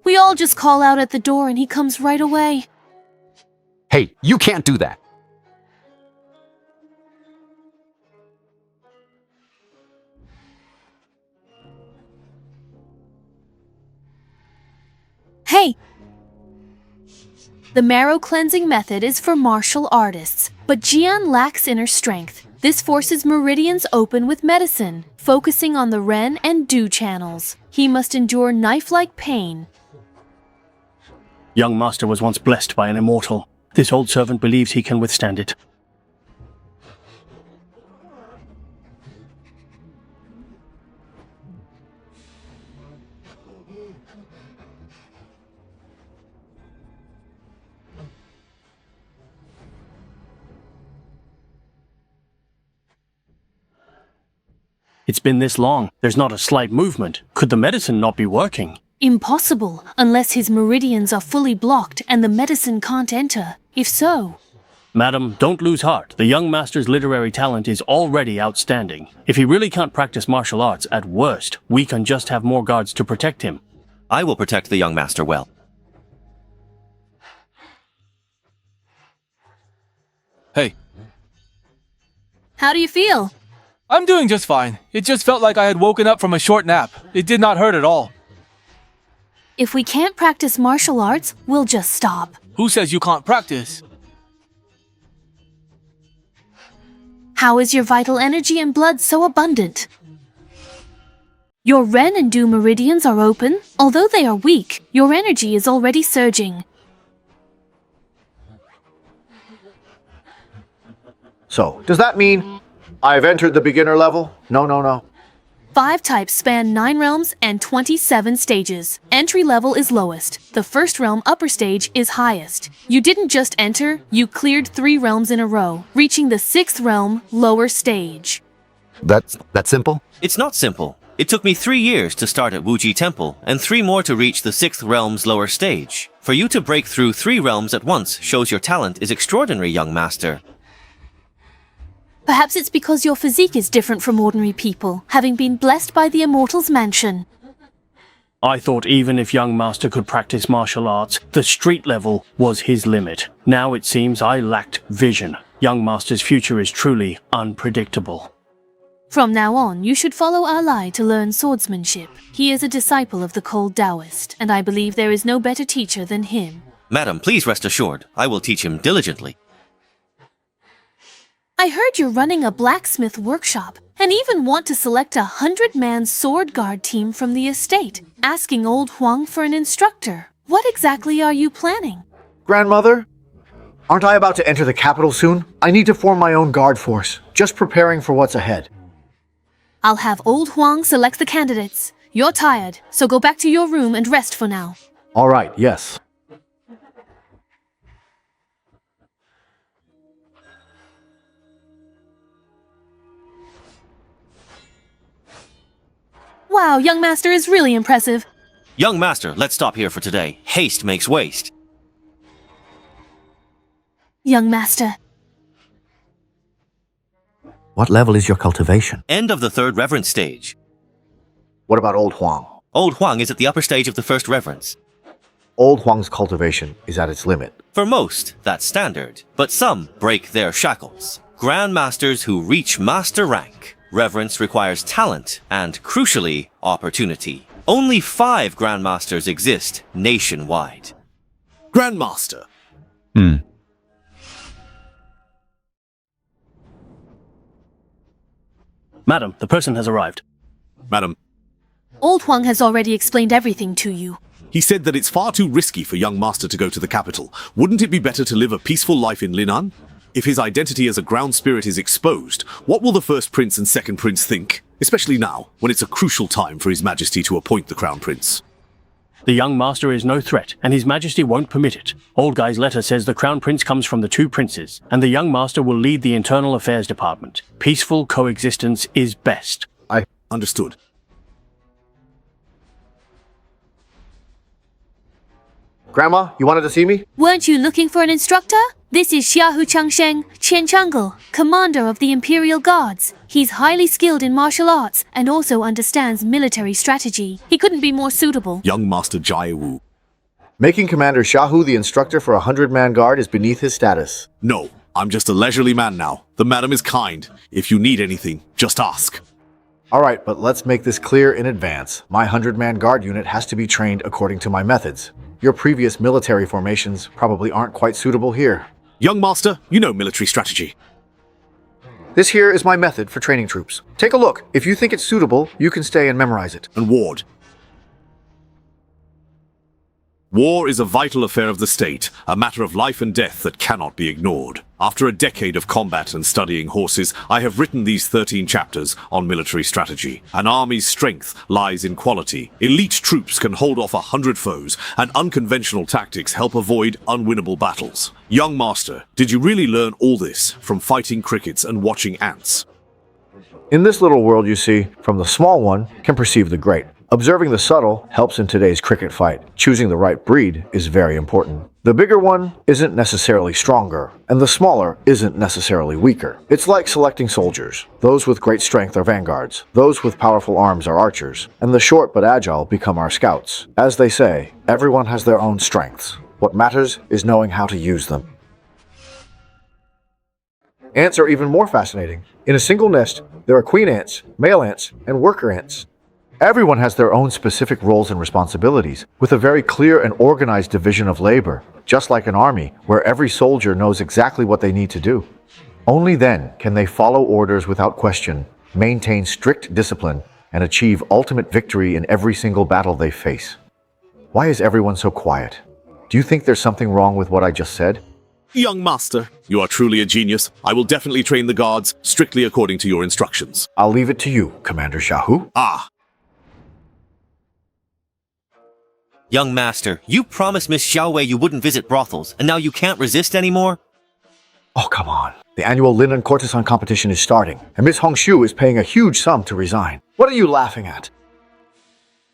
We all just call out at the door and he comes right away. Hey, you can't do that. Hey! The marrow cleansing method is for martial artists, but Jian lacks inner strength. This forces meridians open with medicine, focusing on the Ren and Du channels. He must endure knife-like pain. Young master was once blessed by an immortal. This old servant believes he can withstand it. It's been this long. There's not a slight movement. Could the medicine not be working? Impossible, unless his meridians are fully blocked and the medicine can't enter. If so... Madam, don't lose heart. The young master's literary talent is already outstanding. If he really can't practice martial arts, at worst, we can just have more guards to protect him. I will protect the young master well. Hey. How do you feel? I'm doing just fine. It just felt like I had woken up from a short nap. It did not hurt at all. If we can't practice martial arts, we'll just stop. Who says you can't practice? How is your vital energy and blood so abundant? Your Ren and Du meridians are open. Although they are weak, your energy is already surging. So, does that mean I've entered the beginner level? No. 5 types span 9 realms and 27 stages. Entry level is lowest. The first realm upper stage is highest. You didn't just enter, you cleared 3 realms in a row, reaching the 6th realm lower stage. That's simple? It's not simple. It took me 3 years to start at Wuji Temple, and 3 more to reach the 6th realm's lower stage. For you to break through 3 realms at once shows your talent is extraordinary, young master. Perhaps it's because your physique is different from ordinary people, having been blessed by the Immortal's mansion. I thought even if young master could practice martial arts, the street level was his limit. Now it seems I lacked vision. Young master's future is truly unpredictable. From now on, you should follow Alai to learn swordsmanship. He is a disciple of the Cold Taoist, and I believe there is no better teacher than him. Madam, please rest assured, I will teach him diligently. I heard you're running a blacksmith workshop. and even want to select 100-man sword guard team from the estate, asking old Huang for an instructor. What exactly are you planning? Grandmother, aren't I about to enter the capital soon? I need to form my own guard force, just preparing for what's ahead. I'll have old Huang select the candidates. You're tired, so go back to your room and rest for now. All right, yes. Wow, young master is really impressive. Young master, let's stop here for today. Haste makes waste. Young master. What level is your cultivation? End of the third reverence stage. What about Old Huang? Old Huang is at the upper stage of the first reverence. Old Huang's cultivation is at its limit. For most, that's standard, but some break their shackles. Grandmasters who reach master rank. Reverence requires talent and, crucially, opportunity. Only 5 Grandmasters exist nationwide. Grandmaster. Madam, the person has arrived. Madam, Old Huang has already explained everything to you. he said that it's far too risky for young master to go to the capital. Wouldn't it be better to live a peaceful life in Linan? If his identity as a ground spirit is exposed, what will the first prince and second prince think? Especially now, when it's a crucial time for his majesty to appoint the crown prince. The young master is no threat, and his majesty won't permit it. Old Guy's letter says the crown prince comes from the 2 princes, and the young master will lead the internal affairs department. Peaceful coexistence is best. I understood. Grandma, you wanted to see me? Weren't you looking for an instructor? This is Xiaohu Changsheng, Qian Changel, commander of the Imperial Guards. He's highly skilled in martial arts and also understands military strategy. He couldn't be more suitable. Young Master Jai Wu. Making Commander Xiaohu the instructor for a 100-man guard is beneath his status. No, I'm just a leisurely man now. The madam is kind. If you need anything, just ask. All right, but let's make this clear in advance. My 100-man guard unit has to be trained according to my methods. Your previous military formations probably aren't quite suitable here. Young Master, you know military strategy. This here is my method for training troops. Take a look. If you think it's suitable, you can stay and memorize it. And Ward. War is a vital affair of the state, a matter of life and death that cannot be ignored. After a decade of combat and studying horses, I have written these 13 chapters on military strategy. An army's strength lies in quality. Elite troops can hold off 100 foes, and unconventional tactics help avoid unwinnable battles. Young Master, did you really learn all this from fighting crickets and watching ants? In this little world, you see, from the small one can perceive the great. Observing the subtle helps in today's cricket fight. Choosing the right breed is very important. The bigger one isn't necessarily stronger, and the smaller isn't necessarily weaker. It's like selecting soldiers. Those with great strength are vanguards, those with powerful arms are archers, and the short but agile become our scouts. As they say, everyone has their own strengths. What matters is knowing how to use them. Ants are even more fascinating. In a single nest, there are queen ants, male ants, and worker ants. Everyone has their own specific roles and responsibilities, with a very clear and organized division of labor, just like an army, where every soldier knows exactly what they need to do. Only then can they follow orders without question, maintain strict discipline, and achieve ultimate victory in every single battle they face. Why is everyone so quiet? Do you think there's something wrong with what I just said? Young Master, you are truly a genius. I will definitely train the guards, strictly according to your instructions. I'll leave it to you, Commander Xiaohu. Ah. Young Master, you promised Miss Xiaowei you wouldn't visit brothels, and now you can't resist anymore? Oh, come on. The annual Linan Courtesan competition is starting, and Miss Hongshu is paying a huge sum to resign. What are you laughing at?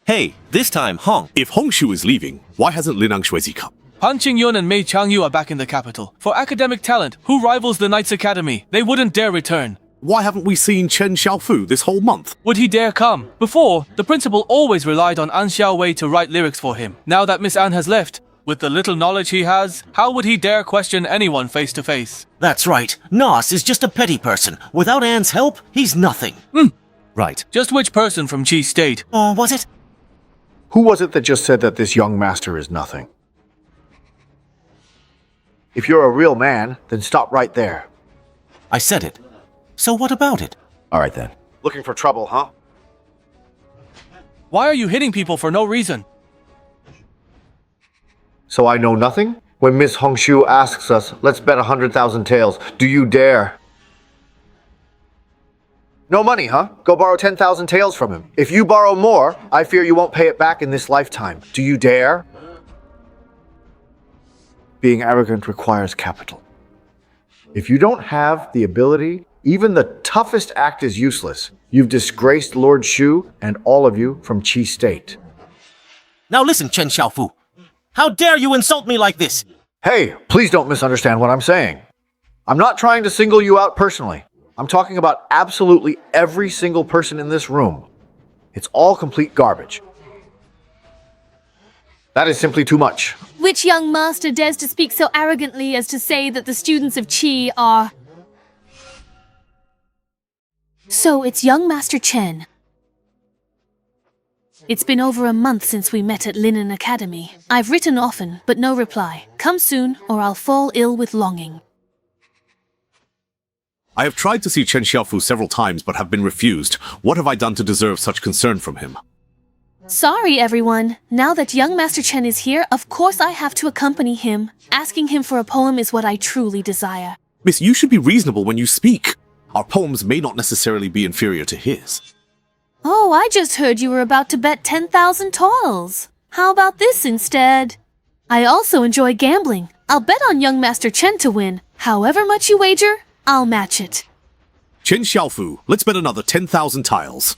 Hey, this time Hong. If Hongshu is leaving, why hasn't Linang Shuizi come? Han Qingyun and Mei Changyu are back in the capital. For academic talent, who rivals the Knights Academy? They wouldn't dare return. Why haven't we seen Chen Xiaofu this whole month? Would he dare come? Before, the principal always relied on An Xiaowei to write lyrics for him. Now that Miss An has left, with the little knowledge he has, how would he dare question anyone face to face? That's right. Nos is just a petty person. Without Anne's help, he's nothing. Right. Just which person from Qi State? Oh, was it? Who was it that just said that this young master is nothing? If you're a real man, then stop right there. I said it. So what about it? All right then. Looking for trouble, huh? Why are you hitting people for no reason? So I know nothing? When Miss Hongshu asks us, let's bet 100,000 taels, do you dare? No money, huh? Go borrow 10,000 taels from him. If you borrow more, I fear you won't pay it back in this lifetime. Do you dare? Being arrogant requires capital. If you don't have the ability, even the toughest act is useless. You've disgraced Lord Shu and all of you from Qi State. Now listen, Chen Xiaofu. How dare you insult me like this? Hey, please don't misunderstand what I'm saying. I'm not trying to single you out personally. I'm talking about absolutely every single person in this room. It's all complete garbage. That is simply too much. Which young master dares to speak so arrogantly as to say that the students of Qi are... So it's young Master Chen. It's been over a month since we met at Linen Academy. I've written often, but no reply. Come soon, or I'll fall ill with longing. I have tried to see Chen Xiaofu several times but have been refused. What have I done to deserve such concern from him? Sorry, everyone. Now that young Master Chen is here, of course I have to accompany him. Asking him for a poem is what I truly desire. Miss, you should be reasonable when you speak. Our poems may not necessarily be inferior to his. Oh, I just heard you were about to bet 10,000 taels. How about this instead? I also enjoy gambling. I'll bet on young Master Chen to win. However much you wager, I'll match it. Chen Xiaofu, let's bet another 10,000 tiles.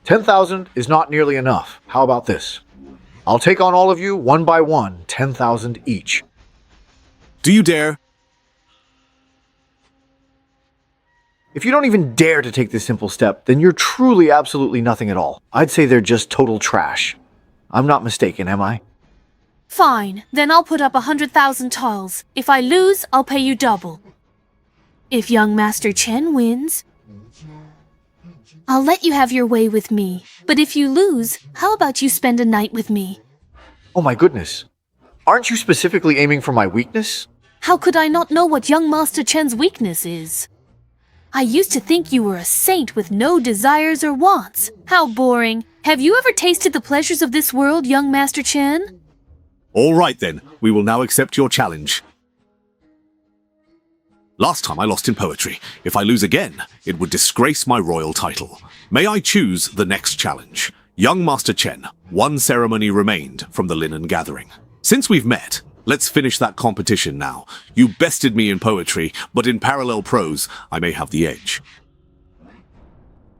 10,000 is not nearly enough. How about this? I'll take on all of you one by one, 10,000 each. Do you dare? If you don't even dare to take this simple step, then you're truly absolutely nothing at all. I'd say they're just total trash. I'm not mistaken, am I? Fine, then I'll put up 100,000 taels. If I lose, I'll pay you double. If young Master Chen wins, I'll let you have your way with me. But if you lose, how about you spend a night with me? Oh my goodness. Aren't you specifically aiming for my weakness? How could I not know what young Master Chen's weakness is? I used to think you were a saint with no desires or wants. How boring. Have you ever tasted the pleasures of this world, young Master Chen? All right then, we will now accept your challenge. Last time I lost in poetry. If I lose again, it would disgrace my royal title. May I choose the next challenge? Young Master Chen, one ceremony remained from the Linen Gathering. Since we've met, let's finish that competition now. You bested me in poetry, but in parallel prose, I may have the edge.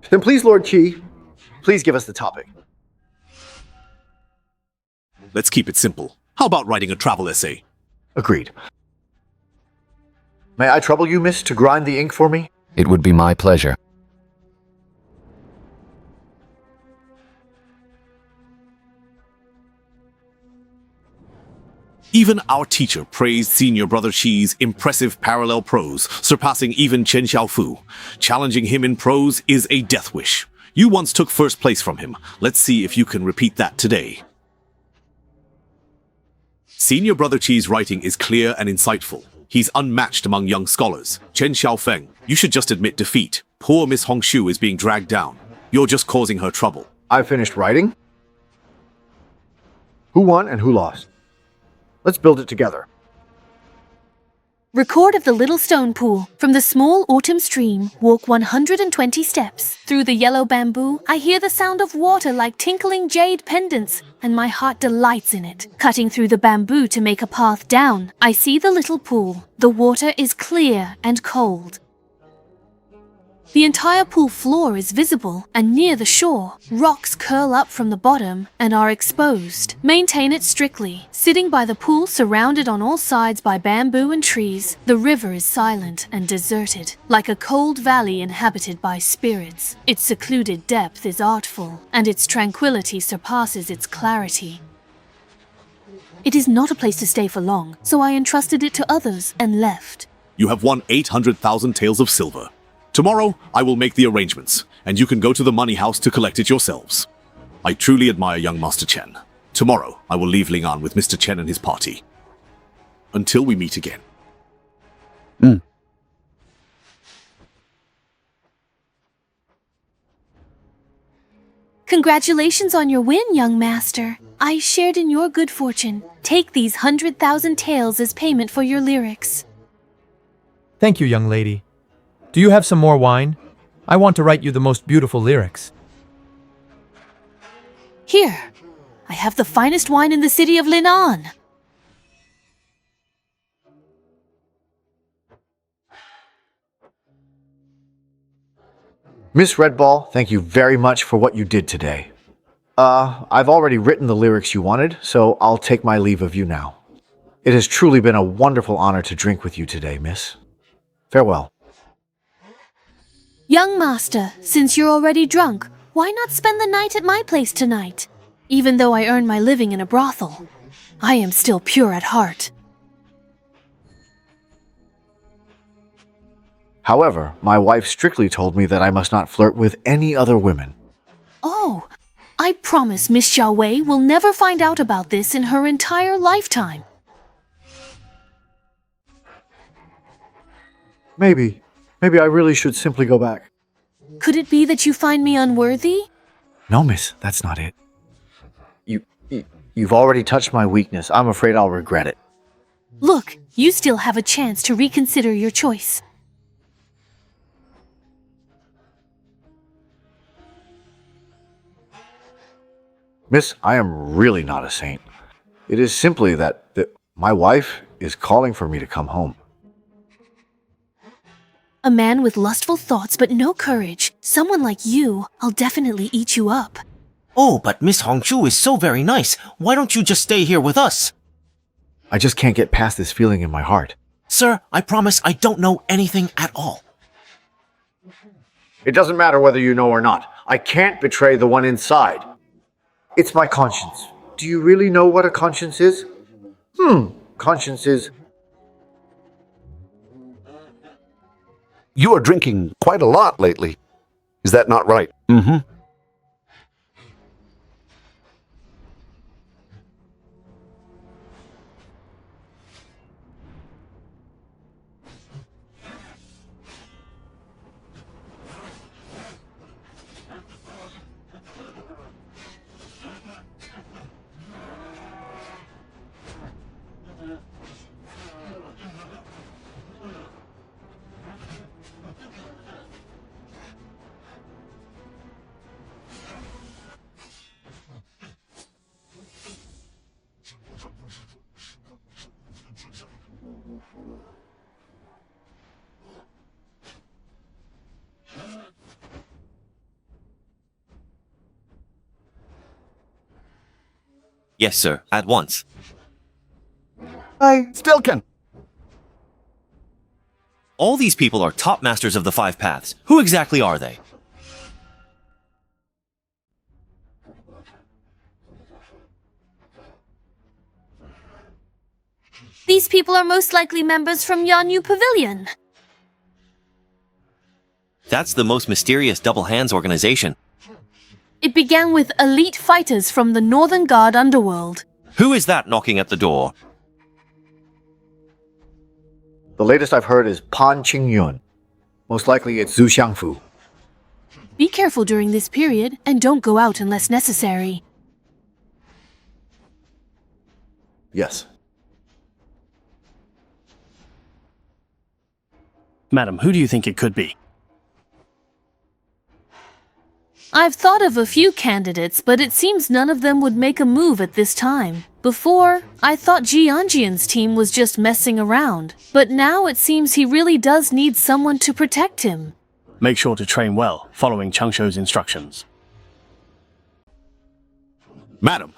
Then please, Lord Qi, please give us the topic. Let's keep it simple. How about writing a travel essay? Agreed. May I trouble you, miss, to grind the ink for me? It would be my pleasure. Even our teacher praised Senior Brother Qi's impressive parallel prose, surpassing even Chen Xiaofu. Challenging him in prose is a death wish. You once took first place from him. Let's see if you can repeat that today. Senior Brother Qi's writing is clear and insightful. He's unmatched among young scholars. Chen Xiaofeng, you should just admit defeat. Poor Miss Hongshu is being dragged down. You're just causing her trouble. I finished writing. Who won and who lost? Let's build it together. Record of the little stone pool. From the small autumn stream, walk 120 steps. Through the yellow bamboo, I hear the sound of water like tinkling jade pendants, and my heart delights in it. Cutting through the bamboo to make a path down, I see the little pool. The water is clear and cold. The entire pool floor is visible, and near the shore, rocks curl up from the bottom and are exposed. Maintain it strictly. Sitting by the pool surrounded on all sides by bamboo and trees, the river is silent and deserted, like a cold valley inhabited by spirits. Its secluded depth is artful, and its tranquility surpasses its clarity. It is not a place to stay for long, so I entrusted it to others and left. You have won 800,000 taels of silver. Tomorrow, I will make the arrangements, and you can go to the money house to collect it yourselves. I truly admire young Master Chen. Tomorrow, I will leave Lingan with Mr. Chen and his party. Until we meet again. Congratulations on your win, young master. I shared in your good fortune. Take these 100,000 taels as payment for your lyrics. Thank you, young lady. Do you have some more wine? I want to write you the most beautiful lyrics. Here, I have the finest wine in the city of Linan. Miss Redball, thank you very much for what you did today. I've already written the lyrics you wanted, so I'll take my leave of you now. It has truly been a wonderful honor to drink with you today, miss. Farewell. Young master, since you're already drunk, why not spend the night at my place tonight? Even though I earn my living in a brothel, I am still pure at heart. However, my wife strictly told me that I must not flirt with any other women. Oh, I promise Miss Xiao Wei will never find out about this in her entire lifetime. Maybe I really should simply go back. Could it be that you find me unworthy? No, miss, that's not it. You've already touched my weakness. I'm afraid I'll regret it. Look, you still have a chance to reconsider your choice. Miss, I am really not a saint. It is simply that my wife is calling for me to come home. A man with lustful thoughts but no courage. Someone like you, I'll definitely eat you up. Oh, but Miss Hongshu is so very nice. Why don't you just stay here with us? I just can't get past this feeling in my heart. Sir, I promise I don't know anything at all. It doesn't matter whether you know or not. I can't betray the one inside. It's my conscience. Do you really know what a conscience is? Conscience is... You are drinking quite a lot lately. Is that not right? Mm-hmm. Yes, sir. At once. I still can. All these people are top masters of the 5 paths. Who exactly are they? These people are most likely members from Yanyu Pavilion. That's the most mysterious Double Hands organization. It began with elite fighters from the Northern Guard underworld. Who is that knocking at the door? The latest I've heard is Pan Qingyun. Most likely it's Zhu Xiangfu. Be careful during this period, and don't go out unless necessary. Yes. Madam, who do you think it could be? I've thought of a few candidates, but it seems none of them would make a move at this time. Before, I thought Jianjian's team was just messing around, but now it seems he really does need someone to protect him. Make sure to train well, following Changshou's instructions. Madam.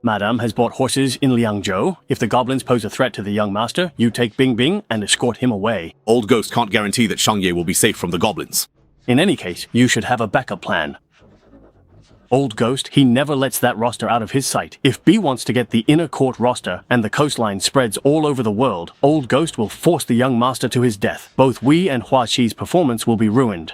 Madame has bought horses in Liangzhou. If the goblins pose a threat to the young master, you take Bing Bing and escort him away. Old Ghost can't guarantee that Shangye will be safe from the goblins. In any case, you should have a backup plan. Old Ghost, he never lets that roster out of his sight. If B wants to get the inner court roster and the coastline spreads all over the world, Old Ghost will force the young master to his death. Both we and Hua Qi's performance will be ruined.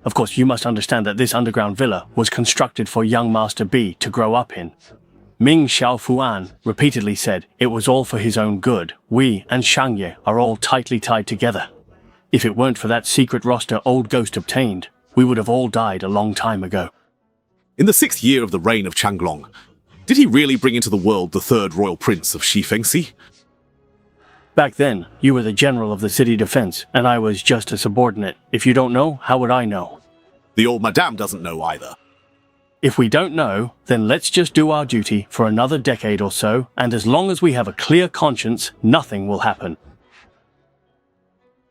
Of course, you must understand that this underground villa was constructed for young Master B to grow up in. Ming Xiaofuan repeatedly said it was all for his own good. We and Shangye are all tightly tied together. If it weren't for that secret roster Old Ghost obtained, we would have all died a long time ago. In the 6th year of the reign of Changlong, did he really bring into the world the 3rd royal prince of Shifengxi? Back then, you were the general of the city defense, and I was just a subordinate. If you don't know, how would I know? The old madame doesn't know either. If we don't know, then let's just do our duty for another decade or so, and as long as we have a clear conscience, nothing will happen.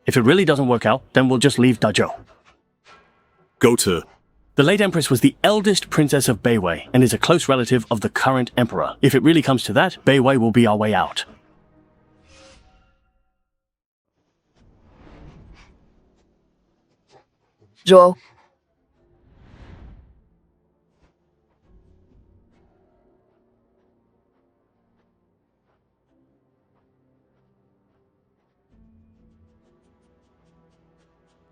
If it really doesn't work out, then we'll just leave Dazhou. Go to... The late Empress was the eldest princess of Beiwei, and is a close relative of the current emperor. If it really comes to that, Beiwei will be our way out. Zhou.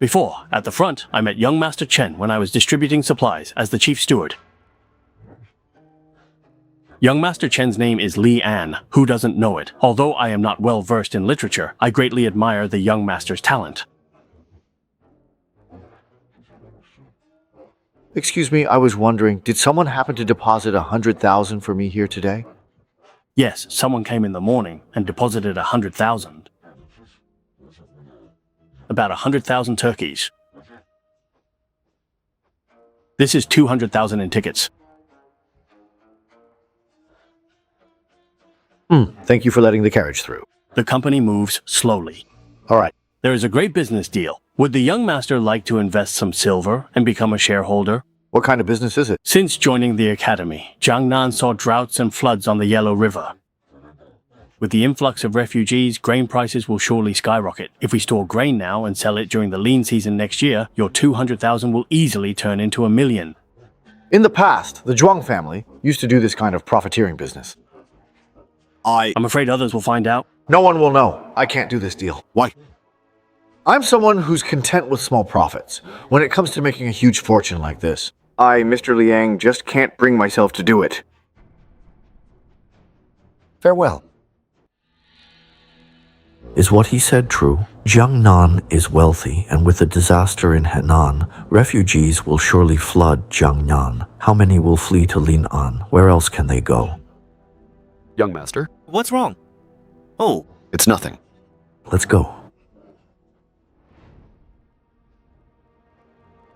Before, at the front, I met young Master Chen when I was distributing supplies as the chief steward. Young Master Chen's name is Li An. Who doesn't know it? Although I am not well versed in literature, I greatly admire the young master's talent. Excuse me, I was wondering, did someone happen to deposit 100,000 for me here today? Yes, someone came in the morning and deposited 100,000. About 100,000 turkeys. This is 200,000 in tickets. Thank you for letting the carriage through. The company moves slowly. All right. There is a great business deal. Would the young master like to invest some silver and become a shareholder? What kind of business is it? Since joining the academy, Jiangnan saw droughts and floods on the Yellow River. With the influx of refugees, grain prices will surely skyrocket. If we store grain now and sell it during the lean season next year, your 200,000 will easily turn into $1 million. In the past, the Zhuang family used to do this kind of profiteering business. I'm afraid others will find out. No one will know. I can't do this deal. Why? I'm someone who's content with small profits. When it comes to making a huge fortune like this, I, Mr. Liang, just can't bring myself to do it. Farewell. Is what he said true? Jiangnan is wealthy, and with the disaster in Henan, refugees will surely flood Jiangnan. How many will flee to Lin'an? Where else can they go? Young master? What's wrong? Oh. It's nothing. Let's go.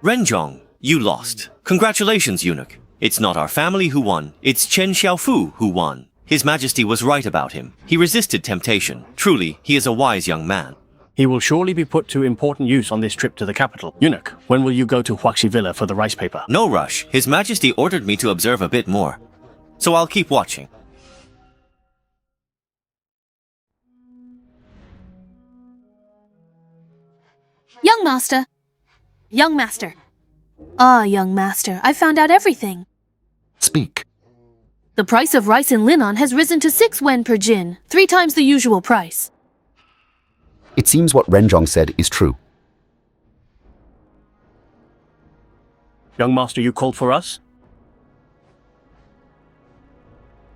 Renjong, you lost. Congratulations, eunuch. It's not our family who won, it's Chen Xiaofu who won. His Majesty was right about him. He resisted temptation. Truly, he is a wise young man. He will surely be put to important use on this trip to the capital. Eunuch, when will you go to Huaxi Villa for the rice paper? No rush. His Majesty ordered me to observe a bit more. So I'll keep watching. Young master. Young master. Ah, young master, I found out everything. Speak. The price of rice in Lin'an has risen to 6 wen per jin, 3 times the usual price. It seems what Renjong said is true. Young master, you called for us?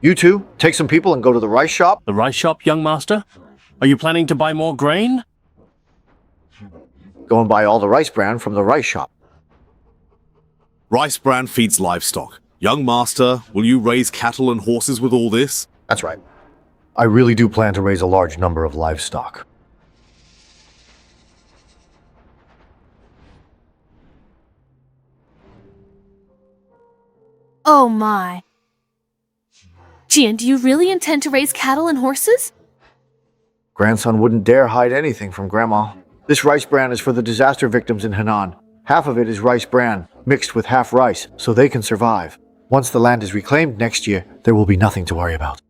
You two, take some people and go to the rice shop. The rice shop, young master? Are you planning to buy more grain? Go and buy all the rice bran from the rice shop. Rice bran feeds livestock. Young master, will you raise cattle and horses with all this? That's right. I really do plan to raise a large number of livestock. Oh my. Jian, do you really intend to raise cattle and horses? Grandson wouldn't dare hide anything from Grandma. This rice bran is for the disaster victims in Henan. Half of it is rice bran, mixed with half rice, so they can survive. Once the land is reclaimed next year, there will be nothing to worry about.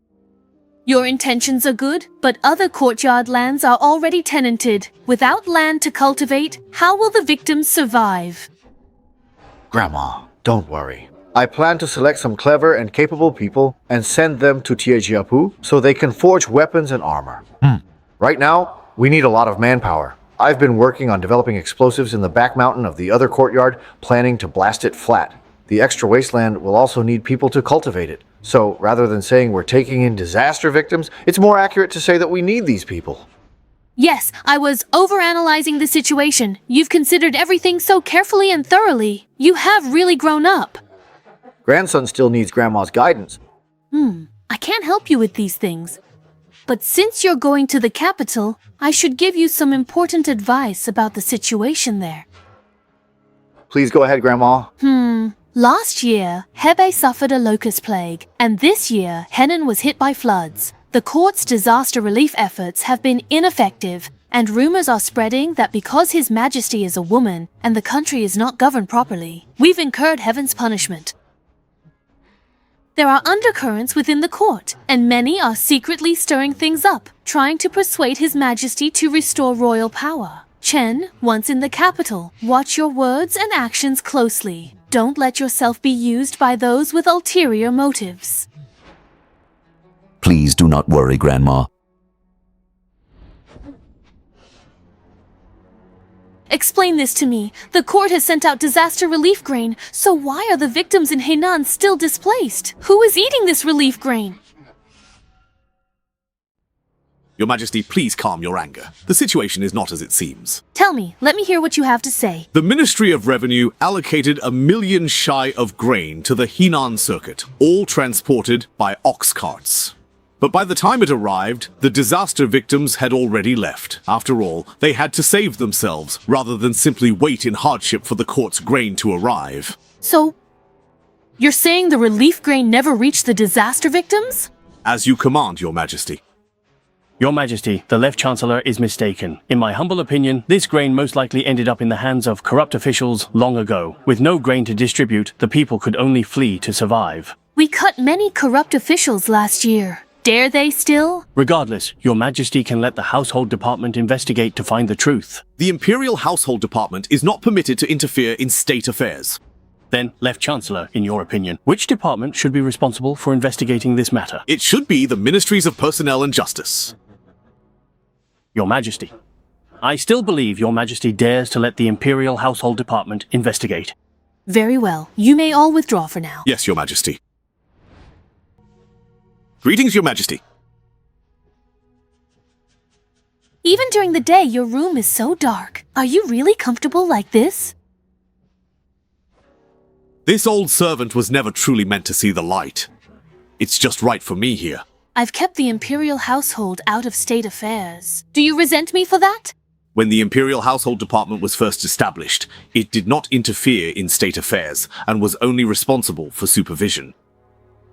Your intentions are good, but other courtyard lands are already tenanted. Without land to cultivate, how will the victims survive? Grandma, don't worry. I plan to select some clever and capable people and send them to Tiejiapu so they can forge weapons and armor. Right now, we need a lot of manpower. I've been working on developing explosives in the back mountain of the other courtyard, planning to blast it flat. The extra wasteland will also need people to cultivate it. So, rather than saying we're taking in disaster victims, it's more accurate to say that we need these people. Yes, I was overanalyzing the situation. You've considered everything so carefully and thoroughly. You have really grown up. Grandson still needs Grandma's guidance. I can't help you with these things. But since you're going to the capital, I should give you some important advice about the situation there. Please go ahead, Grandma. Last year, Hebei suffered a locust plague, and this year, Henan was hit by floods. The court's disaster relief efforts have been ineffective, and rumors are spreading that because His Majesty is a woman and the country is not governed properly, we've incurred heaven's punishment. There are undercurrents within the court, and many are secretly stirring things up, trying to persuade His Majesty to restore royal power. Chen, once in the capital, watch your words and actions closely. Don't let yourself be used by those with ulterior motives. Please do not worry, Grandma. Explain this to me. The court has sent out disaster relief grain, so why are the victims in Henan still displaced? Who is eating this relief grain? Your Majesty, please calm your anger. The situation is not as it seems. Tell me, let me hear what you have to say. The Ministry of Revenue allocated 1 million shy of grain to the Henan circuit, all transported by ox carts. But by the time it arrived, the disaster victims had already left. After all, they had to save themselves, rather than simply wait in hardship for the court's grain to arrive. So, you're saying the relief grain never reached the disaster victims? As you command, Your Majesty. Your Majesty, the Left Chancellor is mistaken. In my humble opinion, this grain most likely ended up in the hands of corrupt officials long ago. With no grain to distribute, the people could only flee to survive. We cut many corrupt officials last year. Dare they still? Regardless, Your Majesty can let the Household Department investigate to find the truth. The Imperial Household Department is not permitted to interfere in state affairs. Then, Left Chancellor, in your opinion, which department should be responsible for investigating this matter? It should be the Ministries of Personnel and Justice. Your Majesty, I still believe Your Majesty dares to let the Imperial Household Department investigate. Very well. You may all withdraw for now. Yes, Your Majesty. Greetings, Your Majesty. Even during the day, your room is so dark. Are you really comfortable like this? This old servant was never truly meant to see the light. It's just right for me here. I've kept the Imperial household out of state affairs. Do you resent me for that? When the Imperial Household Department was first established, it did not interfere in state affairs and was only responsible for supervision.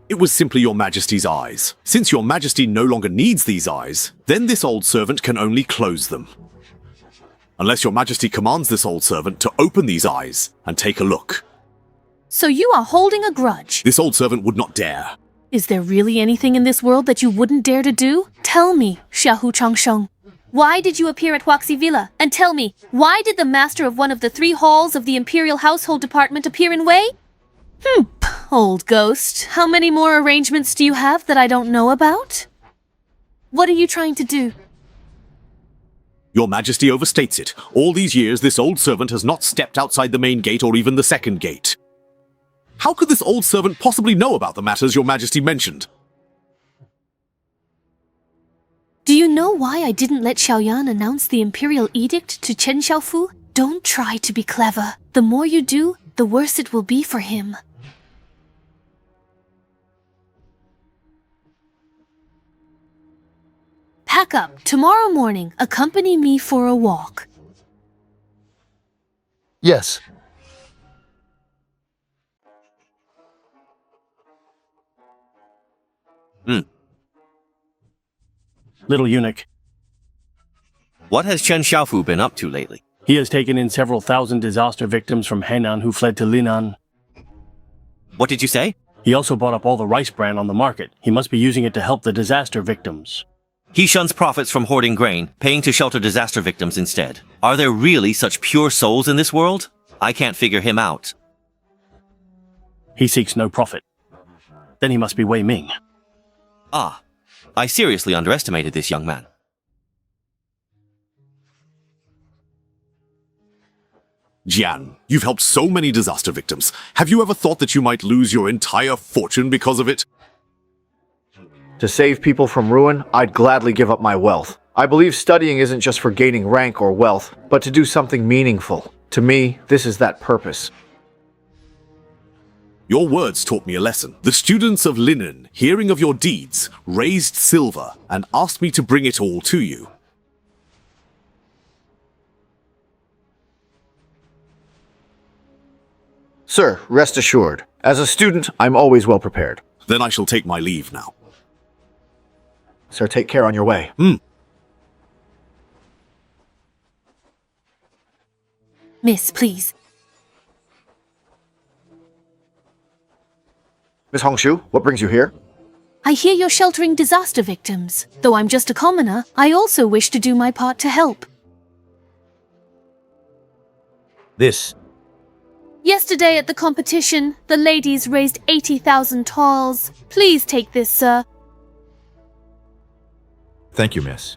It was simply Your Majesty's eyes. Since Your Majesty no longer needs these eyes, then this old servant can only close them. Unless Your Majesty commands this old servant to open these eyes and take a look. So you are holding a grudge. This old servant would not dare. Is there really anything in this world that you wouldn't dare to do? Tell me, Xiaohu Changsheng. Why did you appear at Huaxi Villa? And tell me, why did the master of one of the 3 halls of the Imperial Household Department appear in Wei? Old ghost, how many more arrangements do you have that I don't know about? What are you trying to do? Your Majesty overstates it. All these years, this old servant has not stepped outside the main gate or even the second gate. How could this old servant possibly know about the matters Your Majesty mentioned? Do you know why I didn't let Xiaoyan announce the Imperial Edict to Chen Xiaofu? Don't try to be clever. The more you do, the worse it will be for him. Pack up. Tomorrow morning, accompany me for a walk. Yes. Little eunuch. What has Chen Xiaofu been up to lately? He has taken in several thousand disaster victims from Henan who fled to Linan. What did you say? He also bought up all the rice bran on the market. He must be using it to help the disaster victims. He shuns profits from hoarding grain, paying to shelter disaster victims instead. Are there really such pure souls in this world? I can't figure him out. He seeks no profit. Then he must be Wei Ming. Ah, I seriously underestimated this young man. Jian, you've helped so many disaster victims. Have you ever thought that you might lose your entire fortune because of it? To save people from ruin, I'd gladly give up my wealth. I believe studying isn't just for gaining rank or wealth, but to do something meaningful. To me, this is that purpose. Your words taught me a lesson. The students of Linen, hearing of your deeds, raised silver and asked me to bring it all to you. Sir, rest assured. As a student, I'm always well prepared. Then I shall take my leave now. Sir, take care on your way. Miss, please. Miss Hongshu, what brings you here? I hear you're sheltering disaster victims. Though I'm just a commoner, I also wish to do my part to help. This. Yesterday at the competition, the ladies raised 80,000 taels. Please take this, sir. Thank you, miss.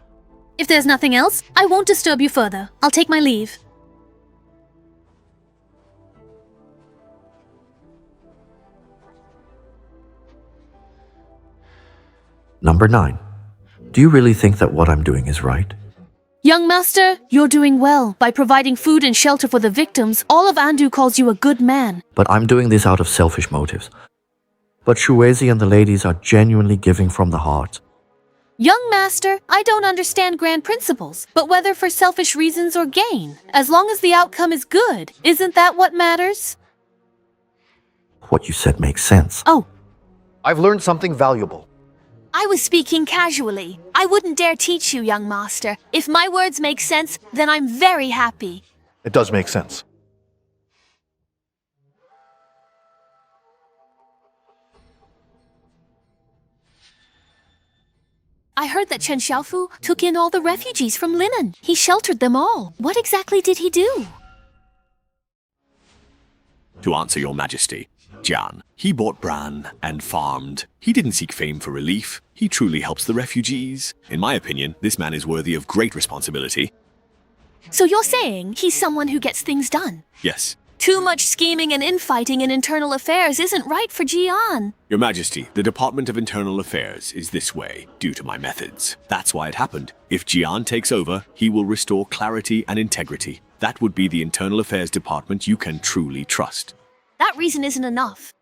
If there's nothing else, I won't disturb you further. I'll take my leave. Number 9. Do you really think that what I'm doing is right? Young master, you're doing well. By providing food and shelter for the victims, all of Andu calls you a good man. But I'm doing this out of selfish motives. But Shuezi and the ladies are genuinely giving from the heart. Young master, I don't understand grand principles, but whether for selfish reasons or gain, as long as the outcome is good, isn't that what matters? What you said makes sense. Oh. I've learned something valuable. I was speaking casually. I wouldn't dare teach you, young master. If my words make sense, then I'm very happy. It does make sense. I heard that Chen Xiaofu took in all the refugees from Linen. He sheltered them all. What exactly did he do? To answer your majesty, Jian, he bought bran and farmed. He didn't seek fame for relief. He truly helps the refugees. In my opinion, this man is worthy of great responsibility. So you're saying he's someone who gets things done? Yes. Too much scheming and infighting in internal affairs isn't right for Jian. Your Majesty, the Department of Internal Affairs is this way, due to my methods. That's why it happened. If Jian takes over, he will restore clarity and integrity. That would be the Internal Affairs Department you can truly trust. That reason isn't enough.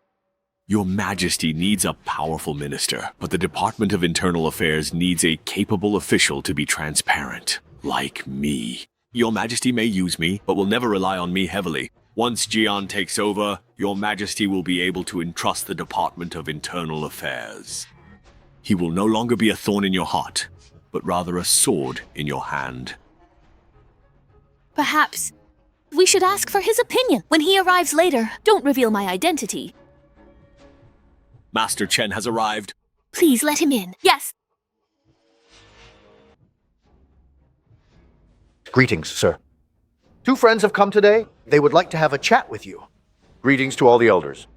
Your Majesty needs a powerful minister, but the Department of Internal Affairs needs a capable official to be transparent, like me. Your Majesty may use me, but will never rely on me heavily. Once Jian takes over, Your Majesty will be able to entrust the Department of Internal Affairs. He will no longer be a thorn in your heart, but rather a sword in your hand. Perhaps we should ask for his opinion. When he arrives later, don't reveal my identity. Master Chen has arrived. Please let him in. Yes. Greetings, sir. 2 friends have come today. They would like to have a chat with you. Greetings to all the elders.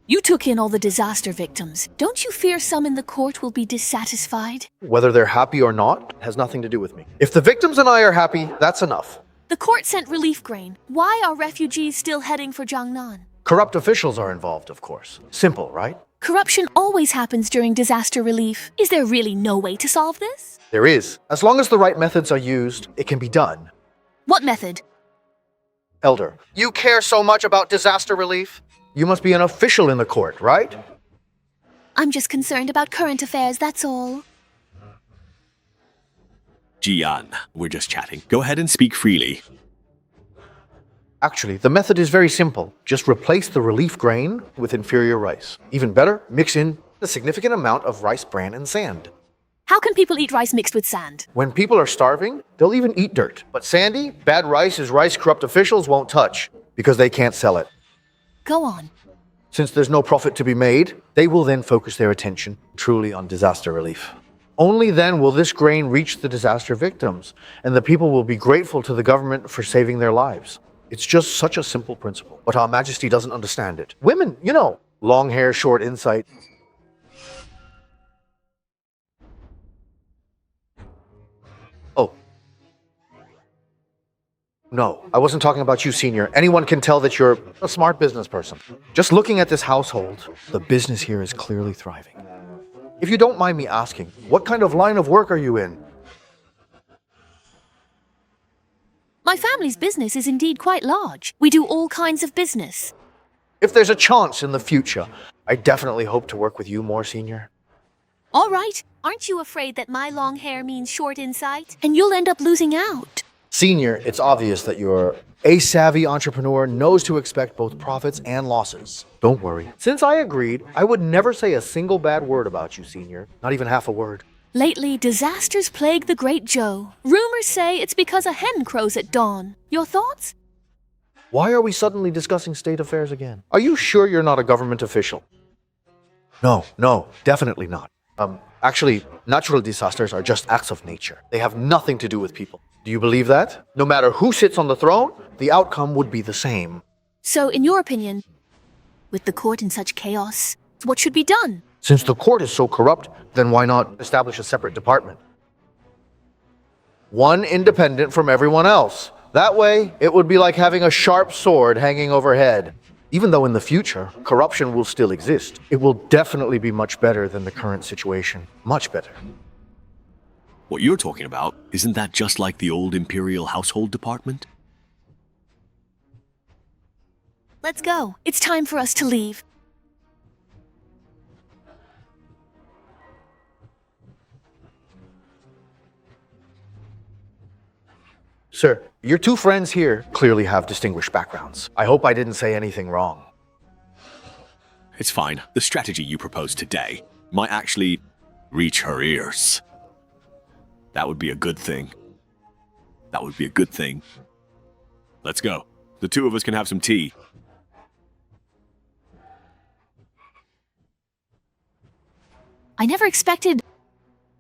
You took in all the disaster victims. Don't you fear some in the court will be dissatisfied? Whether they're happy or not has nothing to do with me. If the victims and I are happy, that's enough. The court sent relief grain. Why are refugees still heading for Jiangnan? Corrupt officials are involved, of course. Simple, right? Corruption always happens during disaster relief. Is there really no way to solve this? There is. As long as the right methods are used, it can be done. What method? Elder, you care so much about disaster relief? You must be an official in the court, right? I'm just concerned about current affairs, that's all. Jian, we're just chatting. Go ahead and speak freely. Actually, the method is very simple. Just replace the relief grain with inferior rice. Even better, mix in a significant amount of rice bran and sand. How can people eat rice mixed with sand? When people are starving, they'll even eat dirt. But sandy, bad rice is rice corrupt officials won't touch because they can't sell it. Go on. Since there's no profit to be made, they will then focus their attention truly on disaster relief. Only then will this grain reach the disaster victims, and the people will be grateful to the government for saving their lives. It's just such a simple principle, but Our Majesty doesn't understand it. Women, you know, long hair, short insight. Oh. No, I wasn't talking about you, Senior. Anyone can tell that you're a smart business person. Just looking at this household, the business here is clearly thriving. If you don't mind me asking, what kind of line of work are you in? My family's business is indeed quite large. We do all kinds of business. If there's a chance in the future, I definitely hope to work with you more, Senior. All right. Aren't you afraid that my long hair means short insight? And you'll end up losing out. Senior, it's obvious that you're a savvy entrepreneur, knows to expect both profits and losses. Don't worry. Since I agreed, I would never say a single bad word about you, Senior. Not even half a word. Lately, disasters plague the Great Joe. Rumors say it's because a hen crows at dawn. Your thoughts? Why are we suddenly discussing state affairs again? Are you sure you're not a government official? No, definitely not. Actually, natural disasters are just acts of nature. They have nothing to do with people. Do you believe that? No matter who sits on the throne, the outcome would be the same. So, in your opinion, with the court in such chaos, what should be done? Since the court is so corrupt, then why not establish a separate department? One independent from everyone else. That way, it would be like having a sharp sword hanging overhead. Even though in the future, corruption will still exist, it will definitely be much better than the current situation. Much better. What you're talking about, isn't that just like the old Imperial Household Department? Let's go. It's time for us to leave. Sir, your two friends here clearly have distinguished backgrounds. I hope I didn't say anything wrong. It's fine. The strategy you proposed today might actually reach her ears. That would be a good thing. That would be a good thing. Let's go. The two of us can have some tea. I never expected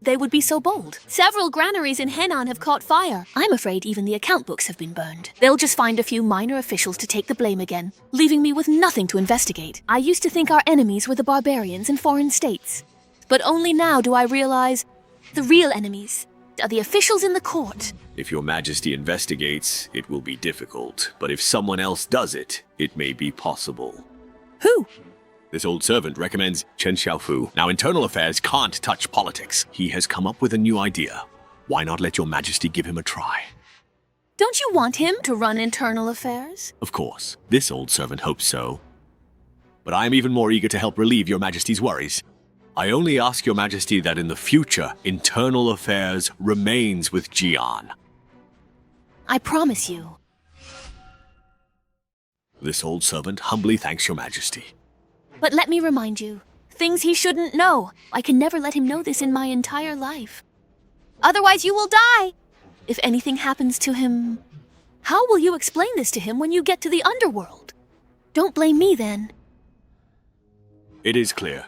they would be so bold. Several granaries in Henan have caught fire. I'm afraid even the account books have been burned. They'll just find a few minor officials to take the blame again, leaving me with nothing to investigate. I used to think our enemies were the barbarians in foreign states. But only now do I realize the real enemies are the officials in the court. If your majesty investigates, it will be difficult. But if someone else does it, it may be possible. Who? This old servant recommends Chen Xiaofu. Now, internal affairs can't touch politics. He has come up with a new idea. Why not let your majesty give him a try? Don't you want him to run internal affairs? Of course, this old servant hopes so. But I am even more eager to help relieve your majesty's worries. I only ask your majesty that in the future, internal affairs remains with Jian. I promise you. This old servant humbly thanks your majesty. But let me remind you, things he shouldn't know. I can never let him know this in my entire life. Otherwise you will die. If anything happens to him, how will you explain this to him when you get to the underworld? Don't blame me then. It is clear.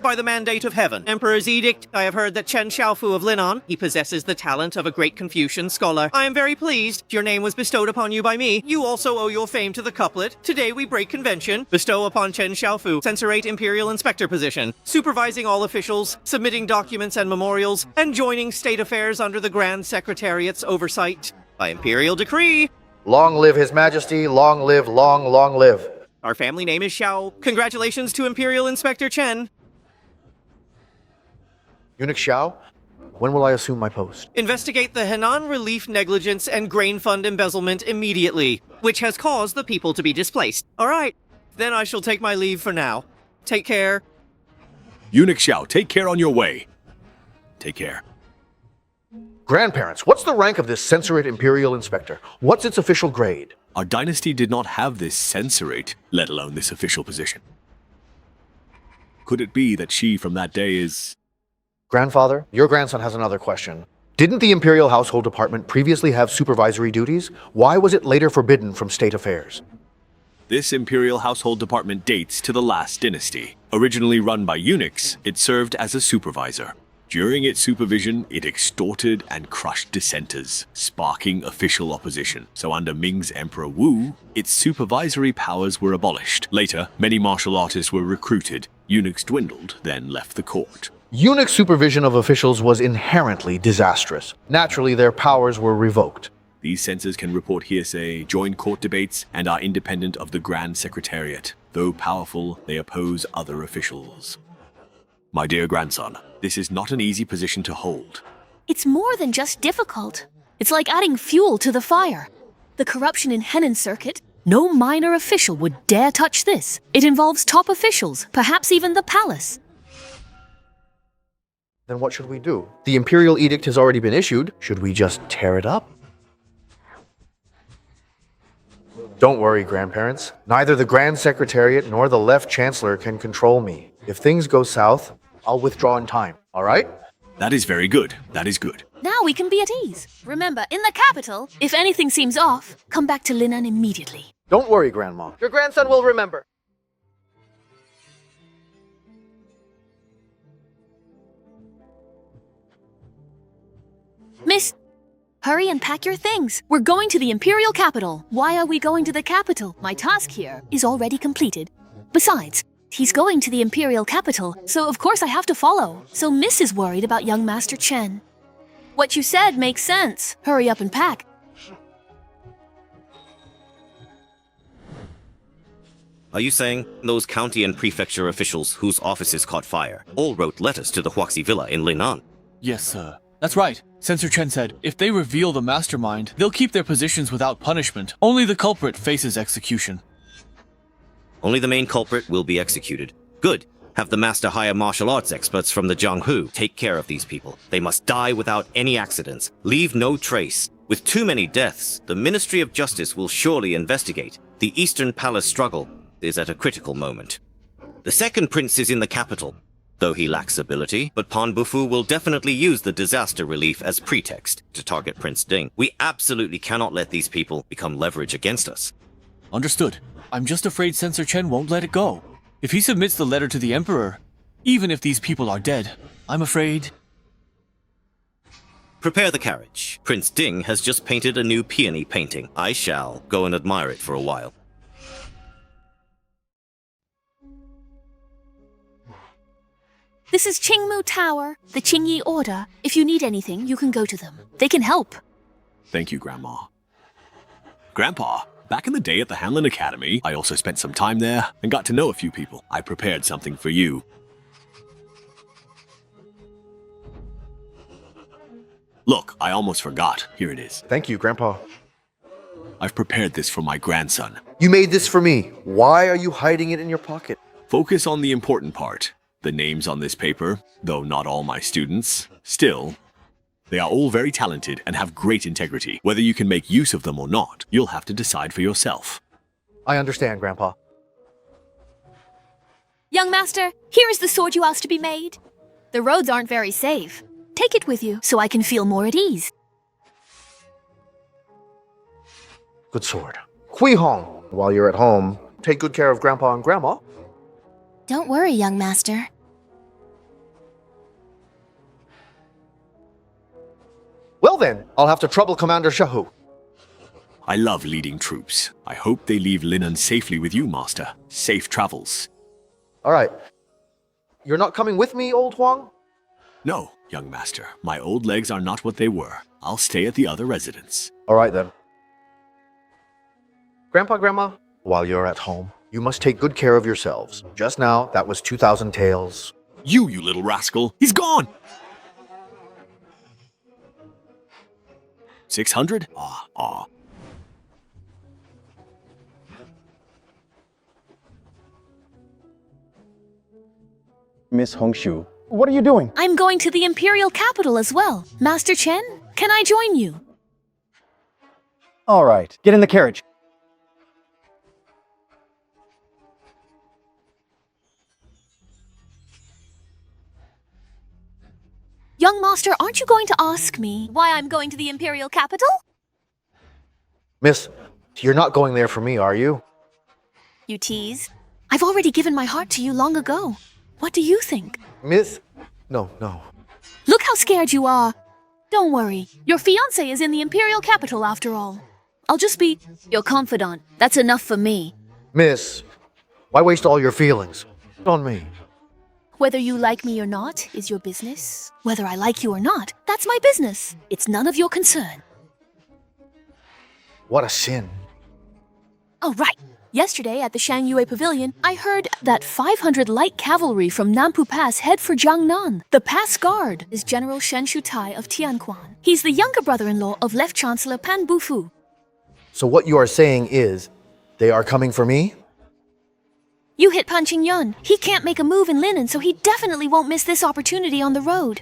By the mandate of heaven, Emperor's edict, I have heard that Chen Xiaofu of Linan, he possesses the talent of a great Confucian scholar. I am very pleased. Your name was bestowed upon you by me. You also owe your fame to the couplet. Today we break convention. Bestow upon Chen Xiaofu, censorate Imperial Inspector position, supervising all officials, submitting documents and memorials, and joining state affairs under the Grand Secretariat's oversight. By Imperial decree. Long live His Majesty, long live, long live. Our family name is Xiao. Congratulations to Imperial Inspector Chen. Eunuch Xiao, when will I assume my post? Investigate the Henan relief negligence and grain fund embezzlement immediately, which has caused the people to be displaced. All right, then I shall take my leave for now. Take care. Eunuch Xiao, take care on your way. Take care. Grandparents, what's the rank of this censorate Imperial Inspector? What's its official grade? Our dynasty did not have this censorate, let alone this official position. Could it be that she from that day is... Grandfather, your grandson has another question. Didn't the Imperial Household Department previously have supervisory duties? Why was it later forbidden from state affairs? This Imperial Household Department dates to the last dynasty. Originally run by eunuchs, it served as a supervisor. During its supervision, it extorted and crushed dissenters, sparking official opposition. So under Ming's Emperor Wu, its supervisory powers were abolished. Later, many martial artists were recruited. Eunuchs dwindled, then left the court. Eunuch supervision of officials was inherently disastrous. Naturally, their powers were revoked. These censors can report hearsay, join court debates, and are independent of the Grand Secretariat. Though powerful, they oppose other officials. My dear grandson, this is not an easy position to hold. It's more than just difficult. It's like adding fuel to the fire. The corruption in Henan Circuit, no minor official would dare touch this. It involves top officials, perhaps even the palace. Then what should we do? The Imperial Edict has already been issued. Should we just tear it up? Don't worry, grandparents. Neither the Grand Secretariat nor the Left Chancellor can control me. If things go south, I'll withdraw in time, all right? That is very good. That is good. Now we can be at ease. Remember, in the capital, if anything seems off, come back to Linan immediately. Don't worry, Grandma. Your grandson will remember. Miss, hurry and pack your things. We're going to the Imperial capital. Why are we going to the capital? My task here is already completed. Besides, he's going to the Imperial capital, so of course I have to follow. So Miss is worried about young Master Chen. What you said makes sense. Hurry up and pack. Are you saying those county and prefecture officials whose offices caught fire all wrote letters to the Huaxi Villa in Linan? Yes, sir. That's right. Censor Chen said, if they reveal the mastermind, they'll keep their positions without punishment. Only the culprit faces execution. Only the main culprit will be executed. Good. Have the master hire martial arts experts from the Jianghu take care of these people. They must die without any accidents. Leave no trace. With too many deaths, the Ministry of Justice will surely investigate. The Eastern Palace struggle is at a critical moment. The second prince is in the capital, though he lacks ability, but Pan Bufu will definitely use the disaster relief as pretext to target Prince Ding. We absolutely cannot let these people become leverage against us. Understood. I'm just afraid Censor Chen won't let it go. If he submits the letter to the Emperor, even if these people are dead, I'm afraid... Prepare the carriage. Prince Ding has just painted a new peony painting. I shall go and admire it for a while. This is Qingmu Tower, the Qingyi Order. If you need anything, you can go to them. They can help. Thank you, Grandma. Grandpa, back in the day at the Hanlin Academy, I also spent some time there and got to know a few people. I prepared something for you. Look, I almost forgot. Here it is. Thank you, Grandpa. I've prepared this for my grandson. You made this for me. Why are you hiding it in your pocket? Focus on the important part. The names on this paper, though not all my students, still, they are all very talented and have great integrity. Whether you can make use of them or not, you'll have to decide for yourself. I understand, Grandpa. Young master, here is the sword you asked to be made. The roads aren't very safe. Take it with you so I can feel more at ease. Good sword. Hui Hong, while you're at home, take good care of Grandpa and Grandma. Don't worry, young master. Well then, I'll have to trouble Commander Shahu. I love leading troops. I hope they leave Linan safely with you, Master. Safe travels. All right. You're not coming with me, old Huang? No, young Master. My old legs are not what they were. I'll stay at the other residence. All right then. Grandpa, Grandma, while you're at home, you must take good care of yourselves. Just now, that was 2,000 taels. You little rascal! He's gone! 600? Miss Hongshu, what are you doing? I'm going to the Imperial capital as well. Master Chen, can I join you? All right, get in the carriage. Young master, aren't you going to ask me why I'm going to the Imperial capital? Miss, you're not going there for me, are you? You tease. I've already given my heart to you long ago. What do you think? Miss? No. Look how scared you are. Don't worry. Your fiancé is in the Imperial capital after all. I'll just be your confidant. That's enough for me. Miss, why waste all your feelings on me? Whether you like me or not is your business. Whether I like you or not, that's my business. It's none of your concern. What a sin. Oh, right. Yesterday at the Shangyue Pavilion, I heard that 500 light cavalry from Nampu Pass head for Jiangnan. The pass guard is General Shen Shutai of Tianquan. He's the younger brother-in-law of Left Chancellor Pan Bufu. So what you are saying is, they are coming for me? You hit Pan Qingyun. He can't make a move in Linen, so he definitely won't miss this opportunity on the road.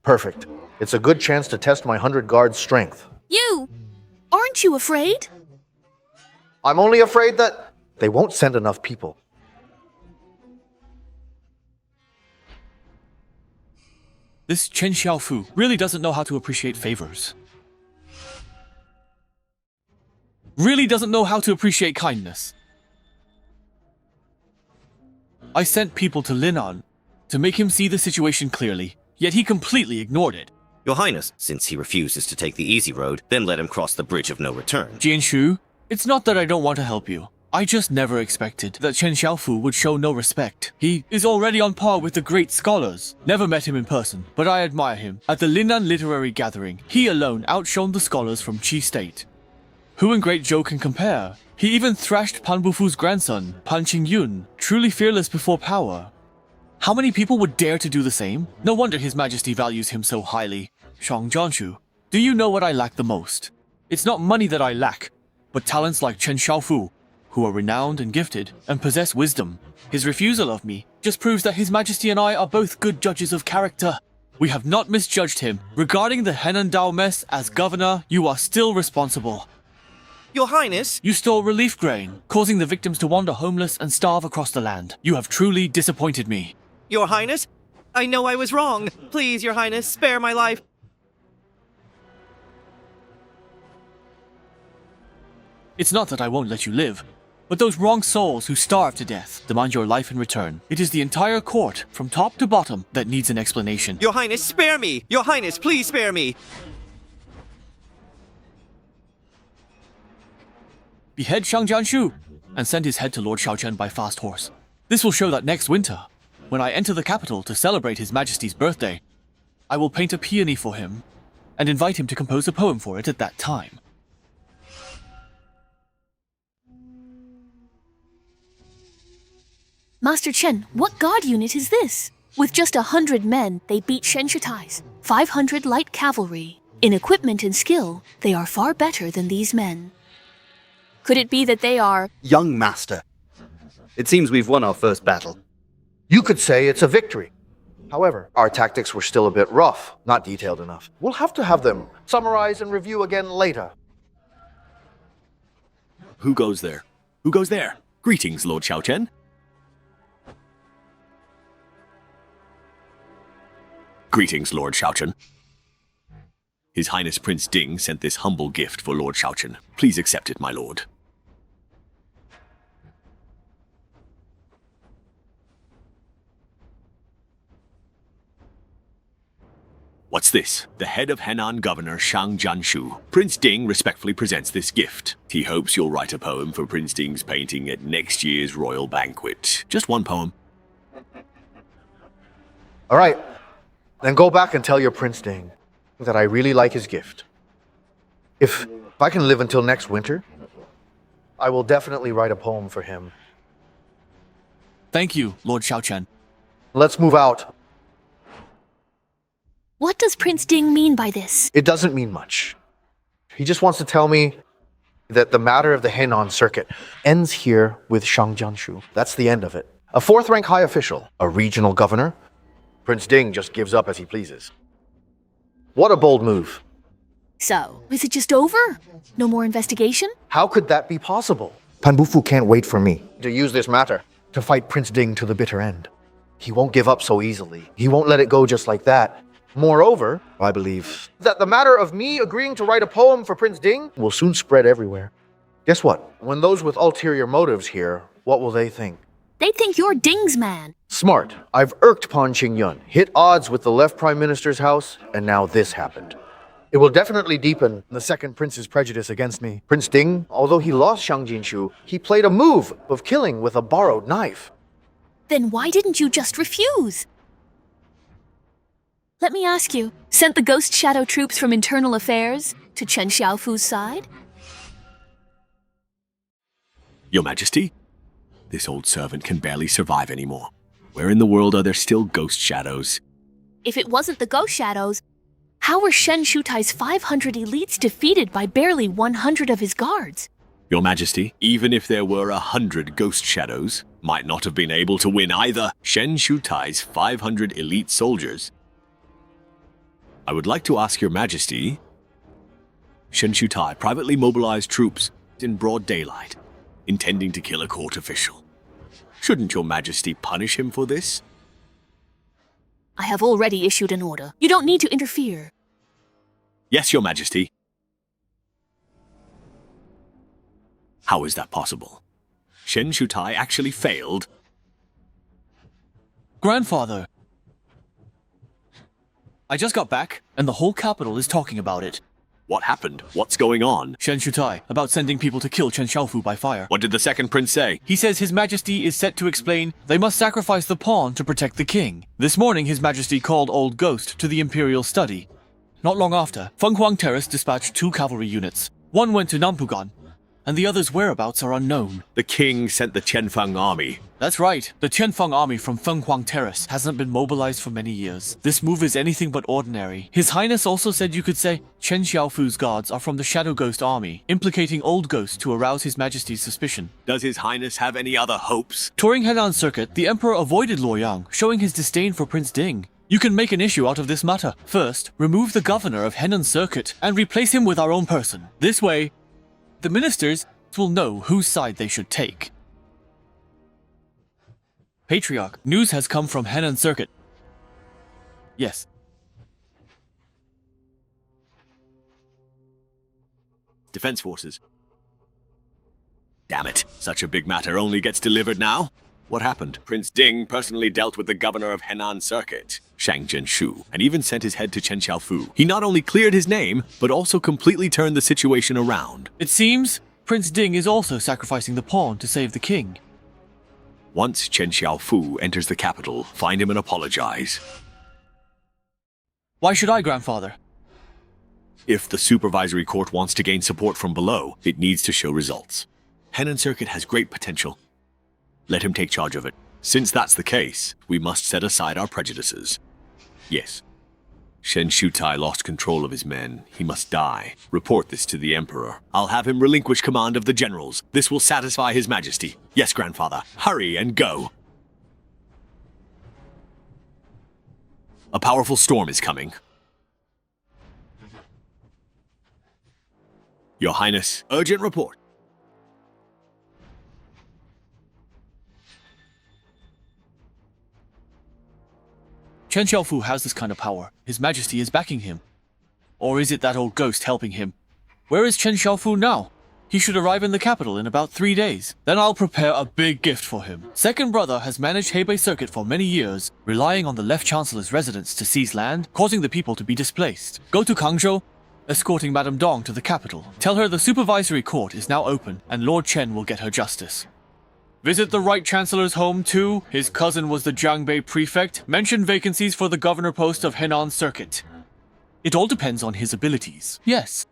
Perfect. It's a good chance to test my 100 guards' strength. You! Aren't you afraid? I'm only afraid that they won't send enough people. This Chen Xiaofu really doesn't know how to appreciate favors. Really doesn't know how to appreciate kindness. I sent people to Linan to make him see the situation clearly, yet he completely ignored it. Your Highness, since he refuses to take the easy road, then let him cross the bridge of no return. Jianshu, it's not that I don't want to help you. I just never expected that Chen Xiaofu would show no respect. He is already on par with the great scholars. Never met him in person, but I admire him. At the Linnan Literary Gathering, he alone outshone the scholars from Qi State. Who in Great Zhou can compare? He even thrashed Pan Bufu's grandson, Pan Qingyun, truly fearless before power. How many people would dare to do the same? No wonder His Majesty values him so highly. Shang Jianshu, do you know what I lack the most? It's not money that I lack, but talents like Chen Xiaofu, who are renowned and gifted, and possess wisdom. His refusal of me just proves that His Majesty and I are both good judges of character. We have not misjudged him. Regarding the Henan Dao mess, as governor, you are still responsible. Your Highness? You stole relief grain, causing the victims to wander homeless and starve across the land. You have truly disappointed me. Your Highness? I know I was wrong. Please, Your Highness, spare my life. It's not that I won't let you live, but those wrong souls who starve to death demand your life in return. It is the entire court, from top to bottom, that needs an explanation. Your Highness, spare me! Your Highness, please spare me! Behead Shang Jianshu and send his head to Lord Shaochen by fast horse. This will show that next winter, when I enter the capital to celebrate His Majesty's birthday, I will paint a peony for him and invite him to compose a poem for it at that time. Master Chen, what guard unit is this? With just 100 men, they beat Shen Shutai's 500 light cavalry. In equipment and skill, they are far better than these men. Could it be that they are... Young master. It seems we've won our first battle. You could say it's a victory. However, our tactics were still a bit rough, not detailed enough. We'll have to have them summarize and review again later. Who goes there? Who goes there? Greetings, Lord Xiaochen. Greetings, Lord Xiaochen. His Highness Prince Ding sent this humble gift for Lord Xiaochen. Please accept it, my lord. What's this? The head of Henan Governor Shang Jianshu. Prince Ding respectfully presents this gift. He hopes you'll write a poem for Prince Ding's painting at next year's royal banquet. Just one poem. All right, then go back and tell your Prince Ding that I really like his gift. If I can live until next winter, I will definitely write a poem for him. Thank you, Lord Xiaochen. Let's move out. What does Prince Ding mean by this? It doesn't mean much. He just wants to tell me that the matter of the Henan circuit ends here with Shang Jianshu. That's the end of it. A fourth-rank high official, a regional governor. Prince Ding just gives up as he pleases. What a bold move. So, is it just over? No more investigation? How could that be possible? Pan Bufu can't wait for me to use this matter to fight Prince Ding to the bitter end. He won't give up so easily. He won't let it go just like that. Moreover, I believe that the matter of me agreeing to write a poem for Prince Ding will soon spread everywhere. Guess what? When those with ulterior motives hear, what will they think? They think you're Ding's man. Smart. I've irked Pan Qingyun, hit odds with the left Prime Minister's house, and now this happened. It will definitely deepen the second prince's prejudice against me. Prince Ding, although he lost Shang Jinshu, he played a move of killing with a borrowed knife. Then why didn't you just refuse? Let me ask you, sent the Ghost Shadow troops from Internal Affairs to Chen Xiaofu's side? Your Majesty, this old servant can barely survive anymore. Where in the world are there still ghost shadows? If it wasn't the ghost shadows, how were Shen Shutai's 500 elites defeated by barely 100 of his guards? Your Majesty, even if there were 100 ghost shadows, might not have been able to win either. Shen Shutai's 500 elite soldiers. I would like to ask Your Majesty, Shen Shutai privately mobilized troops in broad daylight, intending to kill a court official. Shouldn't Your Majesty punish him for this? I have already issued an order. You don't need to interfere. Yes, Your Majesty. How is that possible? Shen Shutai actually failed? Grandfather! I just got back, and the whole capital is talking about it. What happened? What's going on? Shen Shutai, about sending people to kill Chen Xiaofu by fire. What did the second prince say? He says His Majesty is set to explain they must sacrifice the pawn to protect the king. This morning His Majesty called Old Ghost to the Imperial study. Not long after, Feng Huang Terrace dispatched 2 cavalry units. One went to Nampugan, and the other's whereabouts are unknown. The king sent the Qianfeng army. That's right. The Qianfeng army from Feng Huang Terrace hasn't been mobilized for many years. This move is anything but ordinary. His Highness also said you could say Chen Xiaofu's guards are from the Shadow Ghost army, implicating Old Ghost to arouse His Majesty's suspicion. Does His Highness have any other hopes? Touring Henan Circuit, the Emperor avoided Luoyang, showing his disdain for Prince Ding. You can make an issue out of this matter. First, remove the governor of Henan Circuit and replace him with our own person. This way, the ministers will know whose side they should take. Patriarch, news has come from Henan Circuit. Yes. Defense forces. Damn it. Such a big matter only gets delivered now. What happened? Prince Ding personally dealt with the governor of Henan Circuit, Shang Jinshu, and even sent his head to Chen Xiaofu. He not only cleared his name, but also completely turned the situation around. It seems Prince Ding is also sacrificing the pawn to save the king. Once Chen Xiaofu enters the capital, find him and apologize. Why should I, grandfather? If the supervisory court wants to gain support from below, it needs to show results. Henan Circuit has great potential. Let him take charge of it. Since that's the case, we must set aside our prejudices. Yes. Shen Shutai lost control of his men. He must die. Report this to the Emperor. I'll have him relinquish command of the generals. This will satisfy His Majesty. Yes, grandfather. Hurry and go. A powerful storm is coming. Your Highness, urgent report. Chen Xiaofu has this kind of power. His Majesty is backing him. Or is it that old ghost helping him? Where is Chen Xiaofu now? He should arrive in the capital in about 3 days. Then I'll prepare a big gift for him. Second brother has managed Hebei Circuit for many years, relying on the Left Chancellor's residence to seize land, causing the people to be displaced. Go to Kangzhou, escorting Madame Dong to the capital. Tell her the supervisory court is now open, and Lord Chen will get her justice. Visit the Right Chancellor's home too. His cousin was the Jiangbei prefect. Mention vacancies for the governor post of Henan Circuit. It all depends on his abilities. Yes.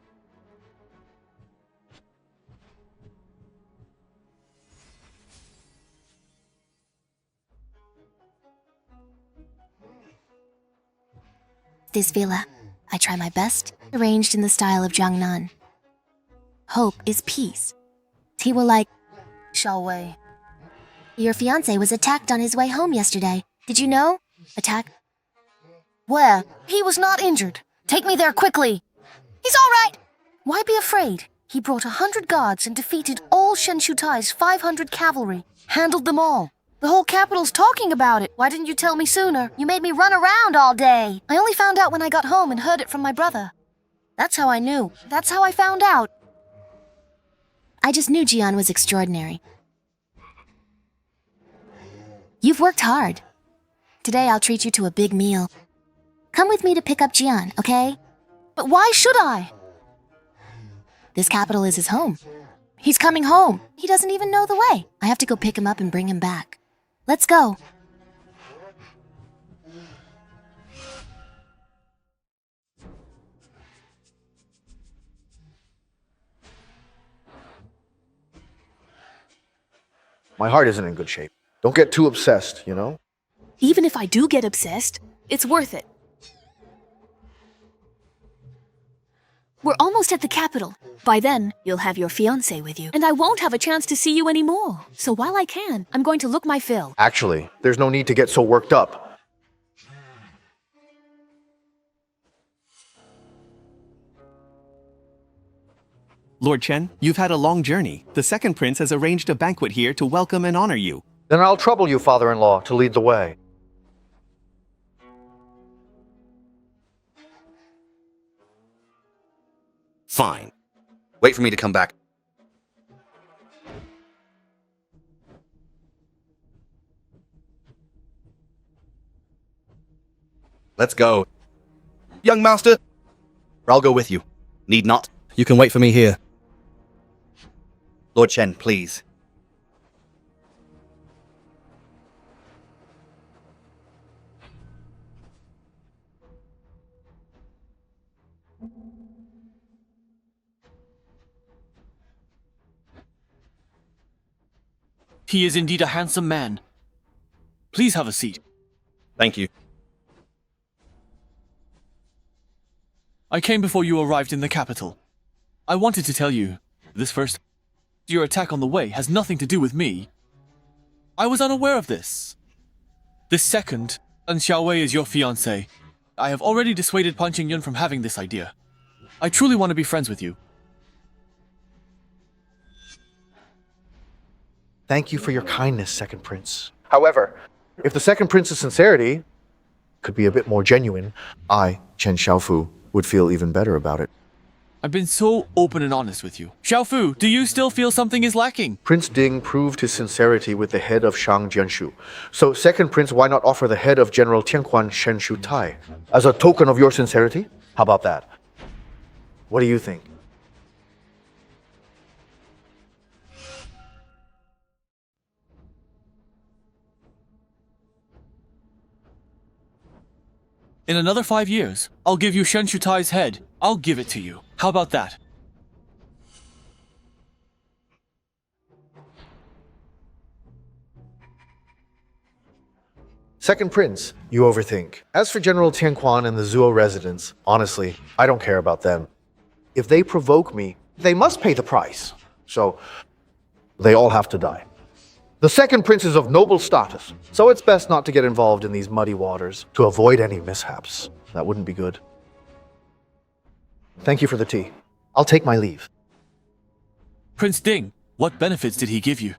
This villa, I try my best, arranged in the style of Jiangnan. Hope is peace. He will like Shao Wei. Your fiancé was attacked on his way home yesterday. Did you know? Attack? Where? He was not injured. Take me there quickly. He's all right. Why be afraid? He brought 100 guards and defeated all Shen Shutai's 500 cavalry. Handled them all. The whole capital's talking about it. Why didn't you tell me sooner? You made me run around all day. I only found out when I got home and heard it from my brother. That's how I knew. That's how I found out. I just knew Jian was extraordinary. You've worked hard. Today I'll treat you to a big meal. Come with me to pick up Jian, okay? But why should I? This capital is his home. He's coming home. He doesn't even know the way. I have to go pick him up and bring him back. Let's go. My heart isn't in good shape. Don't get too obsessed, you know? Even if I do get obsessed, it's worth it. We're almost at the capital. By then, you'll have your fiancé with you, and I won't have a chance to see you anymore. So while I can, I'm going to look my fill. Actually, there's no need to get so worked up. Lord Chen, you've had a long journey. The second prince has arranged a banquet here to welcome and honor you. Then I'll trouble you, father-in-law, to lead the way. Fine. Wait for me to come back. Let's go. Young master, I'll go with you. Need not. You can wait for me here. Lord Chen, please. He is indeed a handsome man. Please have a seat. Thank you. I came before you arrived in the capital. I wanted to tell you this first. Your attack on the way has nothing to do with me. I was unaware of this. This second, An Xiaowei is your fiancé. I have already dissuaded Pan Qingyun from having this idea. I truly want to be friends with you. Thank you for your kindness, Second Prince. However, if the Second Prince's sincerity could be a bit more genuine, I, Chen Xiaofu, would feel even better about it. I've been so open and honest with you. Xiaofu, do you still feel something is lacking? Prince Ding proved his sincerity with the head of Shang Jianshu. So, Second Prince, why not offer the head of General Tianquan Shen Shu Tai as a token of your sincerity? How about that? What do you think? In another 5 years, I'll give you Shen Shu Tai's head. I'll give it to you. How about that? Second Prince, you overthink. As for General Tianquan and the Zuo residents, honestly, I don't care about them. If they provoke me, they must pay the price. So, they all have to die. The Second Prince is of noble status, so it's best not to get involved in these muddy waters to avoid any mishaps. That wouldn't be good. Thank you for the tea. I'll take my leave. Prince Ding, what benefits did he give you?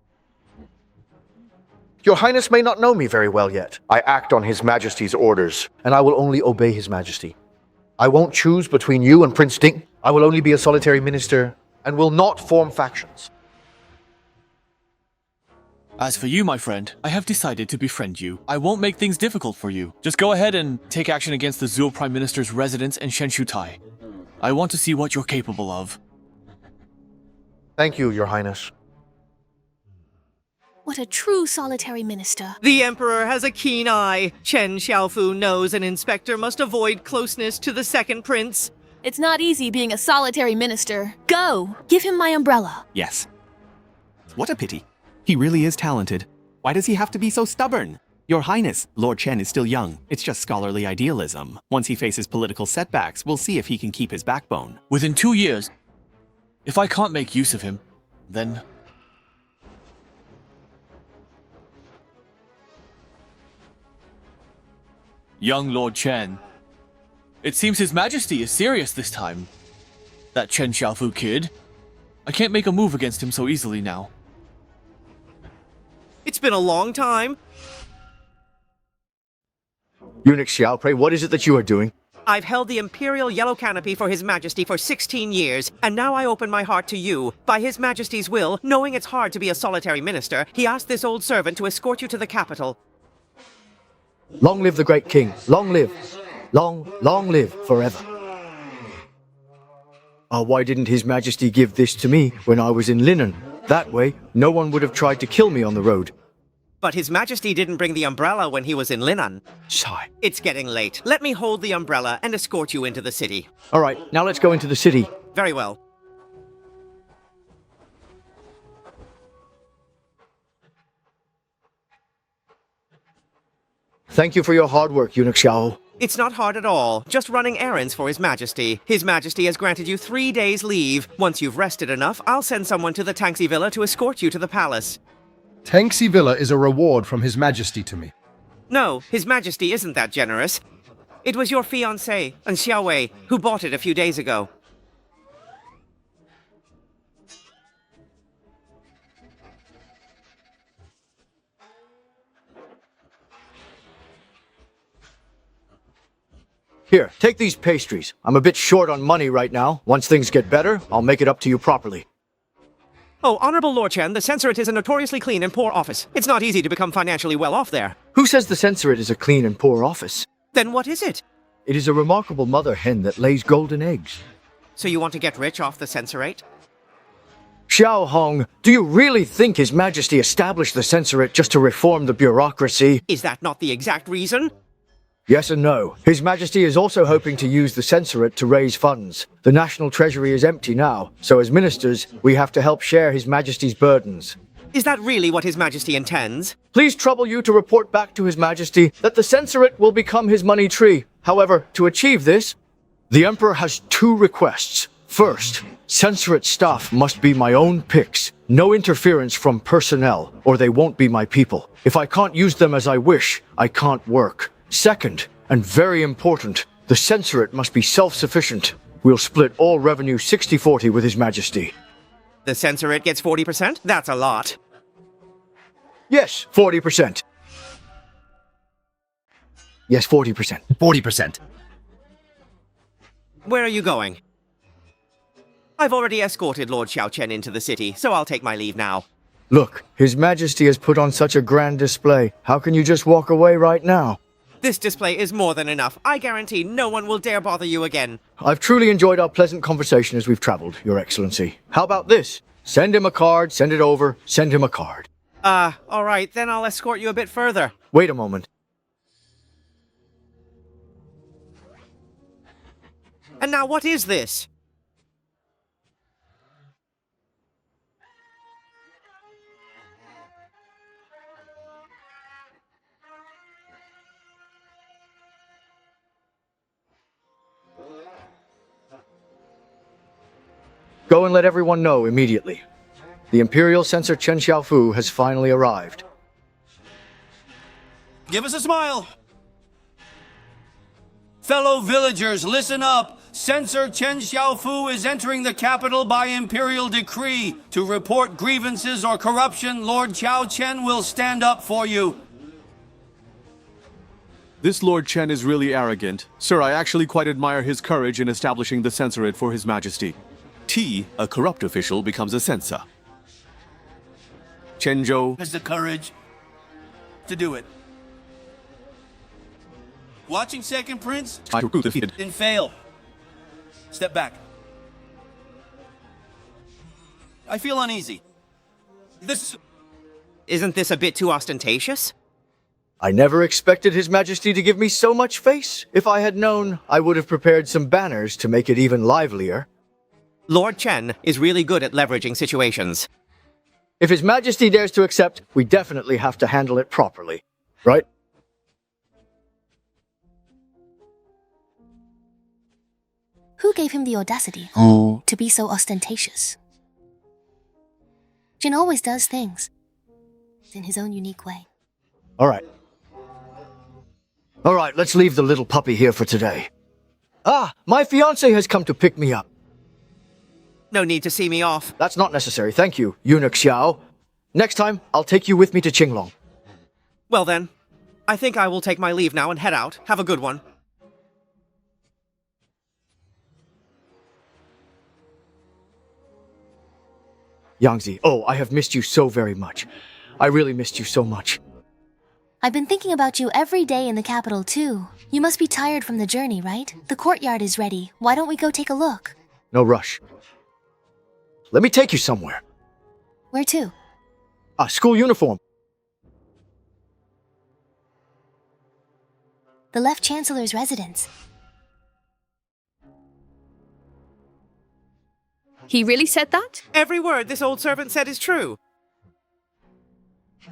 Your Highness may not know me very well yet. I act on His Majesty's orders, and I will only obey His Majesty. I won't choose between you and Prince Ding. I will only be a solitary minister and will not form factions. As for you, my friend, I have decided to befriend you. I won't make things difficult for you. Just go ahead and take action against the Zuo Prime Minister's residence and Shen Shu Tai. I want to see what you're capable of. Thank you, Your Highness. What a true solitary minister. The Emperor has a keen eye. Chen Xiaofu knows an inspector must avoid closeness to the Second Prince. It's not easy being a solitary minister. Go! Give him my umbrella. Yes. What a pity. He really is talented. Why does he have to be so stubborn? Your Highness, Lord Chen is still young. It's just scholarly idealism. Once he faces political setbacks, we'll see if he can keep his backbone. Within 2 years, if I can't make use of him, then... Young Lord Chen. It seems His Majesty is serious this time. That Chen Xiaofu kid. I can't make a move against him so easily now. It's been a long time. Eunuch Xiao, pray, what is it that you are doing? I've held the Imperial Yellow Canopy for His Majesty for 16 years, and now I open my heart to you. By His Majesty's will, knowing it's hard to be a solitary minister, he asked this old servant to escort you to the capital. Long live the great king. Long live. Long live forever. Why didn't His Majesty give this to me when I was in Linen? That way, no one would have tried to kill me on the road. But His Majesty didn't bring the umbrella when he was in Linan. Sigh. It's getting late. Let me hold the umbrella and escort you into the city. All right, now let's go into the city. Very well. Thank you for your hard work, Eunuch Xiao. It's not hard at all. Just running errands for His Majesty. His Majesty has granted you 3 days' leave. Once you've rested enough, I'll send someone to the Tanxi Villa to escort you to the palace. Tanxi Villa is a reward from His Majesty to me. No, His Majesty isn't that generous. It was your fiancée, An Xiaowei, who bought it a few days ago. Here, take these pastries. I'm a bit short on money right now. Once things get better, I'll make it up to you properly. Oh, Honorable Lord Chen, the Censorate is a notoriously clean and poor office. It's not easy to become financially well off there. Who says the Censorate is a clean and poor office? Then what is it? It is a remarkable mother hen that lays golden eggs. So you want to get rich off the Censorate? Xiao Hong, do you really think His Majesty established the Censorate just to reform the bureaucracy? Is that not the exact reason? Yes and no. His Majesty is also hoping to use the Censorate to raise funds. The National Treasury is empty now, so as ministers, we have to help share His Majesty's burdens. Is that really what His Majesty intends? Please trouble you to report back to His Majesty that the Censorate will become his money tree. However, to achieve this, the Emperor has 2 requests. First, Censorate staff must be my own picks. No interference from personnel, or they won't be my people. If I can't use them as I wish, I can't work. Second, and very important, the Censorate must be self-sufficient. We'll split all revenue 60-40 with His Majesty. The Censorate gets 40%? That's a lot. Yes, 40%. Yes, 40%. 40%. Where are you going? I've already escorted Lord Xiao Chen into the city, so I'll take my leave now. Look, His Majesty has put on such a grand display. How can you just walk away right now? This display is more than enough. I guarantee no one will dare bother you again. I've truly enjoyed our pleasant conversation as we've traveled, Your Excellency. How about this? Send him a card, send it over, send him a card. All right, then I'll escort you a bit further. Wait a moment. And now what is this? Go and let everyone know immediately. The Imperial Censor Chen Xiaofu has finally arrived. Give us a smile. Fellow villagers, listen up. Censor Chen Xiaofu is entering the capital by imperial decree. To report grievances or corruption, Lord Xiao Chen will stand up for you. This Lord Chen is really arrogant. Sir, I actually quite admire his courage in establishing the Censorate for His Majesty. T, a corrupt official, becomes a censor. Chen Zhou Has the courage to do it. Watching Second Prince? defeated. Then fail. Step back. I feel uneasy. Isn't this a bit too ostentatious? I never expected His Majesty to give me so much face. If I had known, I would have prepared some banners to make it even livelier. Lord Chen is really good at leveraging situations. If His Majesty dares to accept, we definitely have to handle it properly. Right? Who gave him the audacity to be so ostentatious? Jin always does things in his own unique way. All right, let's leave the little puppy here for today. Ah, my fiancé has come to pick me up. No need to see me off. That's not necessary, thank you, Eunuch Xiao. Next time, I'll take you with me to Qinglong. Well then, I think I will take my leave now and head out. Have a good one. Yangzi, oh, I have missed you so very much. I really missed you so much. I've been thinking about you every day in the capital, too. You must be tired from the journey, right? The courtyard is ready. Why don't we go take a look? No rush. Let me take you somewhere. Where to? School uniform. The Left Chancellor's residence. He really said that? Every word this old servant said is true.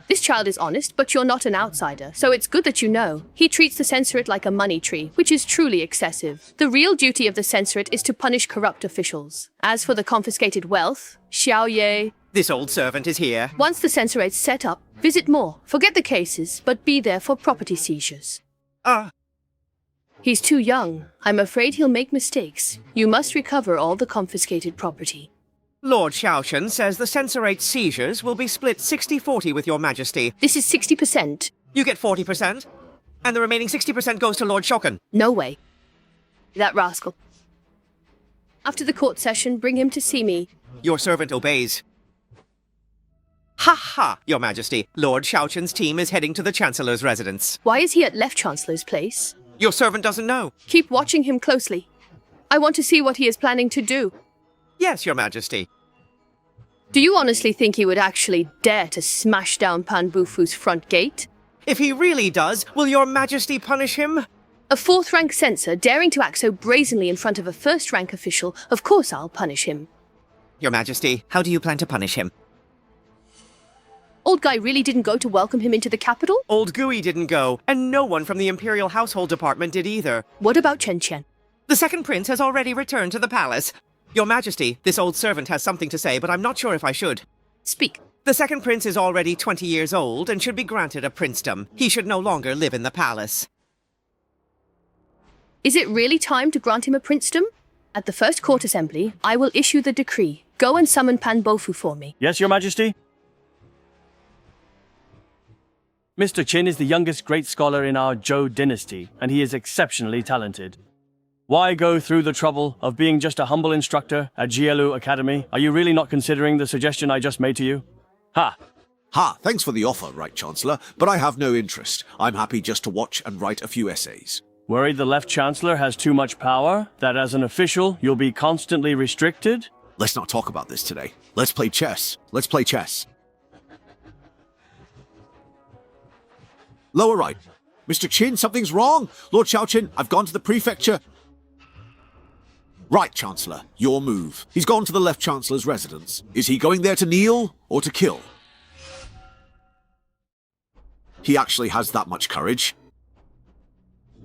This child is honest, but you're not an outsider, so it's good that you know. He treats the censorate like a money tree, which is truly excessive. The real duty of the censorate is to punish corrupt officials. As for the confiscated wealth, Xiao Ye... This old servant is here. Once the censораte's set up, visit more. Forget the cases, but be there for property seizures. He's too young. I'm afraid he'll make mistakes. You must recover all the confiscated property. Lord Xiaochen says the censorate seizures will be split 60-40 with your majesty. This is 60%. You get 40%, and the remaining 60% goes to Lord Shokan. No way. That rascal. After the court session, bring him to see me. Your servant obeys. Ha ha, your majesty. Lord Xiaochen's team is heading to the Chancellor's residence. Why is he at Left Chancellor's place? Your servant doesn't know. Keep watching him closely. I want to see what he is planning to do. Yes, your majesty. Do you honestly think he would actually dare to smash down Pan Bufu's front gate? If he really does, will your majesty punish him? A fourth-rank censor daring to act so brazenly in front of a first-rank official, of course I'll punish him. Your majesty, how do you plan to punish him? Old Guy really didn't go to welcome him into the capital? Old Gui didn't go, and no one from the Imperial Household Department did either. What about Chen Chen? The second prince has already returned to the palace. Your majesty, this old servant has something to say, but I'm not sure if I should. Speak. The second prince is already 20 years old and should be granted a princedom. He should no longer live in the palace. Is it really time to grant him a princedom? At the first court assembly, I will issue the decree. Go and summon Pan Bofu for me. Yes, your majesty? Mr. Qin is the youngest great scholar in our Zhou dynasty, and he is exceptionally talented. Why go through the trouble of being just a humble instructor at Jielu Academy? Are you really not considering the suggestion I just made to you? Ha! Ha, thanks for the offer, Right Chancellor, but I have no interest. I'm happy just to watch and write a few essays. Worried the Left Chancellor has too much power? That as an official, you'll be constantly restricted? Let's not talk about this today. Let's play chess. Let's play chess. Lower right. Mr. Qin, something's wrong. Lord Xiaochen, I've gone to the prefecture. Right, Chancellor, your move. He's gone to the Left Chancellor's residence. Is he going there to kneel or to kill? He actually has that much courage.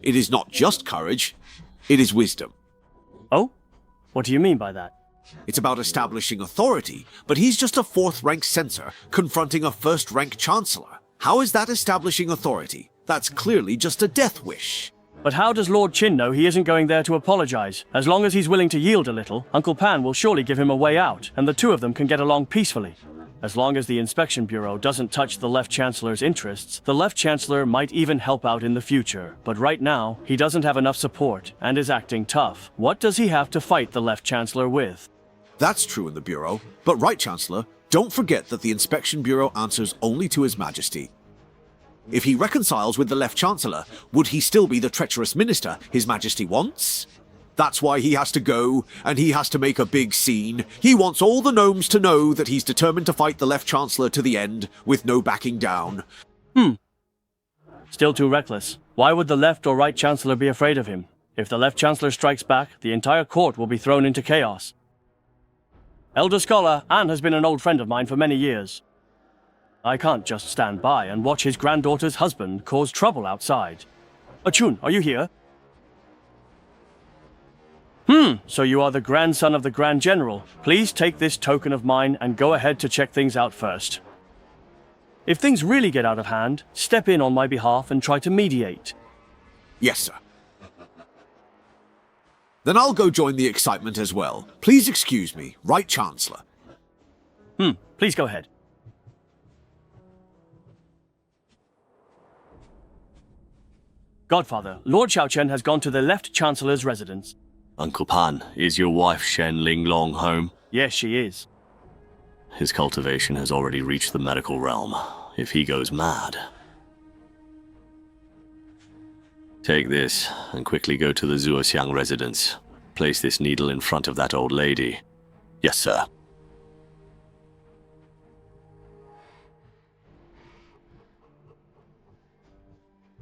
It is not just courage, it is wisdom. Oh? What do you mean by that? It's about establishing authority, but he's just a fourth-rank censor confronting a first-rank chancellor. How is that establishing authority? That's clearly just a death wish. But how does Lord Qin know he isn't going there to apologize? As long as he's willing to yield a little, Uncle Pan will surely give him a way out, and the two of them can get along peacefully. As long as the Inspection Bureau doesn't touch the Left Chancellor's interests, the Left Chancellor might even help out in the future. But right now, he doesn't have enough support, and is acting tough. What does he have to fight the Left Chancellor with? That's true in the Bureau, but Right Chancellor, don't forget that the Inspection Bureau answers only to His Majesty. If he reconciles with the Left Chancellor, would he still be the treacherous minister His Majesty wants? That's why he has to go, and he has to make a big scene. He wants all the gnomes to know that he's determined to fight the Left Chancellor to the end, with no backing down. Still too reckless. Why would the Left or Right Chancellor be afraid of him? If the Left Chancellor strikes back, the entire court will be thrown into chaos. Elder Scholar, Anne has been an old friend of mine for many years. I can't just stand by and watch his granddaughter's husband cause trouble outside. Achun, are you here? So you are the grandson of the Grand General. Please take this token of mine and go ahead to check things out first. If things really get out of hand, step in on my behalf and try to mediate. Yes, sir. Then I'll go join the excitement as well. Please excuse me, Right Chancellor. Please go ahead. Godfather, Lord Xiaochen has gone to the Left Chancellor's residence. Uncle Pan, is your wife Shen Linglong home? Yes, she is. His cultivation has already reached the medical realm. If he goes mad... Take this, and quickly go to the Zuoxiang residence. Place this needle in front of that old lady. Yes, sir.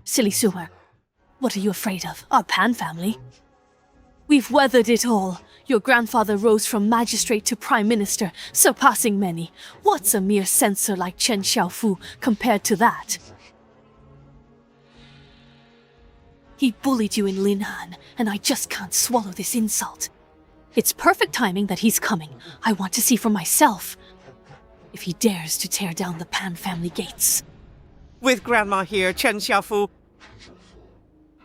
Silly Suwer. What are you afraid of? Our Pan family? We've weathered it all. Your grandfather rose from magistrate to prime minister, surpassing many. What's a mere censor like Chen Xiaofu compared to that? He bullied you in Linhan, and I just can't swallow this insult. It's perfect timing that he's coming. I want to see for myself if he dares to tear down the Pan family gates. With Grandma here, Chen Xiaofu,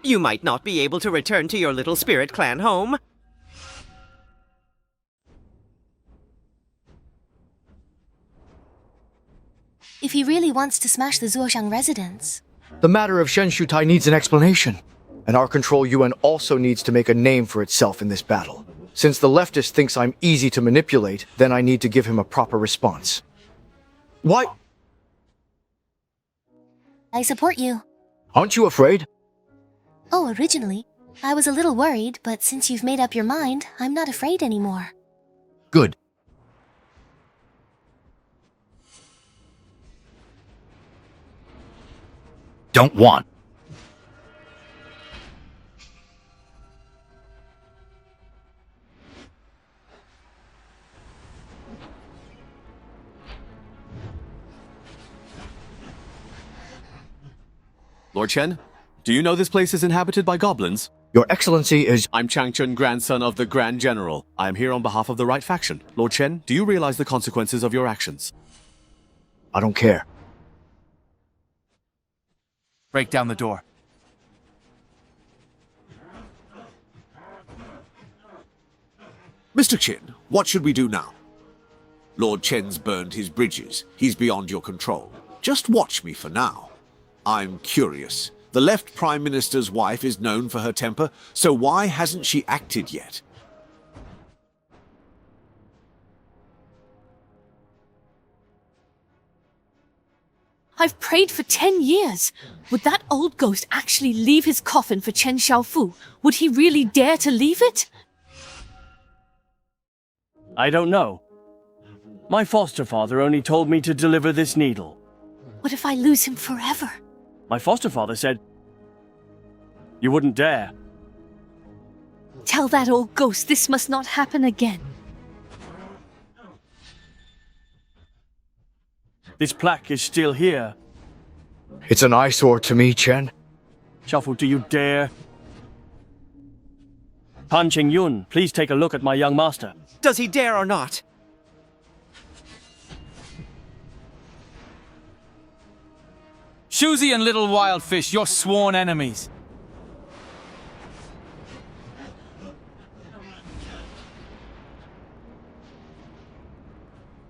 you might not be able to return to your little spirit clan home. If he really wants to smash the Zuoxiang residence. The matter of Shen Shutai needs an explanation, and our Control Yuan also needs to make a name for itself in this battle. Since the leftist thinks I'm easy to manipulate, then I need to give him a proper response. Why? I support you. Aren't you afraid? Oh, originally, I was a little worried, but since you've made up your mind, I'm not afraid anymore. Good. Don't want. Lord Chen, do you know this place is inhabited by goblins? Your Excellency is... I'm Changchun, grandson of the Grand General. I am here on behalf of the right faction. Lord Chen, do you realize the consequences of your actions? I don't care. Break down the door. Mr. Qin, what should we do now? Lord Chen's burned his bridges. He's beyond your control. Just watch me for now. I'm curious. The left Prime Minister's wife is known for her temper, so why hasn't she acted yet? I've prayed for 10 years. Would that old ghost actually leave his coffin for Chen Xiaofu? Would he really dare to leave it? I don't know. My foster father only told me to deliver this needle. What if I lose him forever? My foster father said you wouldn't dare. Tell that old ghost this must not happen again. This plaque is still here. It's an eyesore to me, Chen. Xiaofu, do you dare? Pan Qingyun, please take a look at my young master. Does he dare or not? Shuzi and Little Wildfish, your sworn enemies.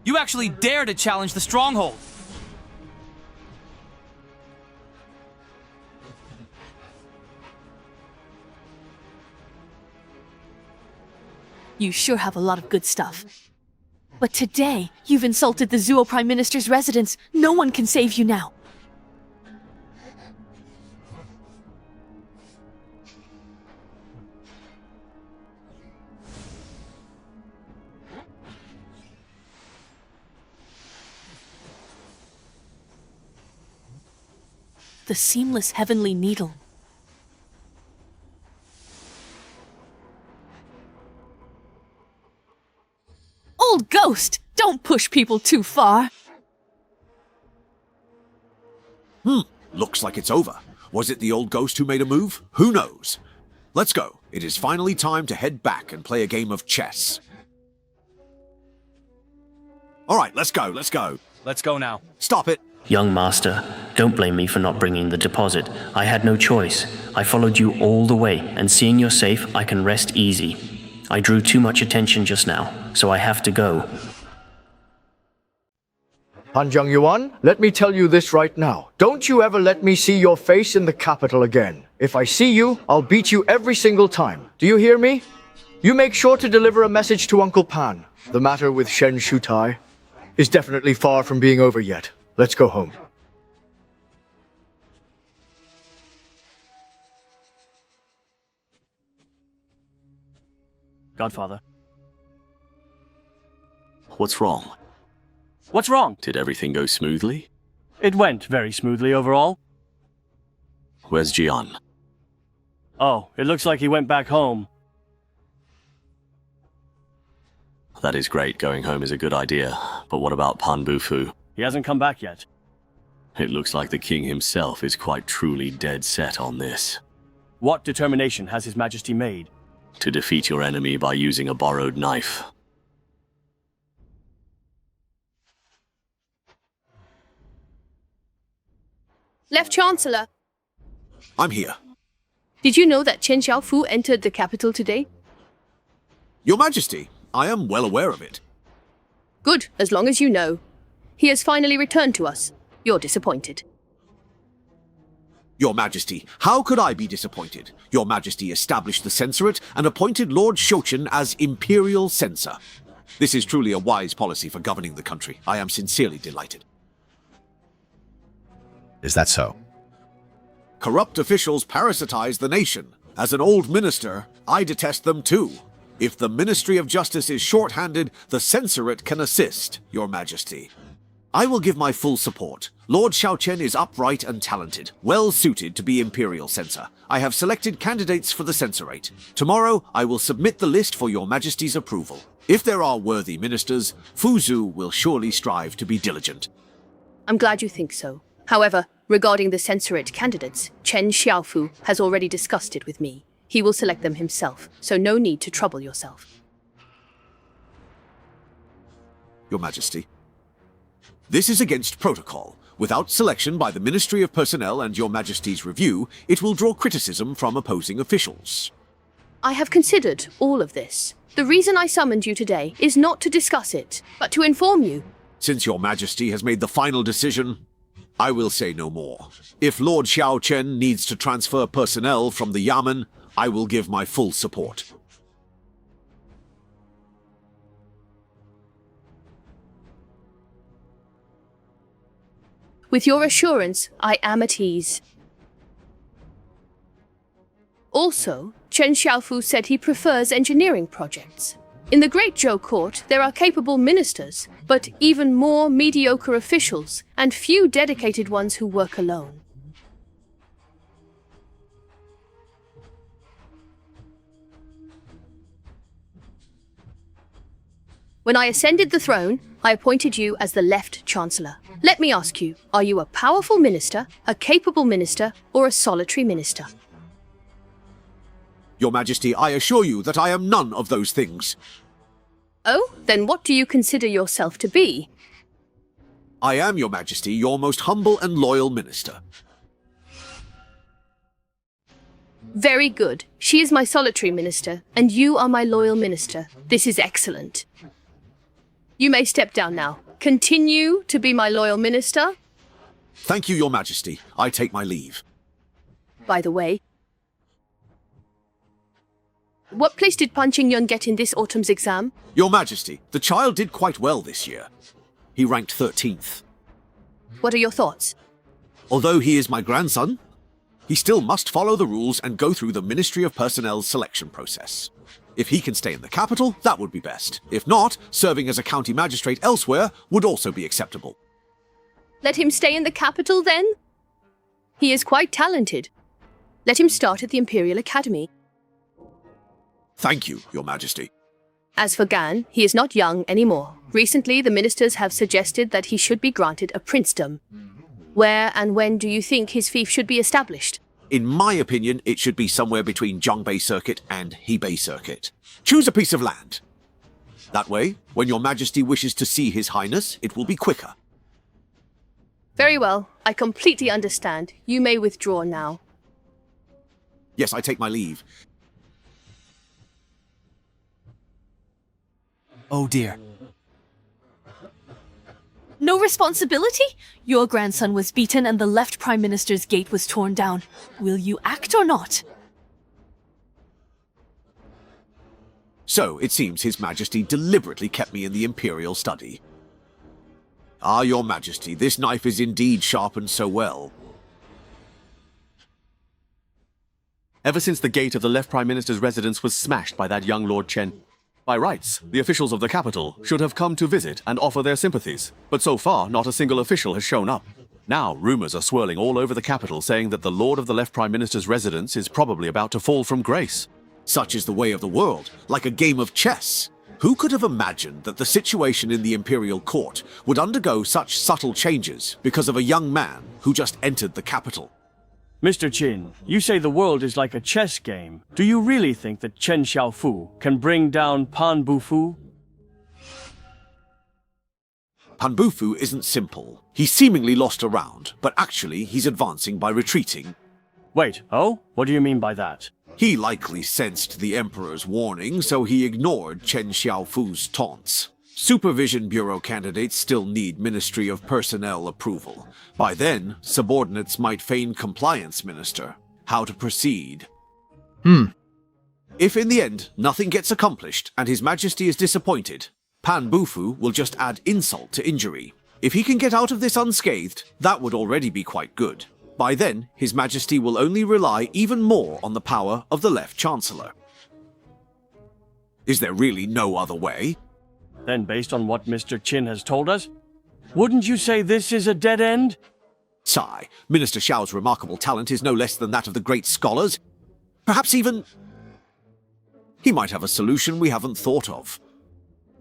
You actually dare to challenge the stronghold. You sure have a lot of good stuff. But today, you've insulted the Zuo Prime Minister's residence. No one can save you now. The seamless heavenly needle. Old ghost! Don't push people too far! Looks like it's over. Was it the old ghost who made a move? Who knows? Let's go. It is finally time to head back and play a game of chess. Alright, let's go, let's go. Let's go now. Stop it. Young master, don't blame me for not bringing the deposit. I had no choice. I followed you all the way, and seeing you're safe, I can rest easy. I drew too much attention just now, so I have to go. Han Zhengyuan, let me tell you this right now. Don't you ever let me see your face in the capital again. If I see you, I'll beat you every single time. Do you hear me? You make sure to deliver a message to Uncle Pan. The matter with Shen Shutai is definitely far from being over yet. Let's go home. Godfather. What's wrong? What's wrong? Did everything go smoothly? It went very smoothly overall. Where's Jian? Oh, it looks like he went back home. That is great. Going home is a good idea. But what about Pan Bufu? He hasn't come back yet. It looks like the king himself is quite truly dead set on this. What determination has His Majesty made? To defeat your enemy by using a borrowed knife. Left Chancellor, I'm here. did you know that Chen Xiaofu entered the capital today? Your Majesty, I am well aware of it. Good, as long as you know. He has finally returned to us. You're disappointed. Your Majesty, how could I be disappointed? Your Majesty established the censorate and appointed Lord Shouchen as Imperial Censor. This is truly a wise policy for governing the country. I am sincerely delighted. Is that so? Corrupt officials parasitize the nation. As an old minister, I detest them too. If the Ministry of Justice is short-handed, the censorate can assist, Your Majesty. I will give my full support. Lord Xiaochen is upright and talented, well suited to be Imperial Censor. I have selected candidates for the censorate. Tomorrow, I will submit the list for Your Majesty's approval. If there are worthy ministers, Fuzhou will surely strive to be diligent. I'm glad you think so. However, regarding the censorate candidates, Chen Xiaofu has already discussed it with me. He will select them himself, so no need to trouble yourself. Your Majesty, this is against protocol. Without selection by the Ministry of Personnel and Your Majesty's review, it will draw criticism from opposing officials. I have considered all of this. The reason I summoned you today is not to discuss it, but to inform you. Since Your Majesty has made the final decision, I will say no more. If Lord Xiaochen needs to transfer personnel from the Yamen, I will give my full support. With your assurance, I am at ease. Also, Chen Xiaofu said he prefers engineering projects. In the Great Zhou Court, there are capable ministers, but even more mediocre officials, and few dedicated ones who work alone. When I ascended the throne, I appointed you as the Left Chancellor. Let me ask you, are you a powerful minister, a capable minister, or a solitary minister? Your Majesty, I assure you that I am none of those things. Oh, then what do you consider yourself to be? I am, Your Majesty, your most humble and loyal minister. Very good. She is my solitary minister, and you are my loyal minister. This is excellent. You may step down now. Continue to be my loyal minister. Thank you, Your Majesty. I take my leave. By the way, what place did Pan Qingyun get in this autumn's exam? Your Majesty, the child did quite well this year. He ranked 13th. What are your thoughts? Although he is my grandson, he still must follow the rules and go through the Ministry of Personnel's selection process. If he can stay in the capital, that would be best. If not, serving as a county magistrate elsewhere would also be acceptable. Let him stay in the capital, then? He is quite talented. Let him start at the Imperial Academy. Thank you, Your Majesty. As for Gan, he is not young anymore. Recently, the ministers have suggested that he should be granted a princedom. Where and when do you think his fief should be established? In my opinion, it should be somewhere between Zhongbei Circuit and Hebei Circuit. Choose a piece of land. That way, when Your Majesty wishes to see His Highness, it will be quicker. Very well. I completely understand. You may withdraw now. Yes, I take my leave. Oh dear. No responsibility? Your grandson was beaten and the left Prime Minister's gate was torn down. Will you act or not? So, it seems His Majesty deliberately kept me in the Imperial study. Ah, Your Majesty, this knife is indeed sharpened so well. Ever since the gate of the left Prime Minister's residence was smashed by that young Lord Chen, by rights, the officials of the capital should have come to visit and offer their sympathies. But so far, not a single official has shown up. Now, rumors are swirling all over the capital saying that the Lord of the left Prime Minister's residence is probably about to fall from grace. Such is the way of the world, like a game of chess. Who could have imagined that the situation in the Imperial Court would undergo such subtle changes because of a young man who just entered the capital? Mr. Qin, you say the world is like a chess game. Do you really think that Chen Xiaofu can bring down Pan Bufu? Pan Bufu isn't simple. He seemingly lost a round, but actually he's advancing by retreating. Wait, oh? What do you mean by that? He likely sensed the Emperor's warning, so he ignored Chen Xiaofu's taunts. Supervision Bureau candidates still need Ministry of Personnel approval. By then, subordinates might feign compliance, Minister. How to proceed? If in the end nothing gets accomplished and His Majesty is disappointed, Pan Bufu will just add insult to injury. If he can get out of this unscathed, that would already be quite good. By then, His Majesty will only rely even more on the power of the Left Chancellor. Is there really no other way? Then, based on what Mr. Qin has told us, wouldn't you say this is a dead end? Sigh, Minister Xiao's remarkable talent is no less than that of the great scholars. Perhaps even... he might have a solution we haven't thought of.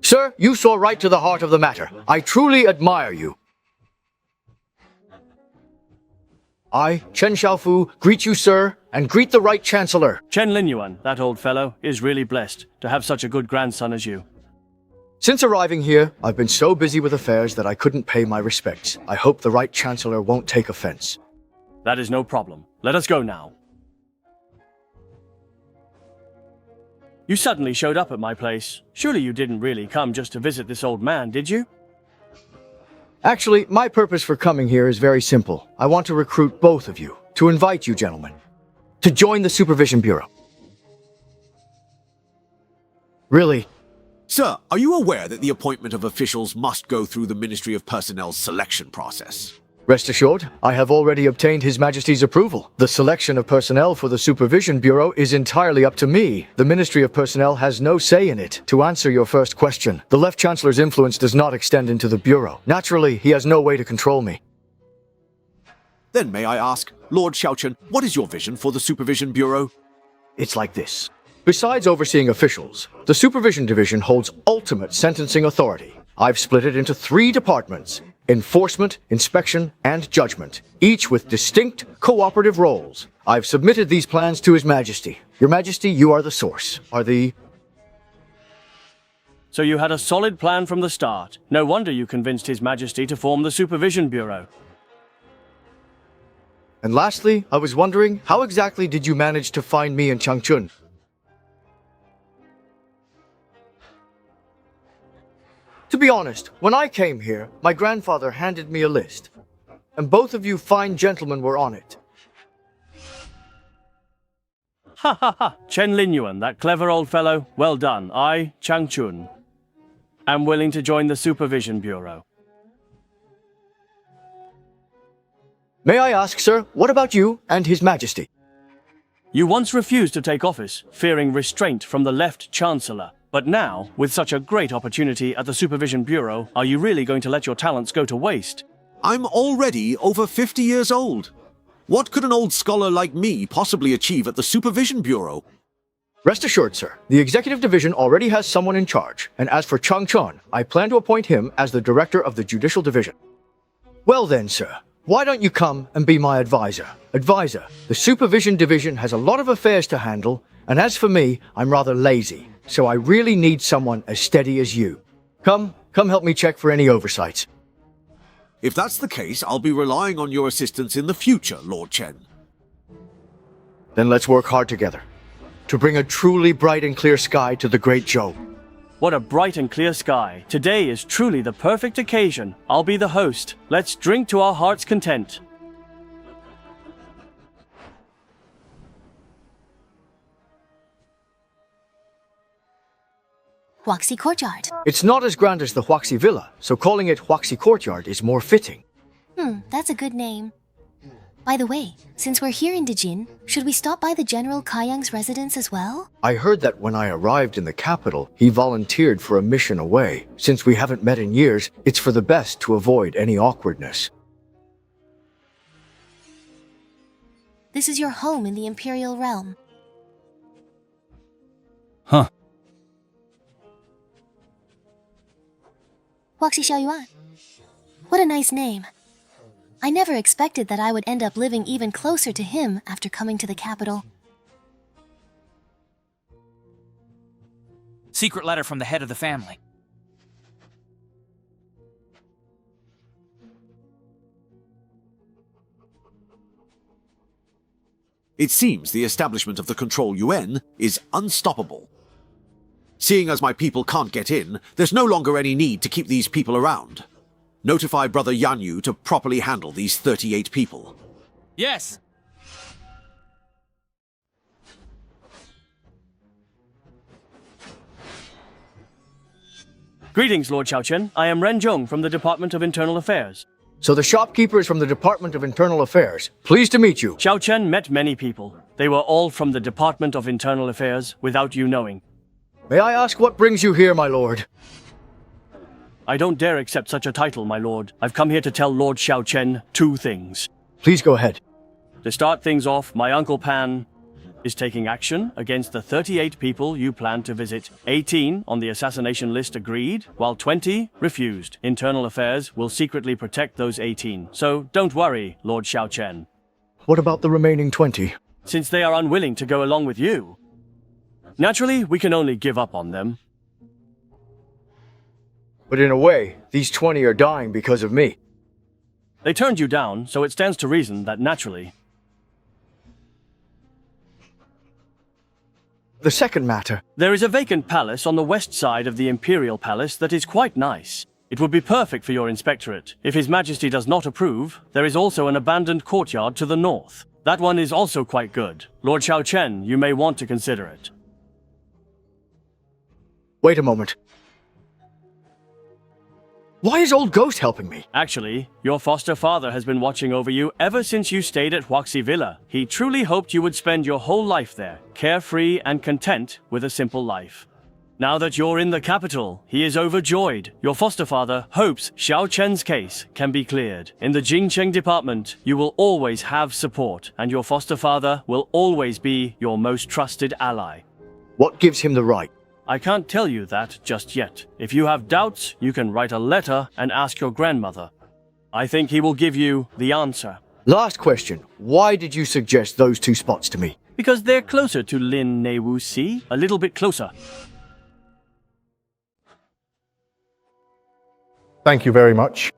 Sir, you saw right to the heart of the matter. I truly admire you. I, Chen Xiaofu, greet you, sir, and greet the right chancellor. Chen Linyuan, that old fellow, is really blessed to have such a good grandson as you. Since arriving here, I've been so busy with affairs that I couldn't pay my respects. I hope the right chancellor won't take offense. That is no problem. Let us go now. You suddenly showed up at my place. Surely you didn't really come just to visit this old man, did you? Actually, my purpose for coming here is very simple. I want to recruit both of you, to invite you gentlemen, to join the Supervision Bureau. Really? Sir, are you aware that the appointment of officials must go through the Ministry of Personnel's selection process? Rest assured, I have already obtained His Majesty's approval. The selection of personnel for the Supervision Bureau is entirely up to me. The Ministry of Personnel has no say in it. To answer your first question, the Left Chancellor's influence does not extend into the Bureau. Naturally, he has no way to control me. Then may I ask, Lord Xiaochen, what is your vision for the Supervision Bureau? It's like this. Besides overseeing officials, the Supervision Division holds ultimate sentencing authority. I've split it into 3 departments: enforcement, inspection, and judgment, each with distinct cooperative roles. I've submitted these plans to His Majesty. Your Majesty, you are the source. So you had a solid plan from the start. No wonder you convinced His Majesty to form the Supervision Bureau. And lastly, I was wondering, how exactly did you manage to find me in Changchun? To be honest, when I came here, my grandfather handed me a list, and both of you fine gentlemen were on it. Ha ha ha! Chen Linyuan, that clever old fellow. Well done. I, Chang Chun, am willing to join the Supervision Bureau. May I ask, sir, what about you and His Majesty? You once refused to take office, fearing restraint from the Left Chancellor. But now, with such a great opportunity at the Supervision Bureau, are you really going to let your talents go to waste? I'm already over 50 years old. What could an old scholar like me possibly achieve at the Supervision Bureau? Rest assured, sir, the Executive Division already has someone in charge, and as for Chang Chun, I plan to appoint him as the Director of the Judicial Division. Well then, sir, why don't you come and be my advisor? Advisor, the Supervision Division has a lot of affairs to handle, and as for me, I'm rather lazy. So I really need someone as steady as you. Come help me check for any oversights. If that's the case, I'll be relying on your assistance in the future, Lord Chen. Then let's work hard together to bring a truly bright and clear sky to the Great Zhou. What a bright and clear sky. Today is truly the perfect occasion. I'll be the host. Let's drink to our heart's content. Huaxi Courtyard. It's not as grand as the Huaxi Villa, so calling it Huaxi Courtyard is more fitting. That's a good name. By the way, since we're here in Dejin, should we stop by the General Kaiyang's residence as well? I heard that when I arrived in the capital, he volunteered for a mission away. Since we haven't met in years, it's for the best to avoid any awkwardness. This is your home in the Imperial Realm. Huh. Huaxi Xiaoyuan. What a nice name. I never expected that I would end up living even closer to him after coming to the capital. Secret letter from the head of the family. It seems the establishment of the Control Yuan is unstoppable. Seeing as my people can't get in, there's no longer any need to keep these people around. Notify Brother Yanyu to properly handle these 38 people. Yes! Greetings, Lord Xiaochen. I am Ren Zhong from the Department of Internal Affairs. So the shopkeeper is from the Department of Internal Affairs. Pleased to meet you. Xiaochen met many people. They were all from the Department of Internal Affairs without you knowing. May I ask what brings you here, my lord? I don't dare accept such a title, my lord. I've come here to tell Lord Xiaochen 2 things. Please go ahead. To start things off, my Uncle Pan is taking action against the 38 people you plan to visit. 18 on the assassination list agreed, while 20 refused. Internal Affairs will secretly protect those 18. So don't worry, Lord Xiaochen. What about the remaining 20? Since they are unwilling to go along with you, naturally, we can only give up on them. But in a way, these 20 are dying because of me. They turned you down, so it stands to reason that naturally. The second matter. There is a vacant palace on the west side of the Imperial Palace that is quite nice. It would be perfect for your inspectorate. If His Majesty does not approve, there is also an abandoned courtyard to the north. That one is also quite good. Lord Xiaochen, you may want to consider it. Wait a moment. Why is Old Ghost helping me? Actually, your foster father has been watching over you ever since you stayed at Huaxi Villa. He truly hoped you would spend your whole life there, carefree and content with a simple life. Now that you're in the capital, he is overjoyed. Your foster father hopes Xiaochen's case can be cleared. In the Jingcheng department, you will always have support, and your foster father will always be your most trusted ally. What gives him the right? I can't tell you that just yet. If you have doubts, you can write a letter and ask your grandmother. I think he will give you the answer. Last question. Why did you suggest those 2 spots to me? Because they're closer to Lin Neiwu Si, a little bit closer. Thank you very much.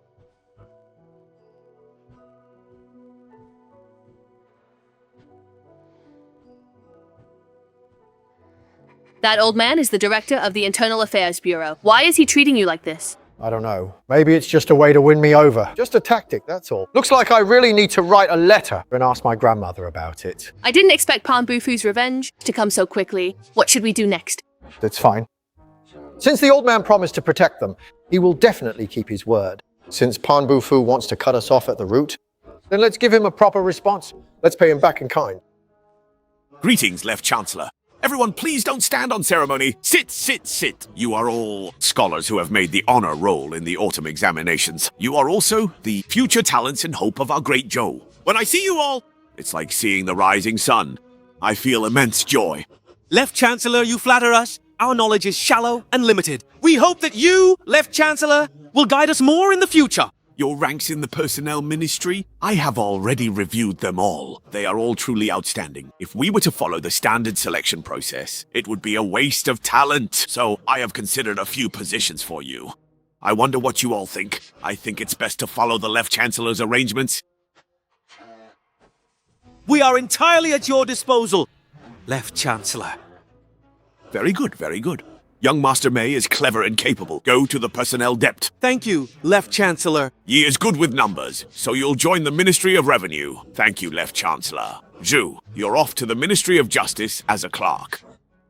That old man is the director of the Internal Affairs Bureau. Why is he treating you like this? I don't know. Maybe it's just a way to win me over. Just a tactic, that's all. Looks like I really need to write a letter and ask my grandmother about it. I didn't expect Pan Bufu's revenge to come so quickly. What should we do next? That's fine. Since the old man promised to protect them, he will definitely keep his word. Since Pan Bufu wants to cut us off at the root, then let's give him a proper response. Let's pay him back in kind. Greetings, Left Chancellor. Everyone, please don't stand on ceremony. Sit, sit, sit. You are all scholars who have made the honor roll in the autumn examinations. You are also the future talents and hope of our great Zhou. When I see you all, it's like seeing the rising sun. I feel immense joy. Left Chancellor, you flatter us. Our knowledge is shallow and limited. We hope that you, Left Chancellor, will guide us more in the future. Your ranks in the personnel ministry? I have already reviewed them all. They are all truly outstanding. If we were to follow the standard selection process, it would be a waste of talent. So I have considered a few positions for you. I wonder what you all think. I think it's best to follow the Left Chancellor's arrangements. We are entirely at your disposal, Left Chancellor. Very good, very good. Young Master Mei is clever and capable. Go to the personnel depth. Thank you, Left Chancellor. He is good with numbers, so you'll join the Ministry of Revenue. Thank you, Left Chancellor. Zhu, you're off to the Ministry of Justice as a clerk.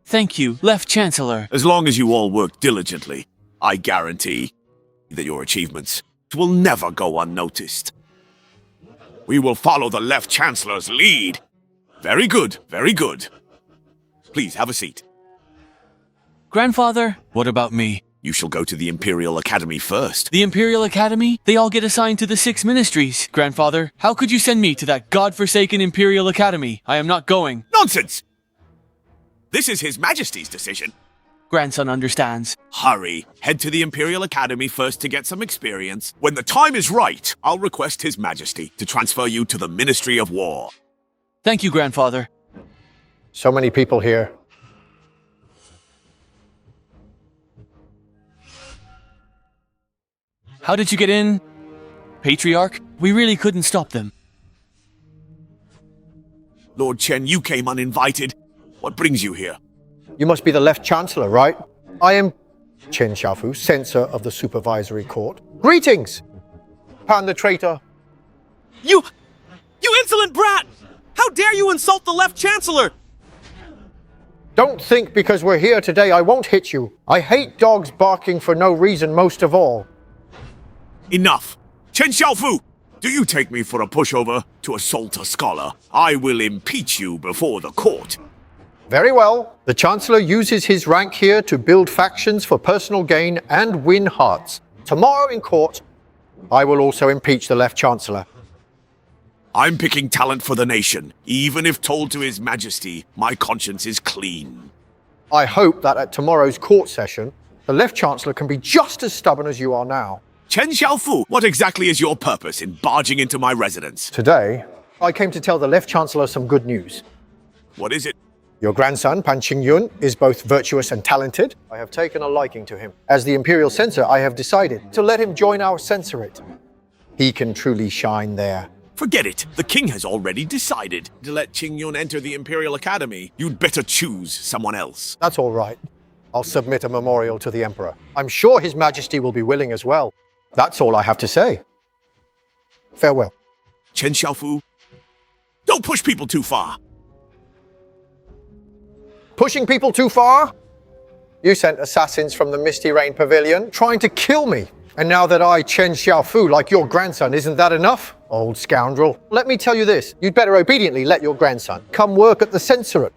Thank you, Left Chancellor. As long as you all work diligently, I guarantee that your achievements will never go unnoticed. We will follow the Left Chancellor's lead. Very good, very good. Please have a seat. Grandfather, what about me? You shall go to the Imperial Academy first. The Imperial Academy? They all get assigned to the 6 ministries. Grandfather, how could you send me to that godforsaken Imperial Academy? I am not going. Nonsense! This is His Majesty's decision. Grandson understands. Hurry. Head to the Imperial Academy first to get some experience. When the time is right, I'll request His Majesty to transfer you to the Ministry of War. Thank you, Grandfather. So many people here. How did you get in? Patriarch? We really couldn't stop them. Lord Chen, you came uninvited. What brings you here? You must be the Left Chancellor, right? I am Chen Xiaofu, Censor of the Supervisory Court. Greetings! Pan the traitor. You insolent brat! How dare you insult the Left Chancellor? Don't think because we're here today I won't hit you. I hate dogs barking for no reason most of all. Enough! Chen Xiaofu! Do you take me for a pushover to assault a scholar? I will impeach you before the court. Very well. The Chancellor uses his rank here to build factions for personal gain and win hearts. Tomorrow in court, I will also impeach the Left Chancellor. I'm picking talent for the nation. Even if told to His Majesty, my conscience is clean. I hope that at tomorrow's court session, the Left Chancellor can be just as stubborn as you are now. Chen Xiaofu, what exactly is your purpose in barging into my residence? Today, I came to tell the Left Chancellor some good news. What is it? Your grandson, Pan Qingyun, is both virtuous and talented. I have taken a liking to him. As the Imperial Censor, I have decided to let him join our Censorate. He can truly shine there. Forget it. The king has already decided to let Qingyun enter the Imperial Academy. You'd better choose someone else. That's all right. I'll submit a memorial to the Emperor. I'm sure His Majesty will be willing as well. That's all I have to say. Farewell. Chen Xiaofu, don't push people too far. Pushing people too far? You sent assassins from the Misty Rain Pavilion trying to kill me. And now that I, Chen Xiaofu, like your grandson, isn't that enough? Old scoundrel. Let me tell you this. You'd better obediently let your grandson come work at the Censorate.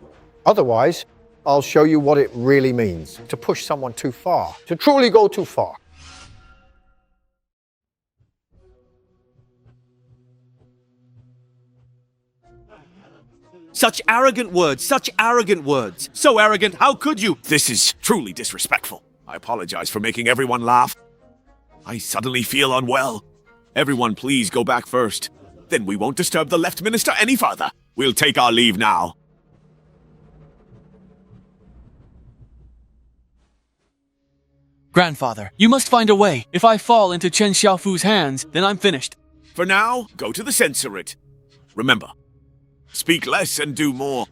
Otherwise, I'll show you what it really means to push someone too far, to truly go too far. Such arrogant words, such arrogant words. So arrogant, how could you? This is truly disrespectful. I apologize for making everyone laugh. I suddenly feel unwell. Everyone please go back first. Then we won't disturb the Left Minister any further. We'll take our leave now. Grandfather, you must find a way. If I fall into Chen Xiaofu's hands, then I'm finished. For now, go to the Censorate. Remember, speak less and do more.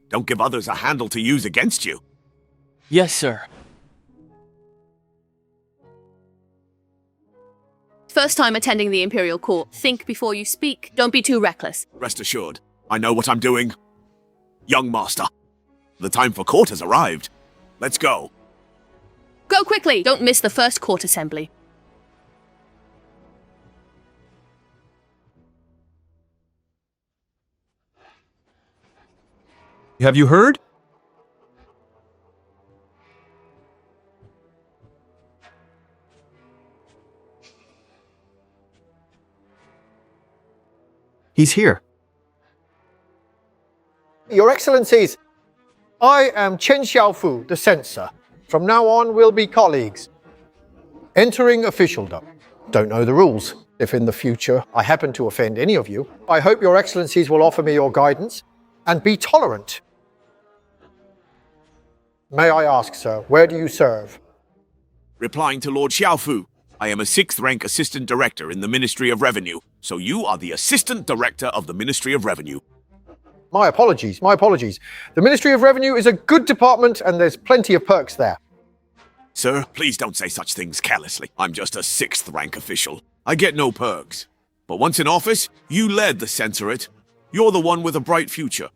Don't give others a handle to use against you. Yes, sir. First time attending the Imperial Court. Think before you speak. Don't be too reckless. Rest assured, I know what I'm doing. Young Master, the time for court has arrived. Let's go. Go quickly! Don't miss the first court assembly. Have you heard? He's here. Your Excellencies, I am Chen Xiaofu, the Censor. From now on, we'll be colleagues. Entering officialdom. Don't know the rules. If in the future I happen to offend any of you, I hope your Excellencies will offer me your guidance and be tolerant. May I ask, sir, where do you serve? Replying to Lord Xiaofu, I am a 6th rank Assistant Director in the Ministry of Revenue, so you are the Assistant Director of the Ministry of Revenue. My apologies, my apologies. The Ministry of Revenue is a good department and there's plenty of perks there. Sir, please don't say such things carelessly. I'm just a 6th rank official. I get no perks. But once in office, you led the Censorate. You're the one with a bright future.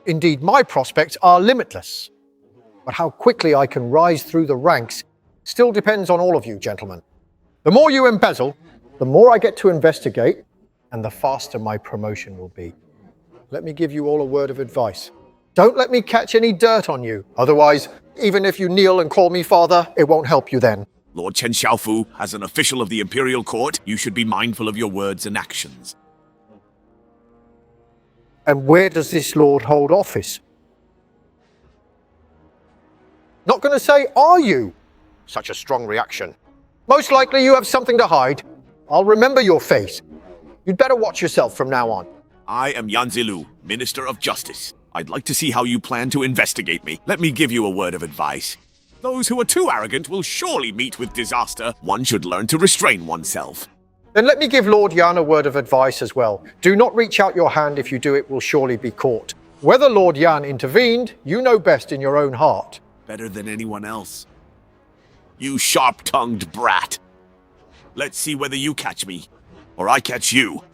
Indeed, my prospects are limitless. But how quickly I can rise through the ranks still depends on all of you, gentlemen. The more you embezzle, the more I get to investigate, and the faster my promotion will be. Let me give you all a word of advice. Don't let me catch any dirt on you. Otherwise, even if you kneel and call me father, it won't help you then. Lord Chen Xiaofu, as an official of the Imperial Court, you should be mindful of your words and actions. And where does this lord hold office? Not gonna say, are you? Such a strong reaction. Most likely you have something to hide. I'll remember your face. You'd better watch yourself from now on. I am Yan Zilu, Minister of Justice. I'd like to see how you plan to investigate me. Let me give you a word of advice. Those who are too arrogant will surely meet with disaster. One should learn to restrain oneself. Then let me give Lord Yan a word of advice as well. Do not reach out your hand. If you do, it will surely be caught. Whether Lord Yan intervened, you know best in your own heart. Better than anyone else. You sharp-tongued brat. Let's see whether you catch me, or I catch you.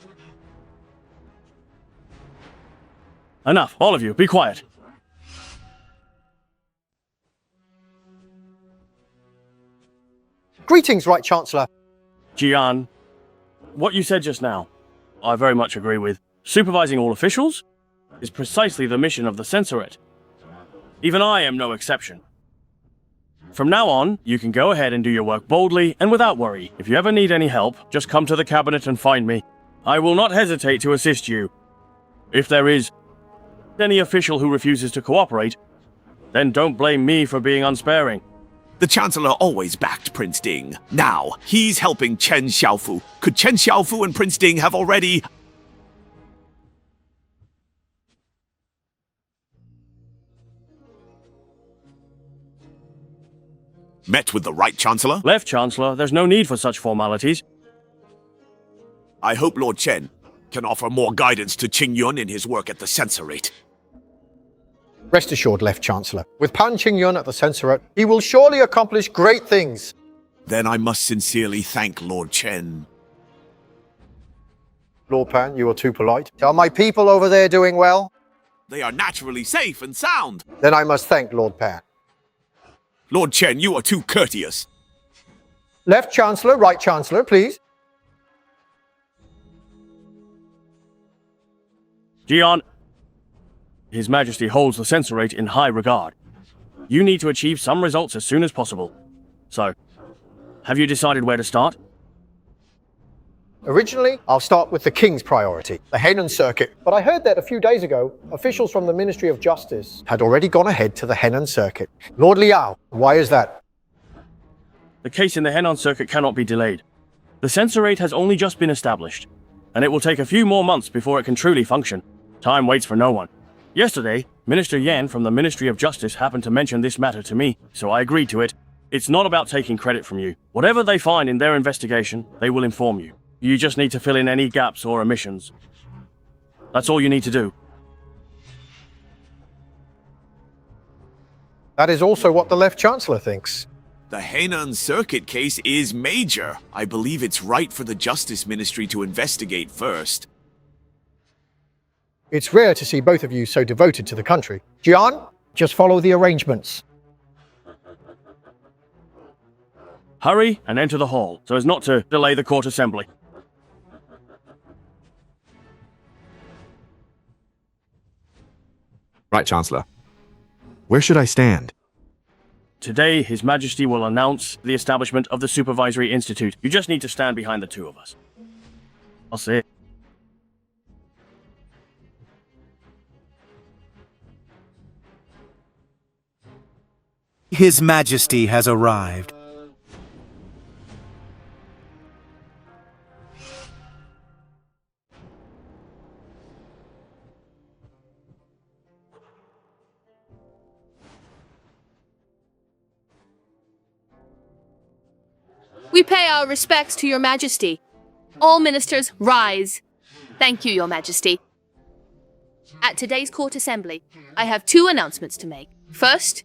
Enough, all of you, be quiet. Greetings, Right Chancellor. Jian, what you said just now, I very much agree with. Supervising all officials is precisely the mission of the Censorate. Even I am no exception. From now on, you can go ahead and do your work boldly and without worry. If you ever need any help, just come to the cabinet and find me. I will not hesitate to assist you. If there is any official who refuses to cooperate, then don't blame me for being unsparing. The Chancellor always backed Prince Ding. Now, he's helping Chen Xiaofu. Could Chen Xiaofu and Prince Ding have already... met with the Right Chancellor? Left Chancellor, there's no need for such formalities. I hope Lord Chen can offer more guidance to Qingyun in his work at the Censorate. Rest assured, Left Chancellor. With Pan Qingyun at the Censorate, he will surely accomplish great things. Then I must sincerely thank Lord Chen. Lord Pan, you are too polite. Are my people over there doing well? They are naturally safe and sound. Then I must thank Lord Pan. Lord Chen, you are too courteous. Left Chancellor, Right Chancellor, please. Jian, His Majesty holds the Censorate in high regard. You need to achieve some results as soon as possible. So, have you decided where to start? Originally, I'll start with the King's priority, the Henan Circuit. But I heard that a few days ago, officials from the Ministry of Justice had already gone ahead to the Henan Circuit. Lord Liao, why is that? The case in the Henan Circuit cannot be delayed. The Censorate has only just been established, and it will take a few more months before it can truly function. Time waits for no one. Yesterday, Minister Yan from the Ministry of Justice happened to mention this matter to me, so I agreed to it. It's not about taking credit from you. Whatever they find in their investigation, they will inform you. You just need to fill in any gaps or omissions. That's all you need to do. That is also what the Left Chancellor thinks. The Henan Circuit case is major. I believe it's right for the Justice Ministry to investigate first. It's rare to see both of you so devoted to the country. Jian, just follow the arrangements. Hurry and enter the hall, so as not to delay the court assembly. Right, Chancellor. Where should I stand? Today, His Majesty will announce the establishment of the Supervisory Institute. You just need to stand behind the two of us. I'll see it. His Majesty has arrived. We pay our respects to Your Majesty. All ministers, rise. Thank you, Your Majesty. At today's court assembly, I have two announcements to make. First,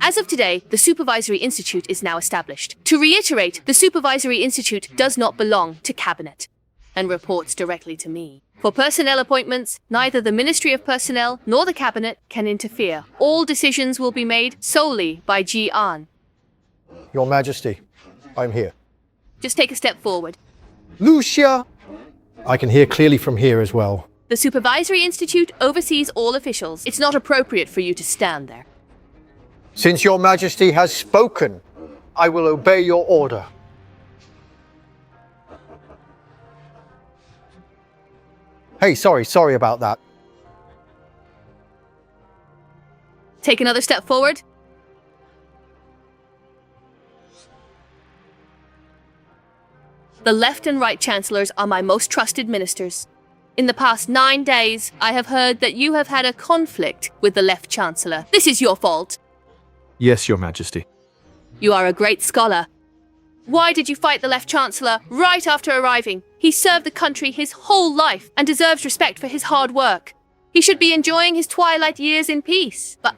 as of today, the Supervisory Institute is now established. To reiterate, the Supervisory Institute does not belong to Cabinet and reports directly to me. For personnel appointments, neither the Ministry of Personnel nor the Cabinet can interfere. All decisions will be made solely by Ji An. Your Majesty, I'm here. Just take a step forward. Lucia! I can hear clearly from here as well. The Supervisory Institute oversees all officials. It's not appropriate for you to stand there. Since Your Majesty has spoken, I will obey your order. Hey, sorry about that. Take another step forward. The left and right chancellors are my most trusted ministers. In the past 9 days, I have heard that you have had a conflict with the left chancellor. This is your fault. Yes, Your Majesty. You are a great scholar. Why did you fight the left chancellor right after arriving? He served the country his whole life and deserves respect for his hard work. He should be enjoying his twilight years in peace. But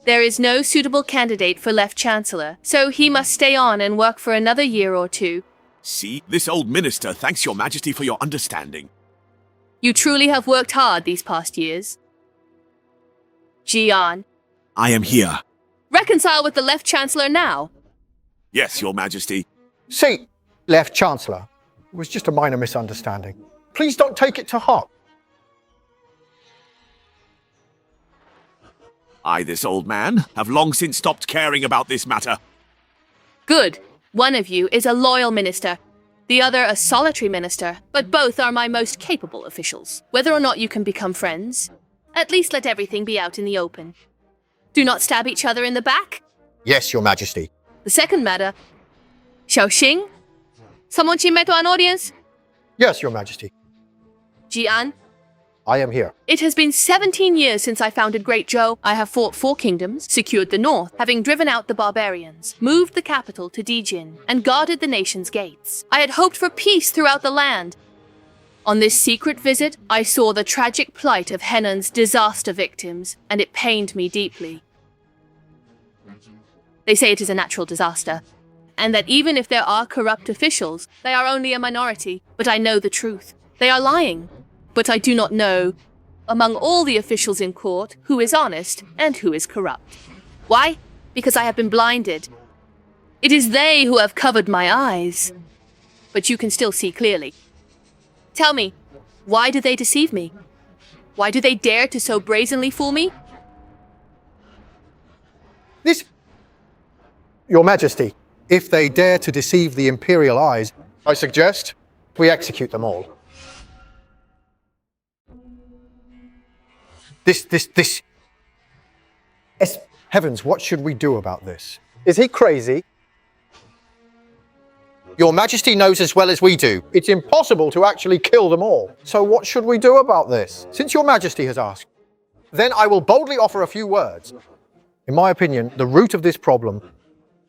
there is no suitable candidate for left chancellor, so he must stay on and work for another year or two. See, this old minister thanks Your Majesty for your understanding. You truly have worked hard these past years. Jian, I am here. reconcile with the left chancellor now. Yes, Your Majesty. See, Left Chancellor, it was just a minor misunderstanding. Please don't take it to heart. I, this old man, have long since stopped caring about this matter. Good. One of you is a loyal minister, the other a solitary minister, but both are my most capable officials. Whether or not you can become friends, at least let everything be out in the open. Do not stab each other in the back. Yes, Your Majesty. The second matter, Xiaoxing, someone she met an audience? Yes, Your Majesty. Jian, I am here. it has been 17 years since I founded Great Zhou. I have fought 4 kingdoms, secured the north, having driven out the barbarians, moved the capital to Dijin, and guarded the nation's gates. I had hoped for peace throughout the land. On this secret visit, I saw the tragic plight of Henan's disaster victims, and it pained me deeply. They say it is a natural disaster, and that even if there are corrupt officials, they are only a minority. But I know the truth. They are lying. But I do not know, among all the officials in court, who is honest and who is corrupt. Why? Because I have been blinded. It is they who have covered my eyes. But you can still see clearly. Tell me, why do they deceive me? Why do they dare to so brazenly fool me? Your Majesty, if they dare to deceive the Imperial eyes, I suggest we execute them all. This. Heavens, what should we do about this? Is he crazy? Your Majesty knows as well as we do, it's impossible to actually kill them all. So what should we do about this? Since Your Majesty has asked, then I will boldly offer a few words. In my opinion, the root of this problem,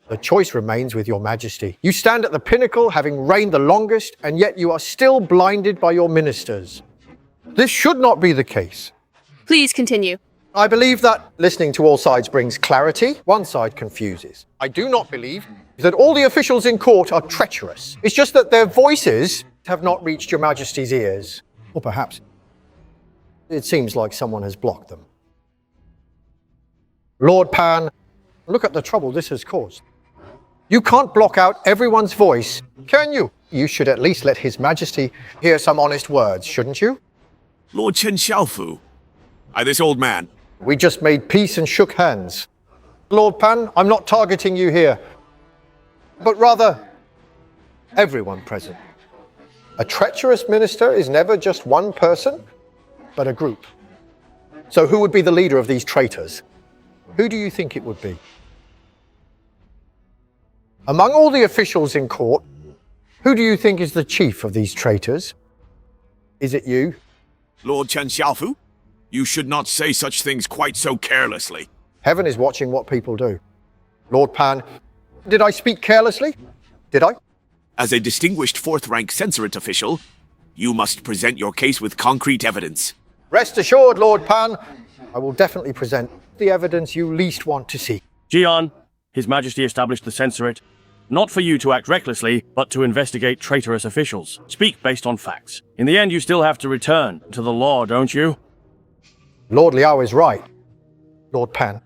the choice remains with Your Majesty. You stand at the pinnacle, having reigned the longest, and yet you are still blinded by your ministers. This should not be the case. Please continue. I believe that listening to all sides brings clarity. One side confuses. I do not believe that all the officials in court are treacherous. It's just that their voices have not reached Your Majesty's ears. Or perhaps it seems like someone has blocked them. Lord Pan, look at the trouble this has caused. You can't block out everyone's voice, can you? You should at least let His Majesty hear some honest words, shouldn't you? Lord Chen Xiaofu. I, this old man. We just made peace and shook hands. Lord Pan, I'm not targeting you here, but rather everyone present. A treacherous minister is never just one person, but a group. So who would be the leader of these traitors? Who do you think it would be? Among all the officials in court, who do you think is the chief of these traitors? Is it you? Lord Chen Xiaofu? You should not say such things quite so carelessly. Heaven is watching what people do. Lord Pan, did I speak carelessly? Did I? As a distinguished fourth-rank censorate official, you must present your case with concrete evidence. Rest assured, Lord Pan, I will definitely present the evidence you least want to see. Jian, His Majesty established the censorate, not for you to act recklessly, but to investigate traitorous officials. Speak based on facts. In the end, you still have to return to the law, don't you? Lord Liao is right, Lord Pan.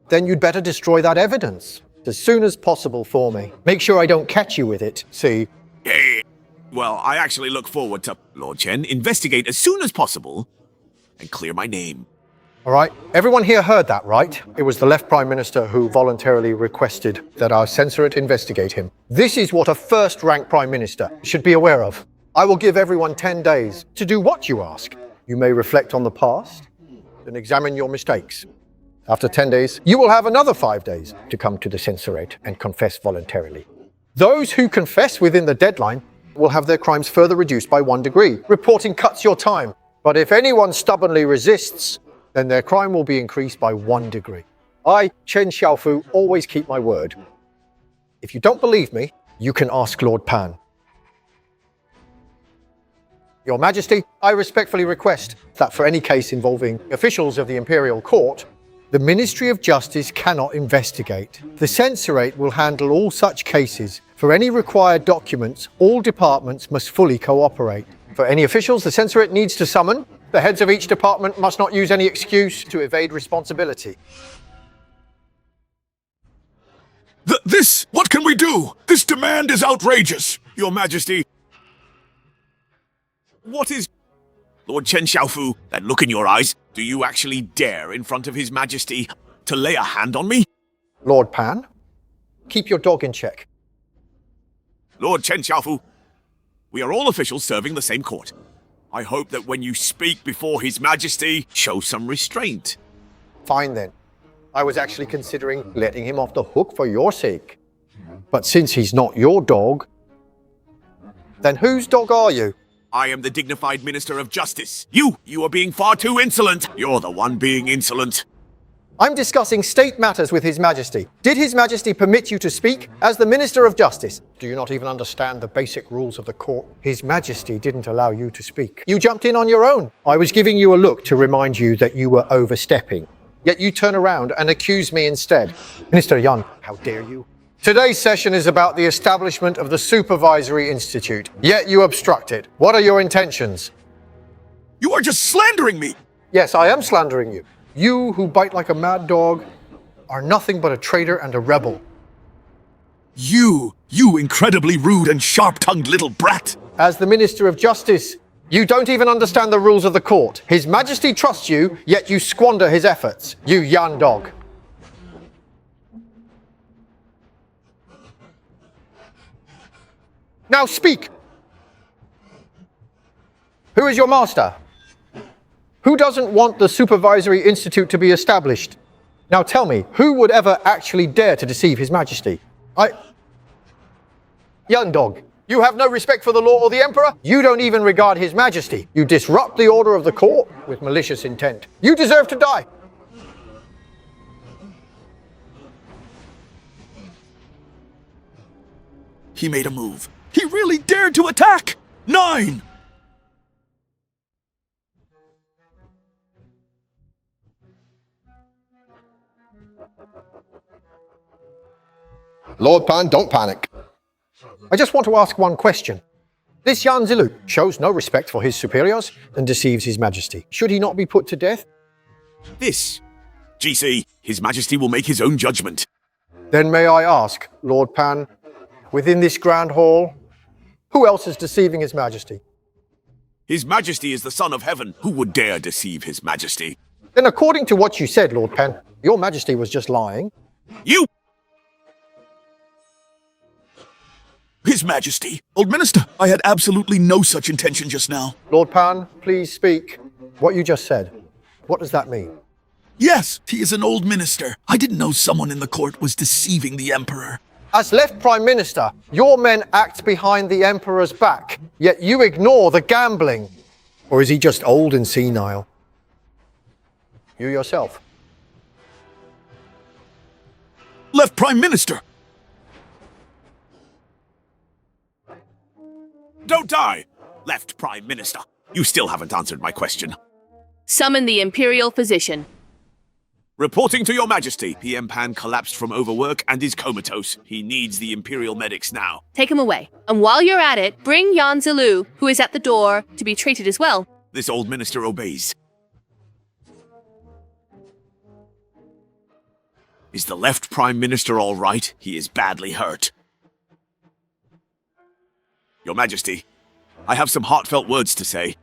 Then you'd better destroy that evidence as soon as possible for me. Make sure I don't catch you with it, see? Hey. Well, I actually look forward to, Lord Chen, investigate as soon as possible and clear my name. All right, everyone here heard that, right? It was the left Prime Minister who voluntarily requested that our censorate investigate him. This is what a first-rank Prime Minister should be aware of. I will give everyone 10 days to do what you ask. You may reflect on the past and examine your mistakes. After 10 days, you will have another 5 days to come to the censorate and confess voluntarily. Those who confess within the deadline will have their crimes further reduced by 1 degree. Reporting cuts your time. But if anyone stubbornly resists, then their crime will be increased by 1 degree. I, Chen Xiaofu, always keep my word. If you don't believe me, you can ask Lord Pan. Your Majesty, I respectfully request that for any case involving officials of the Imperial Court, the Ministry of Justice cannot investigate. The Censorate will handle all such cases. For any required documents, all departments must fully cooperate. For any officials the Censorate needs to summon, the heads of each department must not use any excuse to evade responsibility. What can we do? This demand is outrageous, Your Majesty. What is... Lord Chen Xiaofu, that look in your eyes, do you actually dare in front of His Majesty to lay a hand on me? Lord Pan, keep your dog in check. Lord Chen Xiaofu, we are all officials serving the same court. I hope that when you speak before His Majesty, show some restraint. Fine then. I was actually considering letting him off the hook for your sake. But since he's not your dog, then whose dog are you? I am the dignified Minister of Justice. You are being far too insolent. You're the one being insolent. I'm discussing state matters with His Majesty. Did His Majesty permit you to speak as the Minister of Justice? Do you not even understand the basic rules of the court? His Majesty didn't allow you to speak. You jumped in on your own. I was giving you a look to remind you that you were overstepping. Yet you turn around and accuse me instead. Minister Yan, how dare you? Today's session is about the establishment of the Supervisory Institute, yet you obstruct it. What are your intentions? You are just slandering me! Yes, I am slandering you. You, who bite like a mad dog, are nothing but a traitor and a rebel. You incredibly rude and sharp-tongued little brat! As the Minister of Justice, you don't even understand the rules of the court. His Majesty trusts you, yet you squander his efforts. You Yan dog. Now speak! Who is your master? Who doesn't want the Supervisory Institute to be established? Now tell me, who would ever actually dare to deceive His Majesty? Young dog, you have no respect for the law or the Emperor? You don't even regard His Majesty. You disrupt the order of the court with malicious intent. You deserve to die. He made a move. He really dared to attack! 9! Lord Pan, don't panic. I just want to ask one question. This Yan Zilu shows no respect for his superiors and deceives His Majesty. Should he not be put to death? This. GC, His Majesty will make his own judgment. Then may I ask, Lord Pan, within this grand hall, who else is deceiving His Majesty? His Majesty is the Son of Heaven. Who would dare deceive His Majesty? Then according to what you said, Lord Pan, your Majesty was just lying. You! His Majesty! Old Minister, I had absolutely no such intention just now. Lord Pan, please speak. What you just said, what does that mean? Yes, he is an old minister. I didn't know someone in the court was deceiving the Emperor. As left Prime Minister, your men act behind the Emperor's back, yet you ignore the gambling. Or is he just old and senile? You yourself. Left Prime Minister! Don't die! Left Prime Minister. You still haven't answered my question. Summon the Imperial Physician. Reporting to Your Majesty, PM Pan collapsed from overwork and is comatose. He needs the Imperial medics now. Take him away. And while you're at it, bring Yan Zilu, who is at the door, to be treated as well. This old minister obeys. Is the left Prime Minister all right? He is badly hurt. Your Majesty, I have some heartfelt words to say.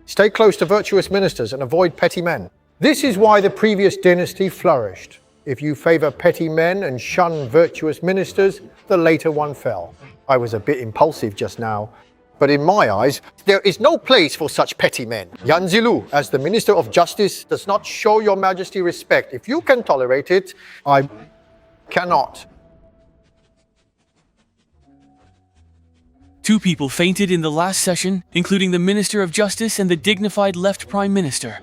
Stay close to virtuous ministers and avoid petty men. This is why the previous dynasty flourished. If you favor petty men and shun virtuous ministers, the later one fell. I was a bit impulsive just now, but in my eyes, there is no place for such petty men. Yan Zilu, as the Minister of Justice, does not show Your Majesty respect. If you can tolerate it, I cannot. 2 people fainted in the last session, including the Minister of Justice and the dignified Left Prime Minister.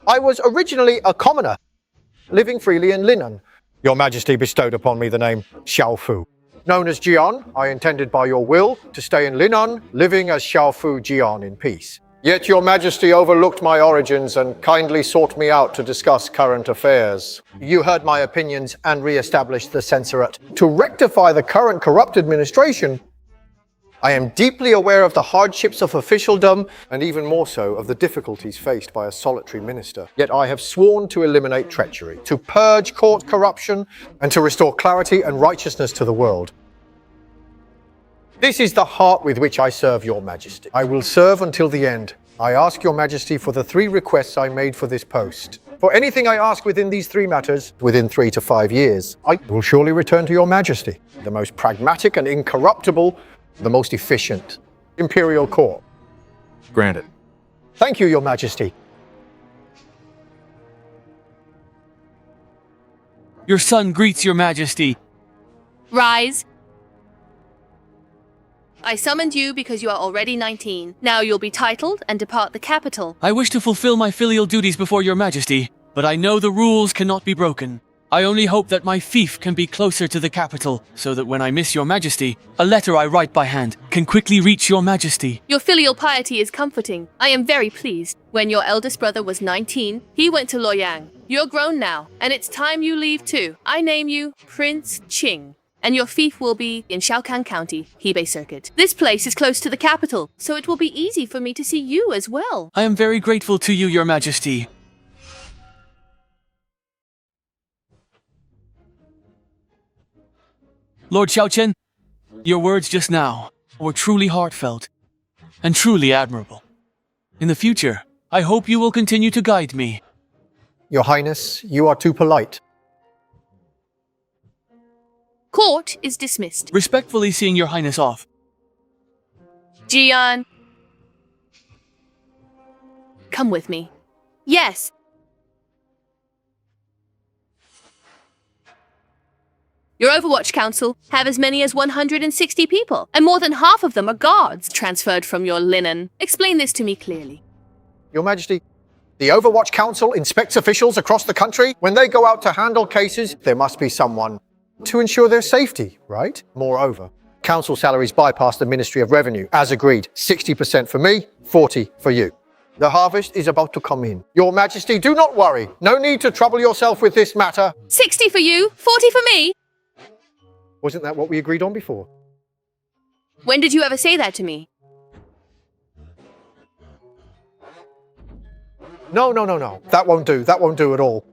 I was originally a commoner, living freely in Linan. Your Majesty bestowed upon me the name Xiaofu. Known as Jian, I intended by your will to stay in Linan, living as Xiaofu Jian in peace. Yet your Majesty overlooked my origins and kindly sought me out to discuss current affairs. You heard my opinions and re-established the censorate. To rectify the current corrupt administration, I am deeply aware of the hardships of officialdom and even more so of the difficulties faced by a solitary minister. Yet I have sworn to eliminate treachery, to purge court corruption, and to restore clarity and righteousness to the world. This is the heart with which I serve your Majesty. I will serve until the end. I ask your Majesty for the 3 requests I made for this post. For anything I ask within these 3 matters, within 3 to 5 years, I will surely return to your Majesty, the most pragmatic and incorruptible, the most efficient imperial court. Granted. Thank you, your Majesty. Your son greets your Majesty. Rise. I summoned you because you are already 19. Now you'll be titled and depart the capital. I wish to fulfill my filial duties before your Majesty, but I know the rules cannot be broken. I only hope that my fief can be closer to the capital, so that when I miss your Majesty, a letter I write by hand can quickly reach your Majesty. Your filial piety is comforting. I am very pleased. When your eldest brother was 19, he went to Luoyang. You're grown now, and it's time you leave too. I name you Prince Qing, and your fief will be in Shaokan County, Hebei Circuit. This place is close to the capital, so it will be easy for me to see you as well. I am very grateful to you, your Majesty. Lord Xiaochen, your words just now were truly heartfelt and truly admirable. In the future, I hope you will continue to guide me. Your Highness, you are too polite. Court is dismissed. Respectfully seeing your Highness off. Jian. Come with me. Yes. Your Overwatch Council have as many as 160 people, and more than half of them are guards transferred from your linen. Explain this to me clearly. Your Majesty, the Overwatch Council inspects officials across the country. When they go out to handle cases, there must be someone to ensure their safety, right? Moreover, council salaries bypass the Ministry of Revenue. As agreed, 60% for me, 40% for you. The harvest is about to come in. Your Majesty, do not worry. No need to trouble yourself with this matter. 60 for you, 40 for me. Wasn't that what we agreed on before? When did you ever say that to me? No. That won't do. That won't do at all.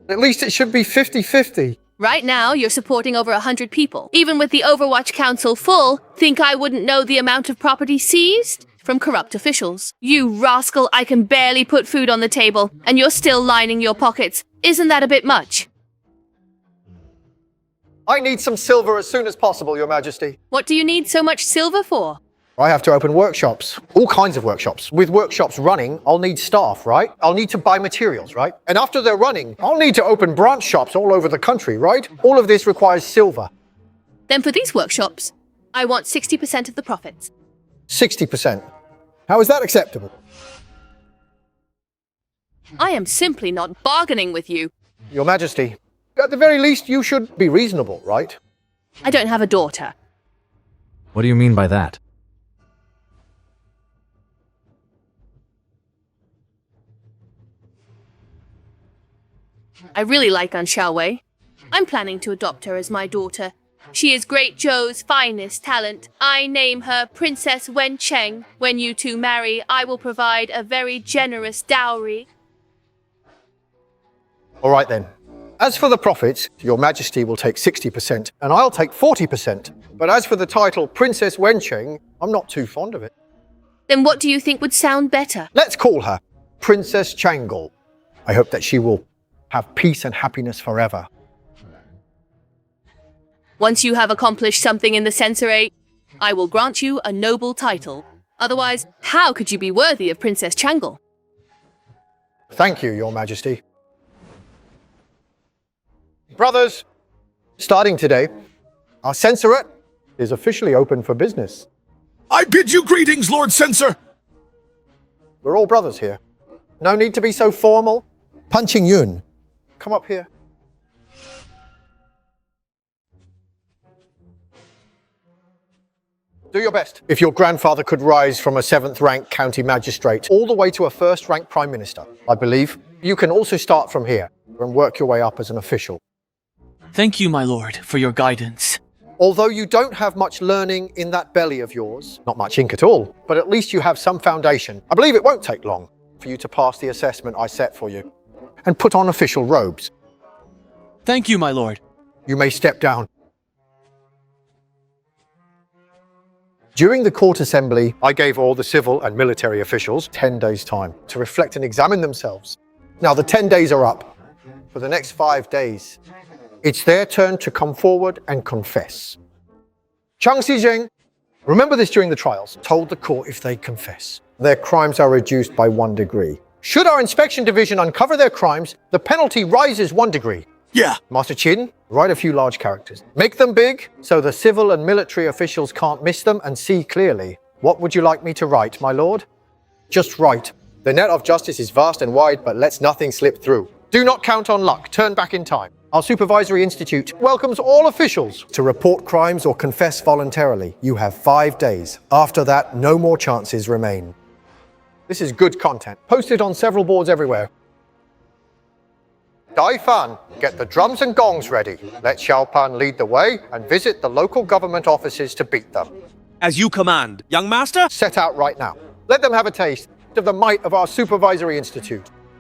At least it should be 50-50. Right now, you're supporting over 100 people. Even with the Overwatch Council full, think I wouldn't know the amount of property seized from corrupt officials? You rascal, I can barely put food on the table, and you're still lining your pockets. Isn't that a bit much? I need some silver as soon as possible, Your Majesty. What do you need so much silver for? I have to open workshops, all kinds of workshops. With workshops running, I'll need staff, right? I'll need to buy materials, right? And after they're running, I'll need to open branch shops all over the country, right? All of this requires silver. Then for these workshops, I want 60% of the profits. 60%. How is that acceptable? I am simply not bargaining with you. Your Majesty, at the very least, you should be reasonable, right? I don't have a daughter. What do you mean by that? I really like An Xiaowei. I'm planning to adopt her as my daughter. She is Great Zhou's finest talent. I name her Princess Wen Cheng. When you two marry, I will provide a very generous dowry. All right then. As for the profits, Your Majesty will take 60% and I'll take 40%. But as for the title Princess Wencheng, I'm not too fond of it. Then what do you think would sound better? Let's call her Princess Changel. I hope that she will have peace and happiness forever. Once you have accomplished something in the censorate, I will grant you a noble title. Otherwise, how could you be worthy of Princess Changel? Thank you, Your Majesty. Brothers, starting today, our censorate is officially open for business. I bid you greetings, Lord Censor! We're all brothers here. No need to be so formal. Punching Yun, come up here. Do your best. If your grandfather could rise from a 7th rank county magistrate all the way to a 1st rank prime minister, I believe you can also start from here and work your way up as an official. Thank you, my lord, for your guidance. Although you don't have much learning in that belly of yours, not much ink at all, but at least you have some foundation. I believe it won't take long for you to pass the assessment I set for you and put on official robes. Thank you, my lord. You may step down. During the court assembly, I gave all the civil and military officials 10 days' time to reflect and examine themselves. Now the 10 days are up. For the next 5 days, it's their turn to come forward and confess. Chang Xijing, remember this during the trials, told the court if they confess, their crimes are reduced by 1 degree. Should our inspection division uncover their crimes, the penalty rises 1 degree. Yeah. Master Qin, write a few large characters. Make them big, so the civil and military officials can't miss them and see clearly. What would you like me to write, my lord? Just write. The net of justice is vast and wide, but lets nothing slip through. Do not count on luck. Turn back in time. Our Supervisory Institute welcomes all officials to report crimes or confess voluntarily. You have 5 days. After that, no more chances remain. This is good content. Posted on several boards everywhere. Dai Fan, get the drums and gongs ready. Let Xiao Pan lead the way and visit the local government offices to beat them. As you command, young master. Set out right now. Let them have a taste of the might of our Supervisory Institute.